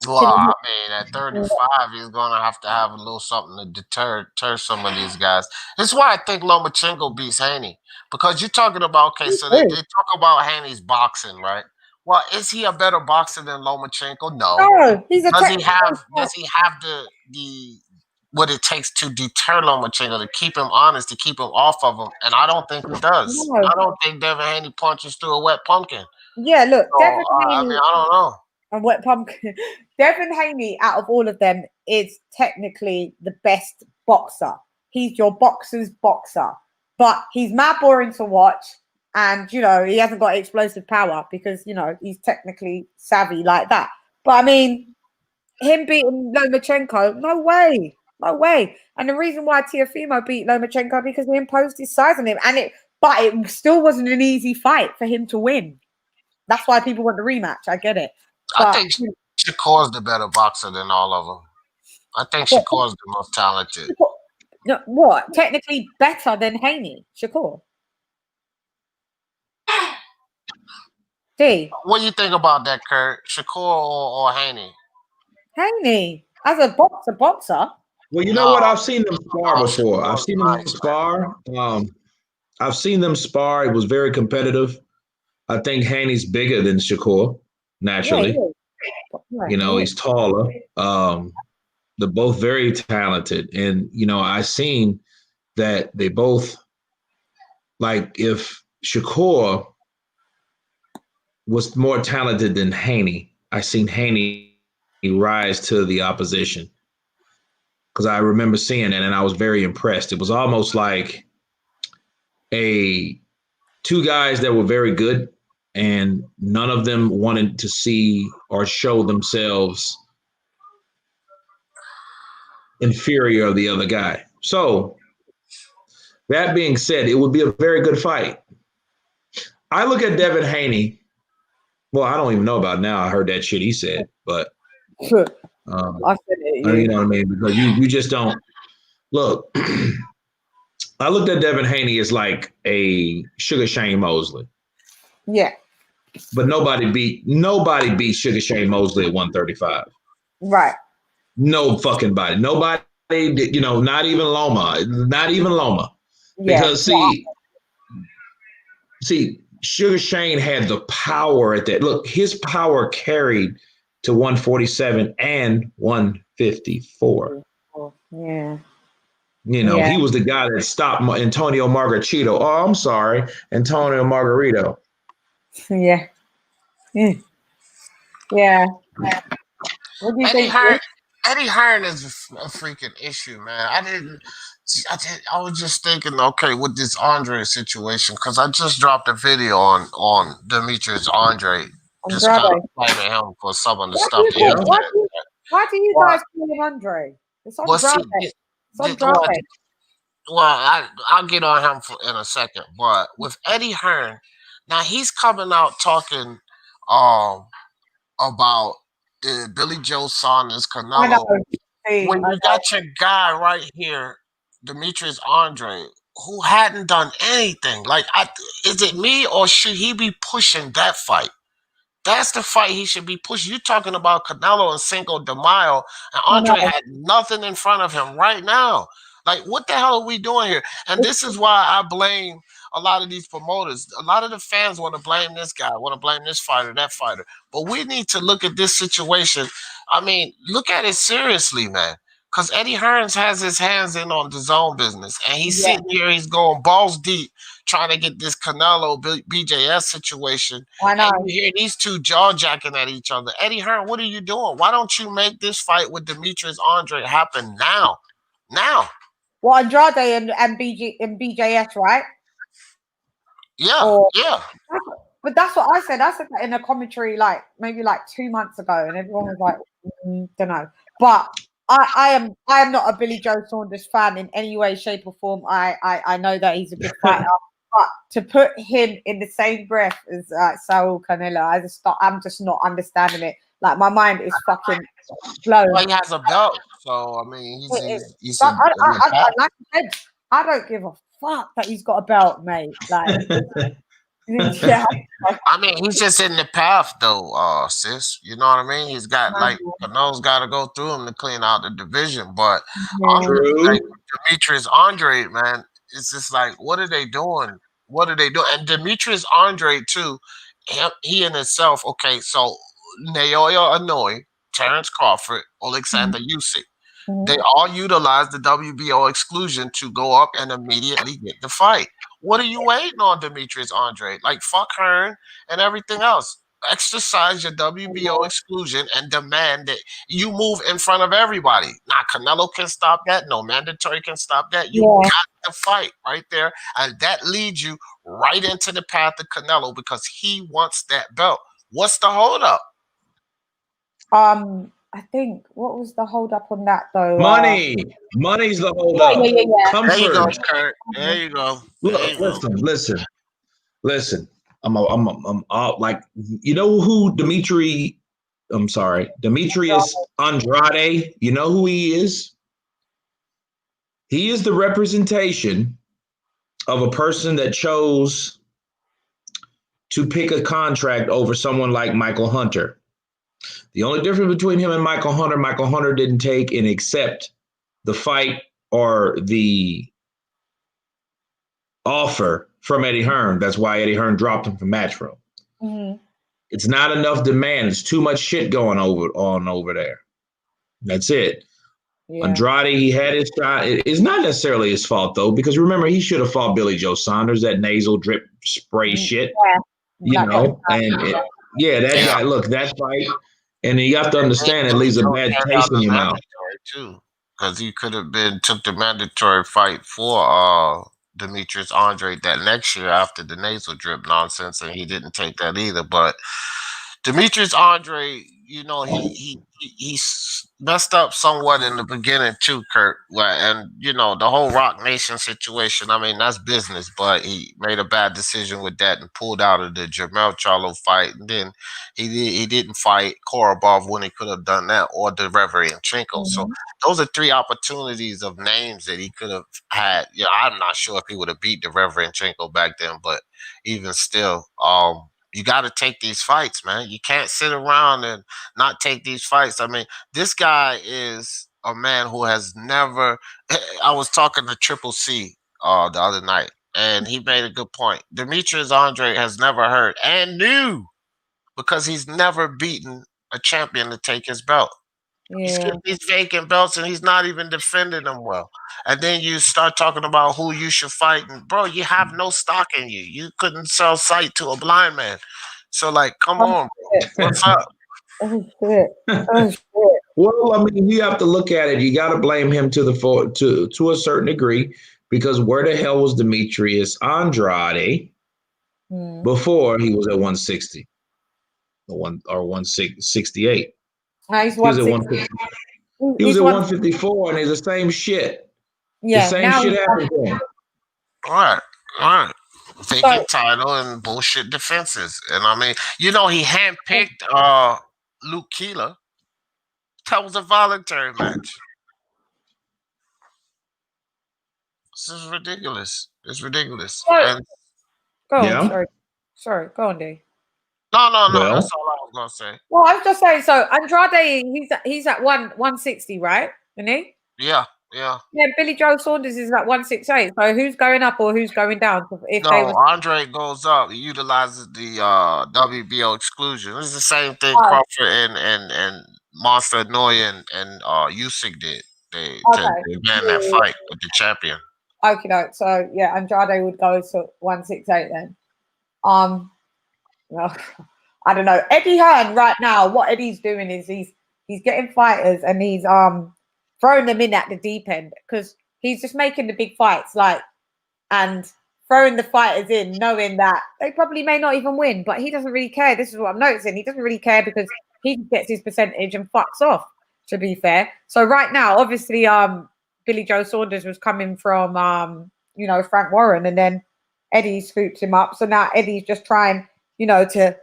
Well, I mean, at 35, he's gonna have to have a little something to deter some of these guys. This is why I think Lomachenko beats Haney, because you're talking about so they talk about Haney's boxing, right? Well, is he a better boxer than Lomachenko? No. No, he's a Does he have the what it takes to deter Lomachenko, to keep him honest, to keep him off of him? And I don't think he does. No. I don't think Devin Haney punches through a wet pumpkin. Yeah, look, So, Devin I Haney. mean, I don't know. And wet pumpkin. Devin Haney, out of all of them, is technically the best boxer. He's your boxer's boxer, but he's mad boring to watch, and he hasn't got explosive power because he's technically savvy like that. But I mean, him beating Lomachenko, no way, no way. And the reason why Teofimo beat Lomachenko because he imposed his size on him, but it still wasn't an easy fight for him to win. That's why people want the rematch. I get it. I think Shakur's the better boxer than all of them. I think Shakur's the most talented. No, what? Technically better than Haney, Shakur. D. What do you think about that, Kurt? Shakur or Haney? Haney, as a boxer. Well, you know what? I've seen them spar before. I've seen them spar. I've seen them spar. It was very competitive. I think Haney's bigger than Shakur, naturally. Yeah, he's taller. They're both very talented. And, I seen that they both, like, if Shakur was more talented than Haney, I seen Haney rise to the opposition. Because I remember seeing it and I was very impressed. It was almost like two guys that were very good, and none of them wanted to see or show themselves inferior of the other guy. So that being said, it would be a very good fight. I look at Devin Haney. Well, I don't even know about now. I heard that shit he said, but I said it, you know what I mean? Because you just don't look. I looked at Devin Haney as like a Sugar Shane Mosley. Yeah. But nobody beat Sugar Shane Mosley at 135. Right. No fucking body. Nobody, not even Loma. Not even Loma. Yeah. Because see, Sugar Shane had the power at that. Look, his power carried to 147 and 154. Yeah. He was the guy that stopped Antonio Margarito. Oh, I'm sorry, Antonio Margarito. Yeah. Yeah. What do you think? Eddie Hearn is a freaking issue, man. I was just thinking, okay, with this Andre situation, because I just dropped a video on Demetrius Andre, just kind of blaming him for some of the stuff. Why do you guys call him Andre? It's Andrade. Well, I'll get on him in a second, but with Eddie Hearn, now he's coming out talking about the Billy Joe Saunders Canelo. When you got your guy right here, Demetrius Andre, who hadn't done anything. Like, is it me or should he be pushing that fight? That's the fight he should be pushing. You're talking about Canelo and Cinco de Mayo, and Andre had nothing in front of him right now. Like, what the hell are we doing here? And this is why I blame a lot of these promoters. A lot of the fans want to blame this guy, want to blame this fighter, that fighter. But we need to look at this situation. I mean, look at it seriously, man. Because Eddie Hearns has his hands in on the zone business. And he's sitting here, he's going balls deep, trying to get this Canelo BJS situation. I know. And you hear these two jaw-jacking at each other. Eddie Hearn, what are you doing? Why don't you make this fight with Demetrius Andre happen now? Now. Well, Andrade and BJS, right? Yeah, yeah. But that's what I said. I said that in a commentary, maybe 2 months ago, and everyone was like, don't know. But I am not a Billy Joe Saunders fan in any way, shape, or form. I know that he's a good fighter, but to put him in the same breath as Saul Canelo, I'm just not understanding it. Like, my mind is fucking blown. Well, he has a belt, so I mean, he's like I said, I don't give a fuck that he's got a belt, mate. Like, Yeah. I mean, he's just in the path, though, sis. You know what I mean? He's got like Canelo's got to go through him to clean out the division. But I'm just True. like Demetrius Andre, man. It's just like, what are they doing? What are they doing? And Demetrius Andre too. He in himself. Okay, so Naoya Inoue, Terrence Crawford, Alexander Usyk. They all utilize the WBO exclusion to go up and immediately get the fight. What are you waiting on, Demetrius Andre? Like, fuck Hearn and everything else. Exercise your WBO exclusion and demand that you move in front of everybody. Now, Canelo can stop that. No mandatory can stop that. You got to fight right there. And that leads you right into the path of Canelo because he wants that belt. What's the holdup? I think what was the hold up on that though? Money's the hold up. Yeah. Comfort. There you go, Kurt. There you go. Look, listen. I'm like, you know who Demetrius Andrade. You know who he is? He is the representation of a person that chose to pick a contract over someone like Michael Hunter. The only difference between him and Michael Hunter didn't take and accept the fight or the offer from Eddie Hearn. That's why Eddie Hearn dropped him from Matchroom. It's not enough demand. It's too much shit going on over there. That's it. Yeah. Andrade, he had his shot. It's not necessarily his fault though, because remember he should have fought Billy Joe Saunders, that nasal drip spray shit. You know, that guy. Look, that fight. And you have to understand it leaves a bad taste in your mouth. Too, because he could have took the mandatory fight for Demetrius Andre that next year after the nasal drip nonsense, and he didn't take that either. But Demetrius Andre, you know, he messed up somewhat in the beginning too, Kurt. And you know, the whole Rock Nation situation, I mean, that's business, but he made a bad decision with that and pulled out of the Jermell Charlo fight. And then he didn't fight Korobov when he could have done that, or the Reverenchenko. So those are three opportunities of names that he could have had. Yeah, I'm not sure if he would have beat the Reverenchenko back then, but even still, you got to take these fights, man. You can't sit around and not take these fights. I mean, this guy is a man who has never. I was talking to Triple C the other night, and he made a good point. Demetrius Andre has never heard and knew because he's never beaten a champion to take his belt. He's getting these vacant belts and he's not even defending them well. And then you start talking about who you should fight. And bro, you have no stock in you. You couldn't sell sight to a blind man. So like, come on, bro. What's up? Oh shit. Well, I mean, you have to look at it. You got to blame him to a certain degree, because where the hell was Demetrius Andrade before he was at 160 or 168? No, he's He was at 154, and it's the same shit. Yeah, the same shit happened to him. All right. Vacant title and bullshit defenses. And I mean, you know, he handpicked Luke Keeler. That was a voluntary match. This is ridiculous. It's ridiculous. And, go on, sorry. Go on, D. No. That's all I was gonna say. Well, I was just saying. So Andrade, he's at 160, right? Isn't he? Yeah. Billy Joe Saunders is at 168. So who's going up or who's going down? Andre goes up. He utilizes the WBO exclusion. It's the same thing Crawford and Monster Inoue and Usyk did. They ran that fight with the champion. Okay, no. So yeah, Andrade would go to 168 then. Well, I don't know. Eddie Hearn right now, what Eddie's doing is he's getting fighters and he's throwing them in at the deep end, because he's just making the big fights and throwing the fighters in, knowing that they probably may not even win, but he doesn't really care. This is what I'm noticing. He doesn't really care because he gets his percentage and fucks off, to be fair. So right now, obviously, Billy Joe Saunders was coming from Frank Warren, and then Eddie scooped him up. So now Eddie's just trying, to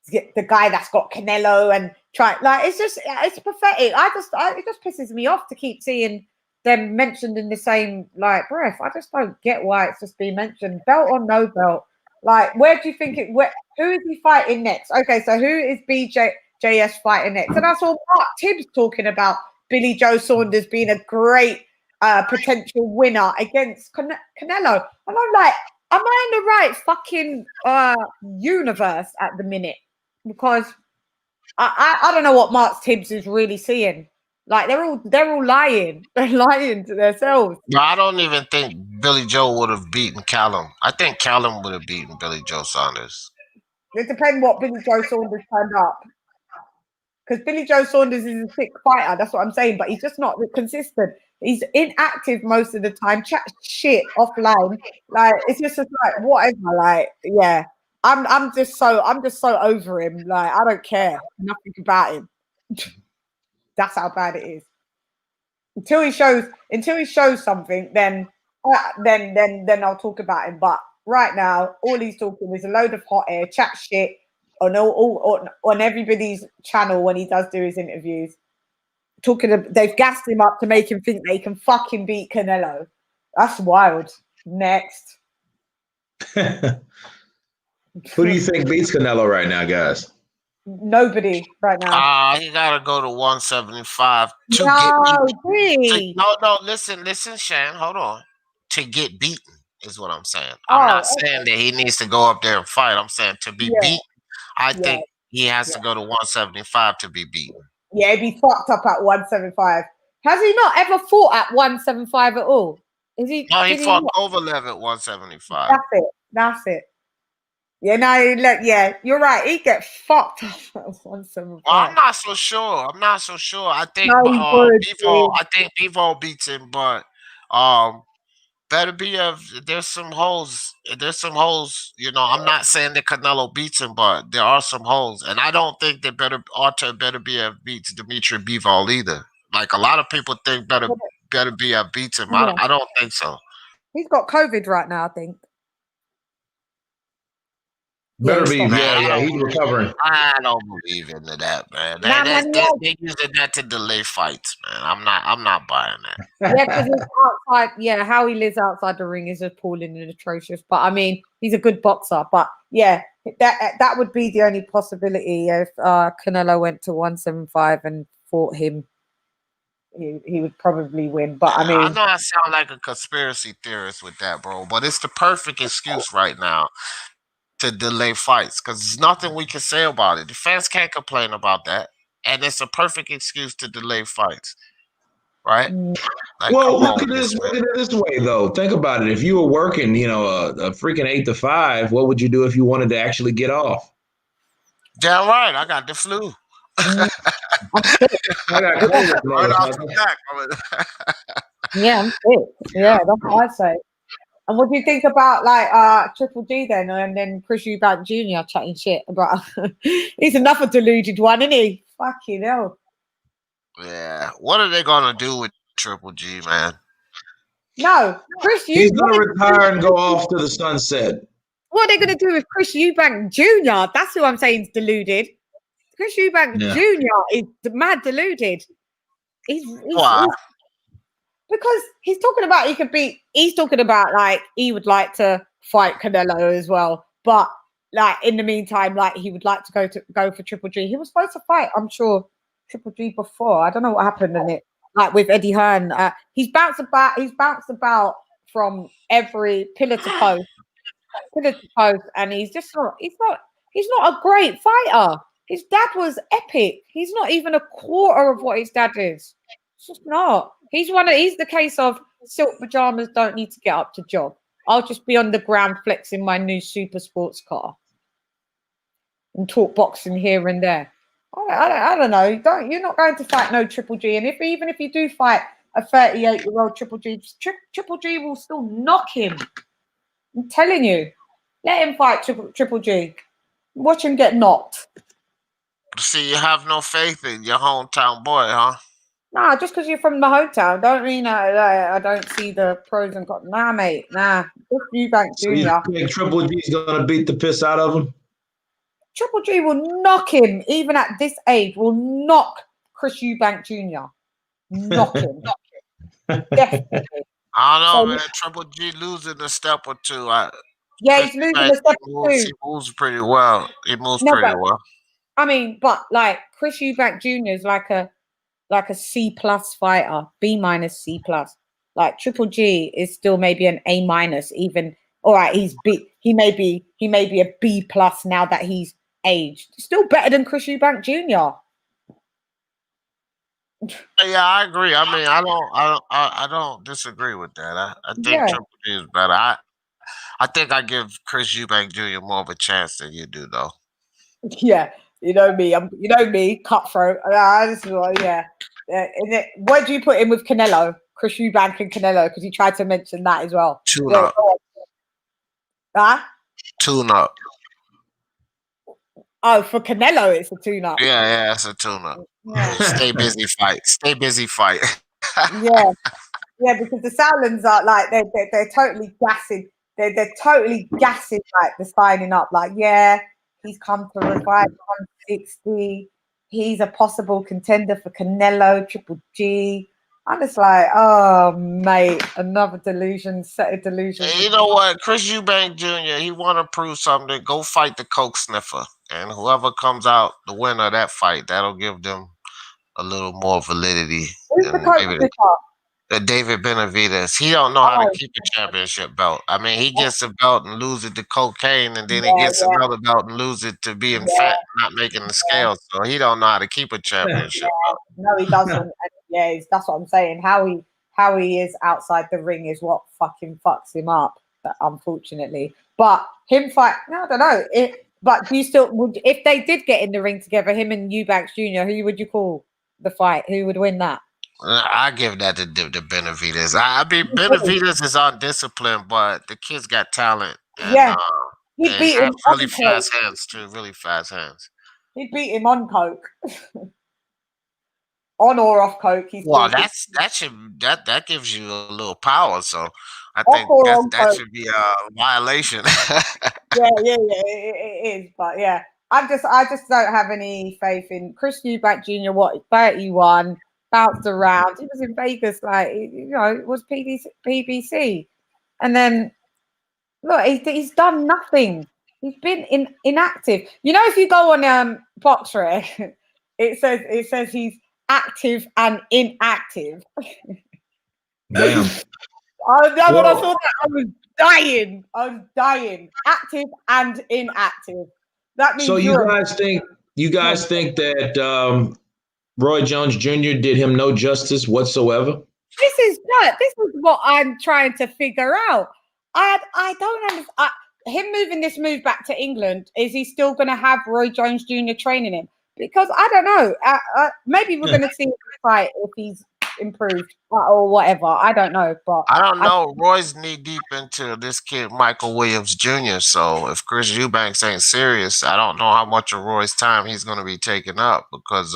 get the guy that's got Canelo and try, like, it's pathetic. It just pisses me off to keep seeing them mentioned in the same breath. I just don't get why it's just being mentioned. Belt or no belt, Like, where do you think it? Who is he fighting next? Okay, so who is BJS fighting next? And I saw Mark Tibbs talking about Billy Joe Saunders being a great potential winner against Canelo, and I'm like, am I in the right fucking universe at the minute? Because I don't know what Mark Tibbs is really seeing. Like they're all lying. They're lying to themselves. No, I don't even think Billy Joe would have beaten Callum. I think Callum would have beaten Billy Joe Saunders. It depends what Billy Joe Saunders turned up. Because Billy Joe Saunders is a sick fighter, that's what I'm saying, but he's just not consistent. He's inactive most of the time, chat shit offline. Like it's just like whatever. Like, yeah. I'm just so over him. Like, I don't care nothing about him. That's how bad it is. Until he shows something, then I'll talk about him. But right now, all he's talking is a load of hot air, chat shit on everybody's channel when he does do his interviews. They've gassed him up to make him think they can fucking beat Canelo. That's wild. Next. Who do you think beats Canelo right now, guys? Nobody right now. He gotta go to 175 to No, listen, Shan, hold on. To get beaten is what I'm saying. I'm not saying that he needs to go up there and fight. I'm saying to be beaten. I think he has to go to 175 to be beaten. Yeah, he'd be fucked up at 175. Has he not ever fought at 175 at all? Is he? No, he fought Kovalev at 175. That's it. Yeah, no, look, yeah, you're right. He get fucked up at 175. Well, I'm not so sure. I think Bivol beats him, but better be there's some holes. You know, I'm not saying that Canelo beats him, but there are some holes, and I don't think that Artur Beterbiev beats Dmitry Bivol either. Like a lot of people think Beterbiev beats him. Yeah. I don't think so. He's got COVID right now, I think. He's recovering. I don't believe into that, man. They're using that to delay fights, man. I'm not buying that. Yeah, because he's outside. Yeah, how he lives outside the ring is appalling and atrocious. But I mean, he's a good boxer. But yeah, that would be the only possibility if Canelo went to 175 and fought him. He would probably win. But I mean, I know I sound like a conspiracy theorist with that, bro. But it's the perfect excuse right now to delay fights because there's nothing we can say about it. The fans can't complain about that, and it's a perfect excuse to delay fights, right? Like, well, look at this way though. Think about it. If you were working, you know, a freaking 8 to 5, what would you do if you wanted to actually get off? Damn right, I got the flu. I got COVID. Right off the back. Yeah, I'm sick. Yeah, that's what I'd say. And what do you think about like Triple G then, and then Chris Eubank Jr. chatting shit about? He's another deluded one, isn't he? Fucking hell. Yeah, what are they gonna do with Triple G, man? No, Chris Eubank. He's gonna retire and go off to the sunset. What are they gonna do with Chris Eubank Jr.? That's who I'm saying is deluded. Chris Eubank Jr. is mad deluded. He's because he's talking about he's talking about like he would like to fight Canelo as well, but like in the meantime, like he would like to go for Triple G. He was supposed to fight, I'm sure, Triple G before. I don't know what happened in it. Like with Eddie Hearn, he's bounced about from every pillar to post, and he's not a great fighter. His dad was epic. He's not even a quarter of what his dad is. It's just not. He's the case of silk pajamas don't need to get up to jog. I'll just be on the ground flexing my new super sports car and talk boxing here and there. I don't know. You're not going to fight no Triple G. And even if you do fight a 38-year-old Triple G, Triple G will still knock him. I'm telling you. Let him fight Triple G. Watch him get knocked. See, you have no faith in your hometown boy, huh? Nah, just because you're from the hometown, don't mean I don't see the pros and cons. Nah, mate, nah. Just Eubank Jr. So you think Triple G's gonna beat the piss out of him? Triple G will knock him, even at this age, will knock Chris Eubank Jr. Knock him. Definitely. I don't know, man. Triple G losing a step or two. Yeah, he's moving a step or two. He moves pretty well. He moves No, pretty but well. I mean, but like Chris Eubank Jr. is like a C+ fighter, B- C+. Like Triple G is still maybe an A-. Even all right, he's B. He may be a B+ now that he's aged. Still better than Chris Eubank Jr. Yeah, I agree. I mean, I don't disagree with that. I think Yeah, Triple G is better. I think I give Chris Eubank Jr. more of a chance than you do, though. yeah. You know me, cutthroat. Yeah. Where do you put him with Canelo? Chris Eubank and Canelo, because he tried to mention that as well. Tune up. Huh? Tune up. Oh, for Canelo, it's a tune-up. Yeah, it's a tune up. Yeah. Stay busy, fight. Stay busy, fight. Yeah, because the Sauerlands are like they're totally gassing. They're totally gassing like the signing up. Like, yeah, he's come to revive 160. He's a possible contender for Canelo, Triple G. I'm just like, oh mate, another delusion, set of delusions. You know what? Chris Eubank Jr., he want to prove something. Go fight the Coke sniffer. And whoever comes out the winner of that fight, that'll give them a little more validity. Who's the coach sniffer? David Benavidez. He don't know how to keep a championship belt. I mean, he gets a belt and lose it to cocaine, and then he gets another belt and lose it to being fat, not making the scale. So he don't know how to keep a championship belt. No, he doesn't. Yeah, that's what I'm saying. How he is outside the ring is what fucking fucks him up, unfortunately. But him fight, no, I don't know. But do you still would, if they did get in the ring together, him and Eubanks Jr., who would you call the fight? Who would win that? I give that to Benavidez. I mean, Benavidez is undisciplined, but the kid's got talent. And, yeah, he beat him really fast hands too. Really fast hands. He beat him on coke, on or off coke. Well, that gives you a little power. So I think that should be a violation. yeah, it is. But yeah, I just don't have any faith in Chris Eubank Jr. What 31. Bounced around. He was in Vegas, like, you know, it was PBC. And then, look, he's done nothing. He's been inactive. You know, if you go on Boxrec, it says he's active and inactive. Damn. When I saw that, I was dying. Active and inactive. That means so you guys think that Roy Jones Jr. did him no justice whatsoever? This is what I'm trying to figure out. I don't understand. Him moving this move back to England, is he still going to have Roy Jones Jr. training him? Because I don't know. Maybe we're going to see him fight if he's improved or whatever. I don't know. But I don't know. Roy's knee deep into this kid, Michael Williams Jr. So if Chris Eubanks ain't serious, I don't know how much of Roy's time he's going to be taking up because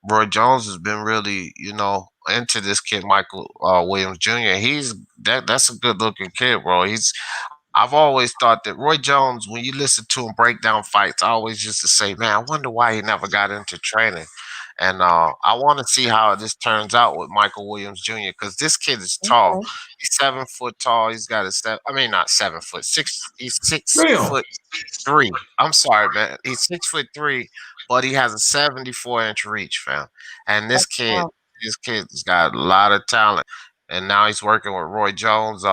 Roy Jones has been really, into this kid, Michael Williams Jr. That's a good looking kid, bro. I've always thought that Roy Jones, when you listen to him break down fights, I always used to say, man, I wonder why he never got into training. And I want to see how this turns out with Michael Williams Jr. because this kid is tall. Okay. He's 7 foot tall. He's got not 7 foot, 6. He's 6'3". I'm sorry, man. He's 6'3", but he has a 74-inch reach, fam. And this kid's got a lot of talent. And now he's working with Roy Jones.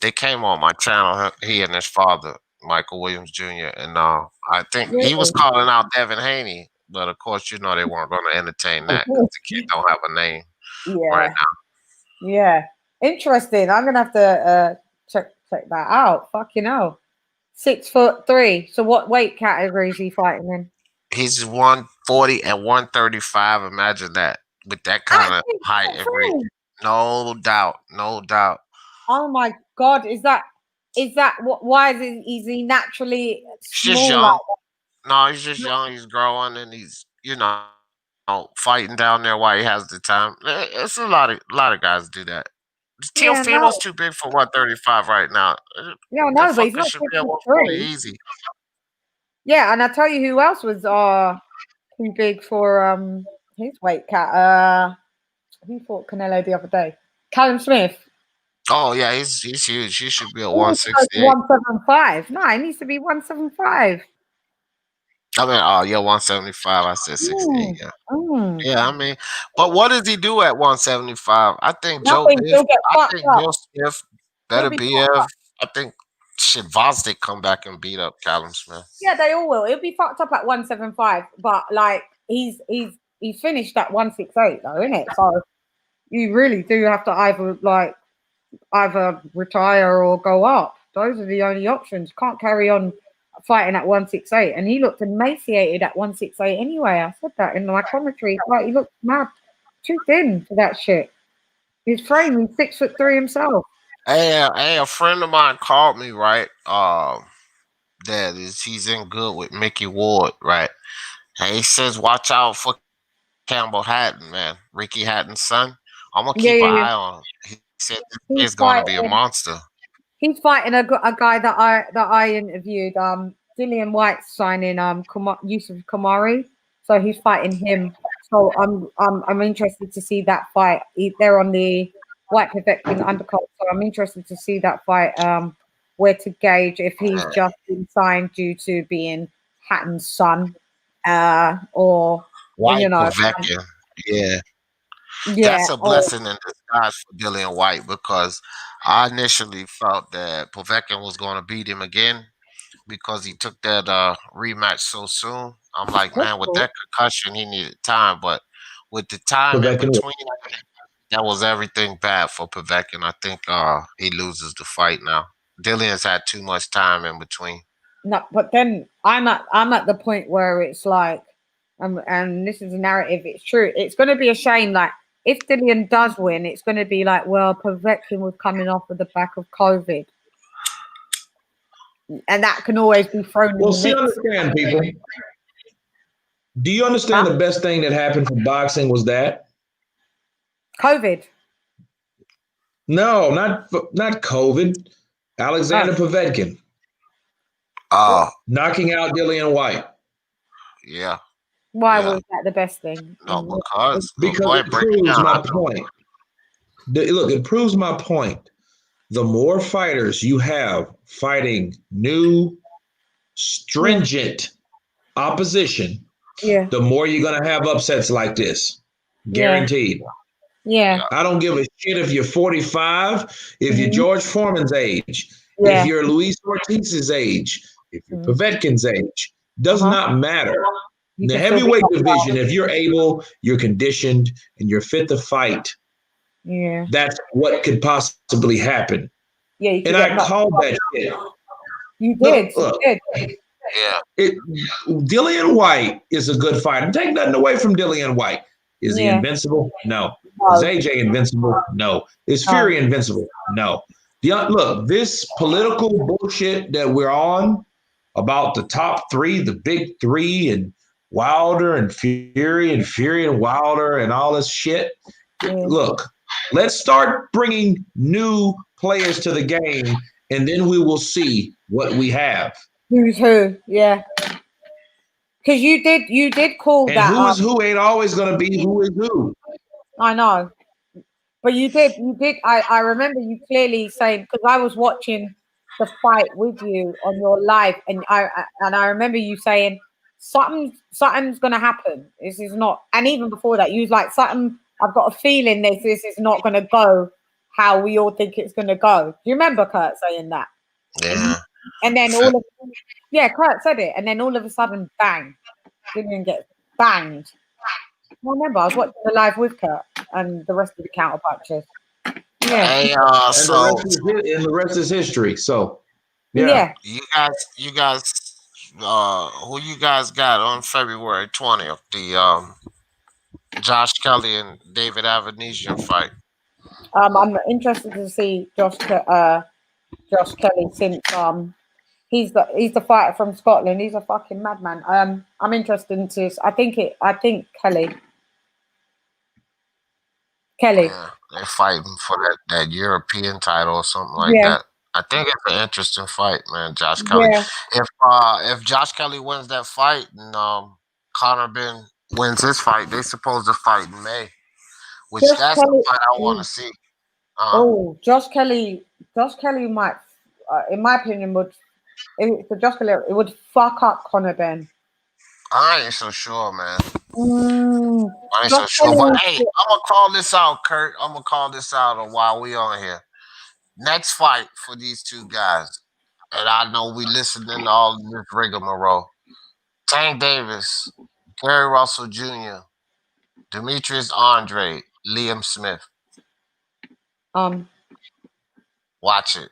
They came on my channel, he and his father, Michael Williams Jr. And I think he was calling out Devin Haney. But of course, they weren't going to entertain that because the kid don't have a name right now. Yeah, interesting. I'm gonna have to check that out. Fucking hell, 6'3". So what weight category is he fighting in? He's 140 and 135. Imagine that with that kind of height and reach. No doubt. Oh my God, is that what? Why is he naturally small? Just young. No, he's just young. He's growing, and he's fighting down there while he has the time. It's a lot of guys do that. Teofimo's too big for 135 right now. Yeah, no, but he's not really easy. Yeah, and I tell you who else was too big for his weight cat. Who fought Canelo the other day? Callum Smith. Oh yeah, he's huge. He should be at He needs to go to 168. 175. No, he needs to be 175. I mean, oh yeah, 175. I said 68. Mm. Yeah, Mm. yeah. I mean, but what does he do at 175? I think Nothing. He'll get I fucked think up. Joe Smith He'll better be be. fucked up. I think shit, Vosdick come back and beat up Callum Smith. Yeah, they all will. He'll be fucked up at 175, but like he's finished at 168 though, isn't it? So you really do have to either retire or go up. Those are the only options. Can't carry on fighting at 168. And he looked emaciated at 168 anyway. I said that in my commentary. Like, he looked mad, too thin for that shit. His frame, he's 6'3" himself. Hey, a friend of mine called me, right? He's in good with Mickey Ward, right? And he says, watch out for Campbell Hatton, man. Ricky Hatton's son. I'm gonna keep an eye on him. He said this He's is gonna be a fighting. monster. He's fighting a guy that I interviewed. Dillian White's signing Yusuf Kamari, so he's fighting him. So I'm interested to see that fight. They're on the White Povetkin undercard, so I'm interested to see that fight. Where to gauge if he's just been signed due to being Hatton's son, or White you know, Povetkin. Yeah. yeah, That's a blessing in disguise for Dillian White because I initially felt that Povetkin was going to beat him again because he took that rematch so soon. I'm like, man, with that concussion, he needed time. But with the time in Povetkin. between, that was everything bad for Povetkin. I think he loses the fight now. Dillian's had too much time in between. No, but then I'm at the point where it's like, and this is a narrative. It's true. It's going to be a shame. Like if Dillian does win, it's going to be like, well, Povetkin was coming off of the back of COVID, and that can always be thrown. Well, in the mix. understand, people. Do you understand the best thing that happened for boxing was that? COVID. No, not COVID. Alexander Povetkin. Knocking out Dillian White. Yeah. Why was that the best thing? No, because it proves my point. Look, it proves my point. The more fighters you have fighting new, stringent opposition, the more you're going to have upsets like this. Guaranteed. Yeah. I don't give a shit if you're 45, if you're George Foreman's age, if you're Luis Ortiz's age, if you're Povetkin's age. Does not matter. In the heavyweight division, if you're able, you're conditioned, and you're fit to fight, that's what could possibly happen. Yeah, and I called that shit. You did. Look, you did. Yeah. Dillian White is a good fighter. Take nothing away from Dillian White. Is he invincible? No. Is AJ invincible? No. Is Fury invincible? No. Look, this political bullshit that we're on about the top three, the big three, and Wilder and Fury and Wilder and all this shit. Look, let's start bringing new players to the game, and then we will see what we have. Who's who? Yeah. Because you did call and that. Who is who ain't always going to be who is who. I know. But you did. I remember you clearly saying, because I was watching the fight with you on your live, and I remember you saying something's gonna happen. This is not, and even before that, you was like, something. I've got a feeling this is not gonna go how we all think it's gonna go. Do you remember Kurt saying that? Yeah. And then Kurt said it, and then all of a sudden, bang, Dillian gets banged. I remember I was watching the live with Kurt and the rest of the counterpunchers. Yeah. Hey, the rest is history. So, yeah. You guys, who you guys got on February 20th? The Josh Kelly and David Avanesian fight. I'm interested to see Josh Kelly since he's the fighter from Scotland. He's a fucking madman. I'm interested to. I think Kelly. Yeah, they're fighting for that European title or something like that. I think it's an interesting fight, man. Josh Kelly. Yeah. If Josh Kelly wins that fight and Conor Ben wins his fight, they're supposed to fight in May, which that's the fight I want to see. Oh, Josh Kelly. Josh Kelly might, in my opinion, for Josh Kelly, it would fuck up Conor Ben. I ain't so sure, man. I ain't so Josh sure. Kelly But is- hey, I'm gonna call this out, Kurt. I'm gonna call this out while we on here. Next fight for these two guys, and I know we listening to all this rigmarole. Tank Davis, Gary Russell Jr., Demetrius Andre, Liam Smith. Watch it.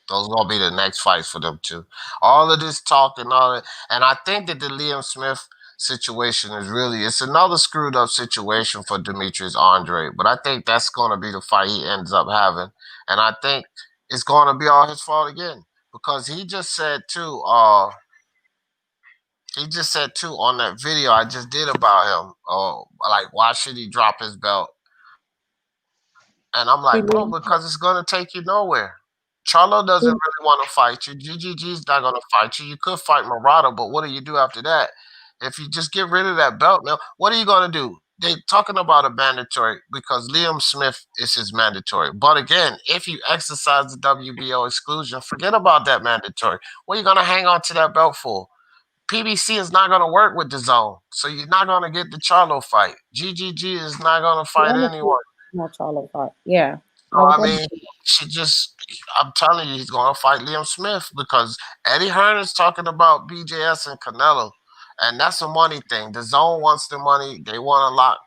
Those are gonna be the next fights for them too. All of this talk and all that, and I think that the Liam Smith situation is it's another screwed up situation for Demetrius Andre. But I think that's gonna be the fight he ends up having, and I think it's gonna be all his fault again because he just said too. On that video I just did about him. Like why should he drop his belt? And I'm like, bro, because it's gonna take you nowhere. Charlo doesn't really want to fight you. GGG's not gonna fight you. You could fight Murata, but what do you do after that? If you just get rid of that belt now, what are you gonna do? They talking about a mandatory because Liam Smith is his mandatory. But again, if you exercise the WBO exclusion, forget about that mandatory. What are you gonna hang on to that belt for? PBC is not gonna work with the zone, so you're not gonna get the Charlo fight. GGG is not gonna fight anyone. No Charlo fight. Yeah. I mean, I'm telling you, he's going to fight Liam Smith because Eddie Hearn is talking about BJS and Canelo. And that's a money thing. The zone wants the money. They want to lock,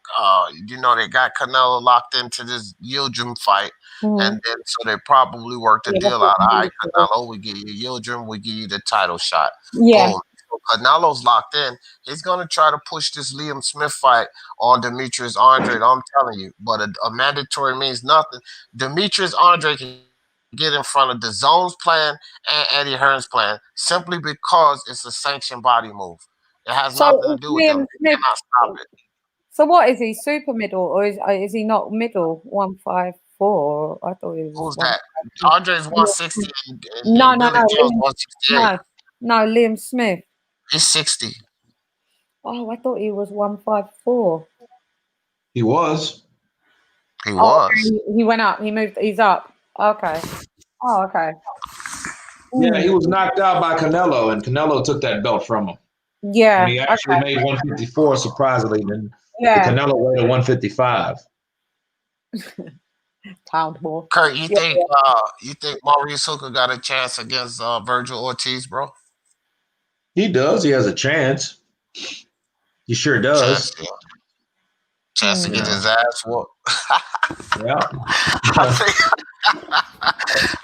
they got Canelo locked into this Yildirim fight. And then so they probably worked a deal out. All right, Canelo, we give you Yildirim, we give you the title shot. Yeah. Boom. Canelo's locked in. He's going to try to push this Liam Smith fight on Demetrius Andre. I'm telling you, but a mandatory means nothing. Demetrius Andre can get in front of the Zone's plan and Eddie Hearn's plan simply because it's a sanctioned body move. It has nothing to do with them. They cannot stop it. So what is he? Super middle, or is he not middle? 154. I thought he was. Who's that? Andre's 160. No. No, Liam Smith. He's 60. Oh, I thought he was 154. He was. He was. He went up. He moved. He's up. Okay. Oh, okay. Yeah, he was knocked out by Canelo, and Canelo took that belt from him. Yeah. And he actually made 154, surprisingly. Then the Canelo weighed at 155. Pound more. Kurt, you think Maurice Hooker got a chance against Virgil Ortiz, bro? He does. He has a chance. He sure does. Chance to get his ass whooped. Yeah.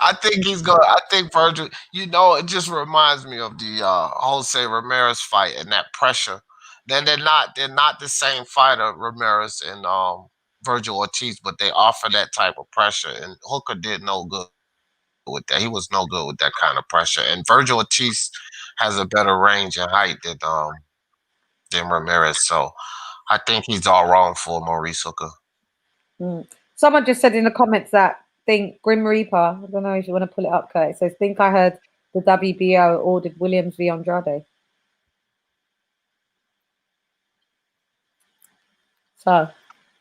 I think he's going. I think Virgil. It just reminds me of the Jose Ramirez fight and that pressure. Then they're not the same fighter, Ramirez and Virgil Ortiz, but they offer that type of pressure, and Hooker did no good with that. He was no good with that kind of pressure, and Virgil Ortiz has a better range and height than Ramirez. So I think he's all wrong for Maurice Hooker. Someone just said in the comments that Grim Reaper, I don't know if you want to pull it up, Kurt. It says, I heard the WBO ordered Williams v. Andrade. So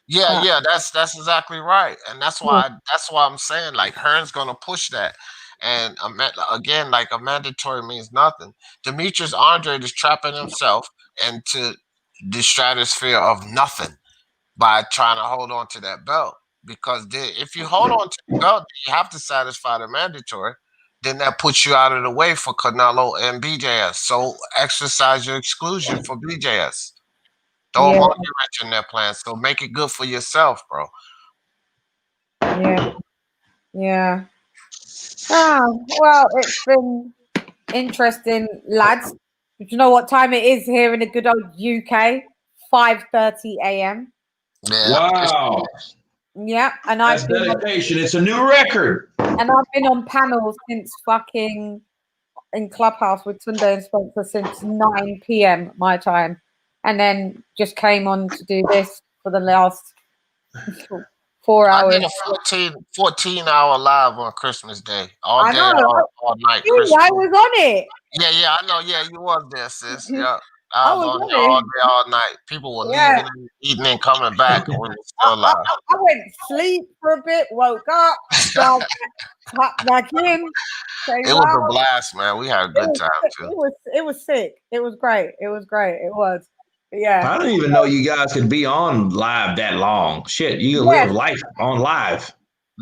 yeah, that's exactly right, and that's why I'm saying like Hearn's gonna push that, and again, like a mandatory means nothing. Demetrius Andre is trapping himself into the stratosphere of nothing by trying to hold on to that belt, because if you hold on to the belt, you have to satisfy the mandatory. Then that puts you out of the way for Canelo and BJS. So exercise your exclusion for BJS. Don't monkey wrench in their plan. So make it good for yourself, bro. Yeah. Oh, well, it's been interesting, lads. Do you know what time it is here in the good old UK? 5:30 a.m. Yeah. Wow. Yeah, and That's dedication. It's a new record. And I've been on panels since fucking in Clubhouse with Tunde and Spencer since 9 p.m. my time. And then just came on to do this for the last 4 hours. I did a 14-hour live on Christmas Day. All day, all night. I was on it. Yeah, I know. Yeah, you was there, sis. Yeah. I I was was on there all really, day, all night. People were yeah. leaving, and eating, and coming back, and we were I, still I, live. I went to sleep for a bit, woke up, dived back in, came It was a out. blast, man. We had a It good was, time it too. was, it was sick. It was great. It was great. It was. But yeah. I didn't even know you guys could be on live that long. Shit, you can Yeah. live life on live.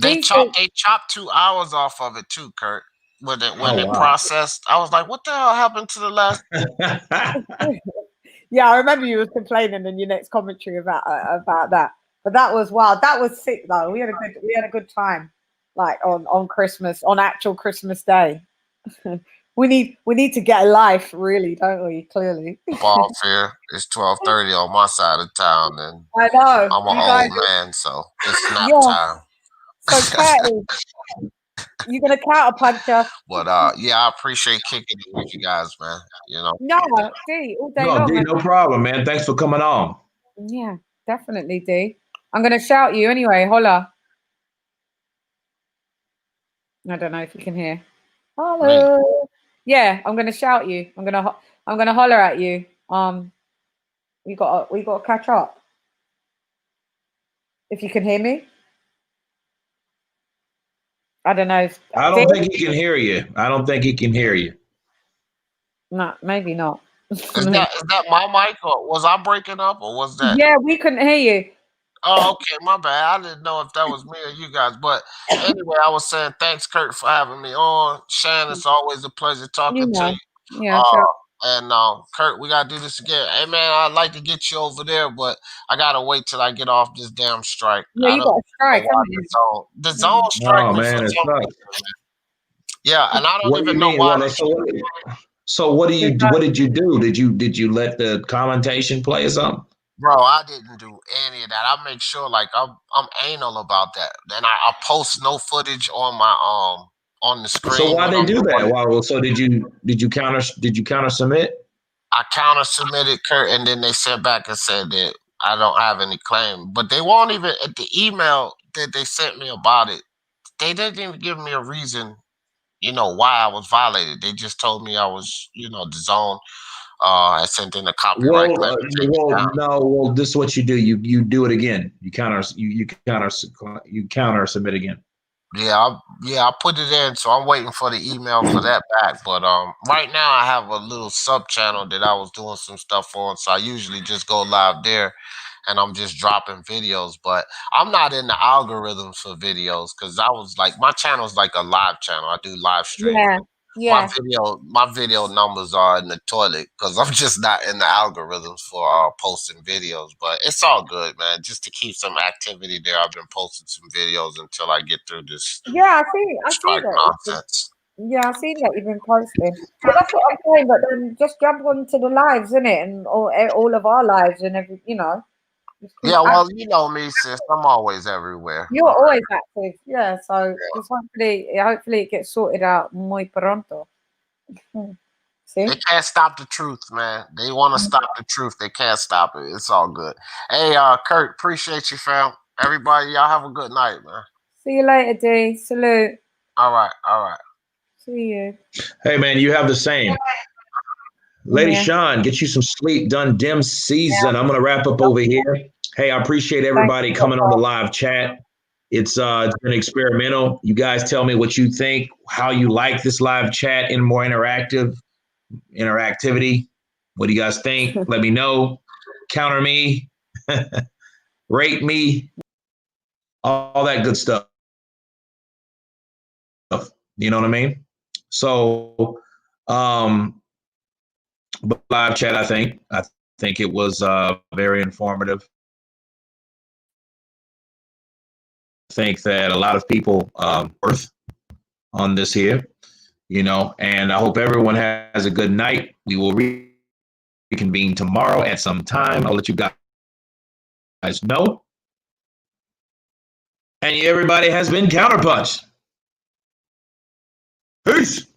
They Decent. chopped 2 hours off of it too, Kurt. When it Oh, wow. processed, I was like, "What the hell happened to the last?" Yeah, I remember you were complaining in your next commentary about that. But that was wild. That was sick though. We had a good time, like on Christmas, on actual Christmas Day. we need to get a life, really, don't we? Clearly. Ball fair. It's 12:30 on my side of town, and I know. I'm an You guys, old man, so it's nap yeah. time. So Curtis, you're gonna counterpunch us. But yeah, I appreciate kicking it with you guys, man. You know, No, D, all day No, long. D, no problem, man. Thanks for coming on. Yeah, definitely, D. I'm gonna shout you anyway. Holla. I don't know if you can hear. Hello. me. Yeah, I'm gonna shout you. I'm gonna holler at you. We gotta catch up. If you can hear me. I don't know. I don't think he can hear you. I don't think he can hear you. No, maybe not. Is that my mic, or was I breaking up, or was that? Yeah, we couldn't hear you. Oh, okay, my bad. I didn't know if that was me or you guys. But anyway, I was saying thanks, Kurt, for having me on. Shan, it's always a pleasure talking to you. Yeah, sure. And Kurt, we gotta do this again. Hey man, I'd like to get you over there, but I gotta wait till I get off this damn strike. Yeah, you got a strike, haven't you? The zone strike Oh, was man, it for some sucks. reason. Yeah, and I don't What do even you know mean? why. Well, what did you do? Did you let the commentation play or something? Bro, I didn't do any of that. I make sure like I'm anal about that. Then I post no footage on my on the screen. So why when they I'm do that? recording. Wow. So did you counter submit? I counter submitted Kurt, and then they sent back and said that I don't have any claim. But they won't even at the email that they sent me about it. They didn't even give me a reason, why I was violated. They just told me I was, the zone. I sent in a copyright Well, claim. To take it down. no. Well, this is what you do. You do it again. You counter submit again. Yeah, I put it in, so I'm waiting for the email for that back. But right now I have a little sub channel that I was doing some stuff on, so I usually just go live there, and I'm just dropping videos. But I'm not in the algorithms for videos because I was like, my channel is like a live channel. I do live stream. Yeah. My video numbers are in the toilet because I'm just not in the algorithms for posting videos. But it's all good, man. Just to keep some activity there, I've been posting some videos until I get through this Yeah, I see strike that. nonsense. Yeah, I see that you've been posting. But that's what I'm saying. But then just jump onto the lives, innit? And all of our lives and every, just keep Yeah, well, active. you know me, sis. I'm always everywhere. You're always active. Yeah, so just hopefully it gets sorted out muy pronto. See? They can't stop the truth, man. They want to stop the truth. They can't stop it. It's all good. Hey, Kurt, appreciate you, fam. Everybody, y'all have a good night, man. See you later, D. Salute. All right. See you. Hey, man, you have the same. Lady Yeah. Sean, get you some sleep. Done dim season. I'm gonna wrap up over here. Hey, I appreciate everybody coming on the live chat. It's been experimental. You guys tell me what you think, how you like this live chat and more interactivity. What do you guys think? Let me know. Counter me, rate me, all that good stuff. You know what I mean? So, but live chat, I think it was very informative. I think that a lot of people worth on this here, and I hope everyone has a good night. We will reconvene tomorrow at some time. I'll let you guys know. And everybody has been counterpunched. Peace.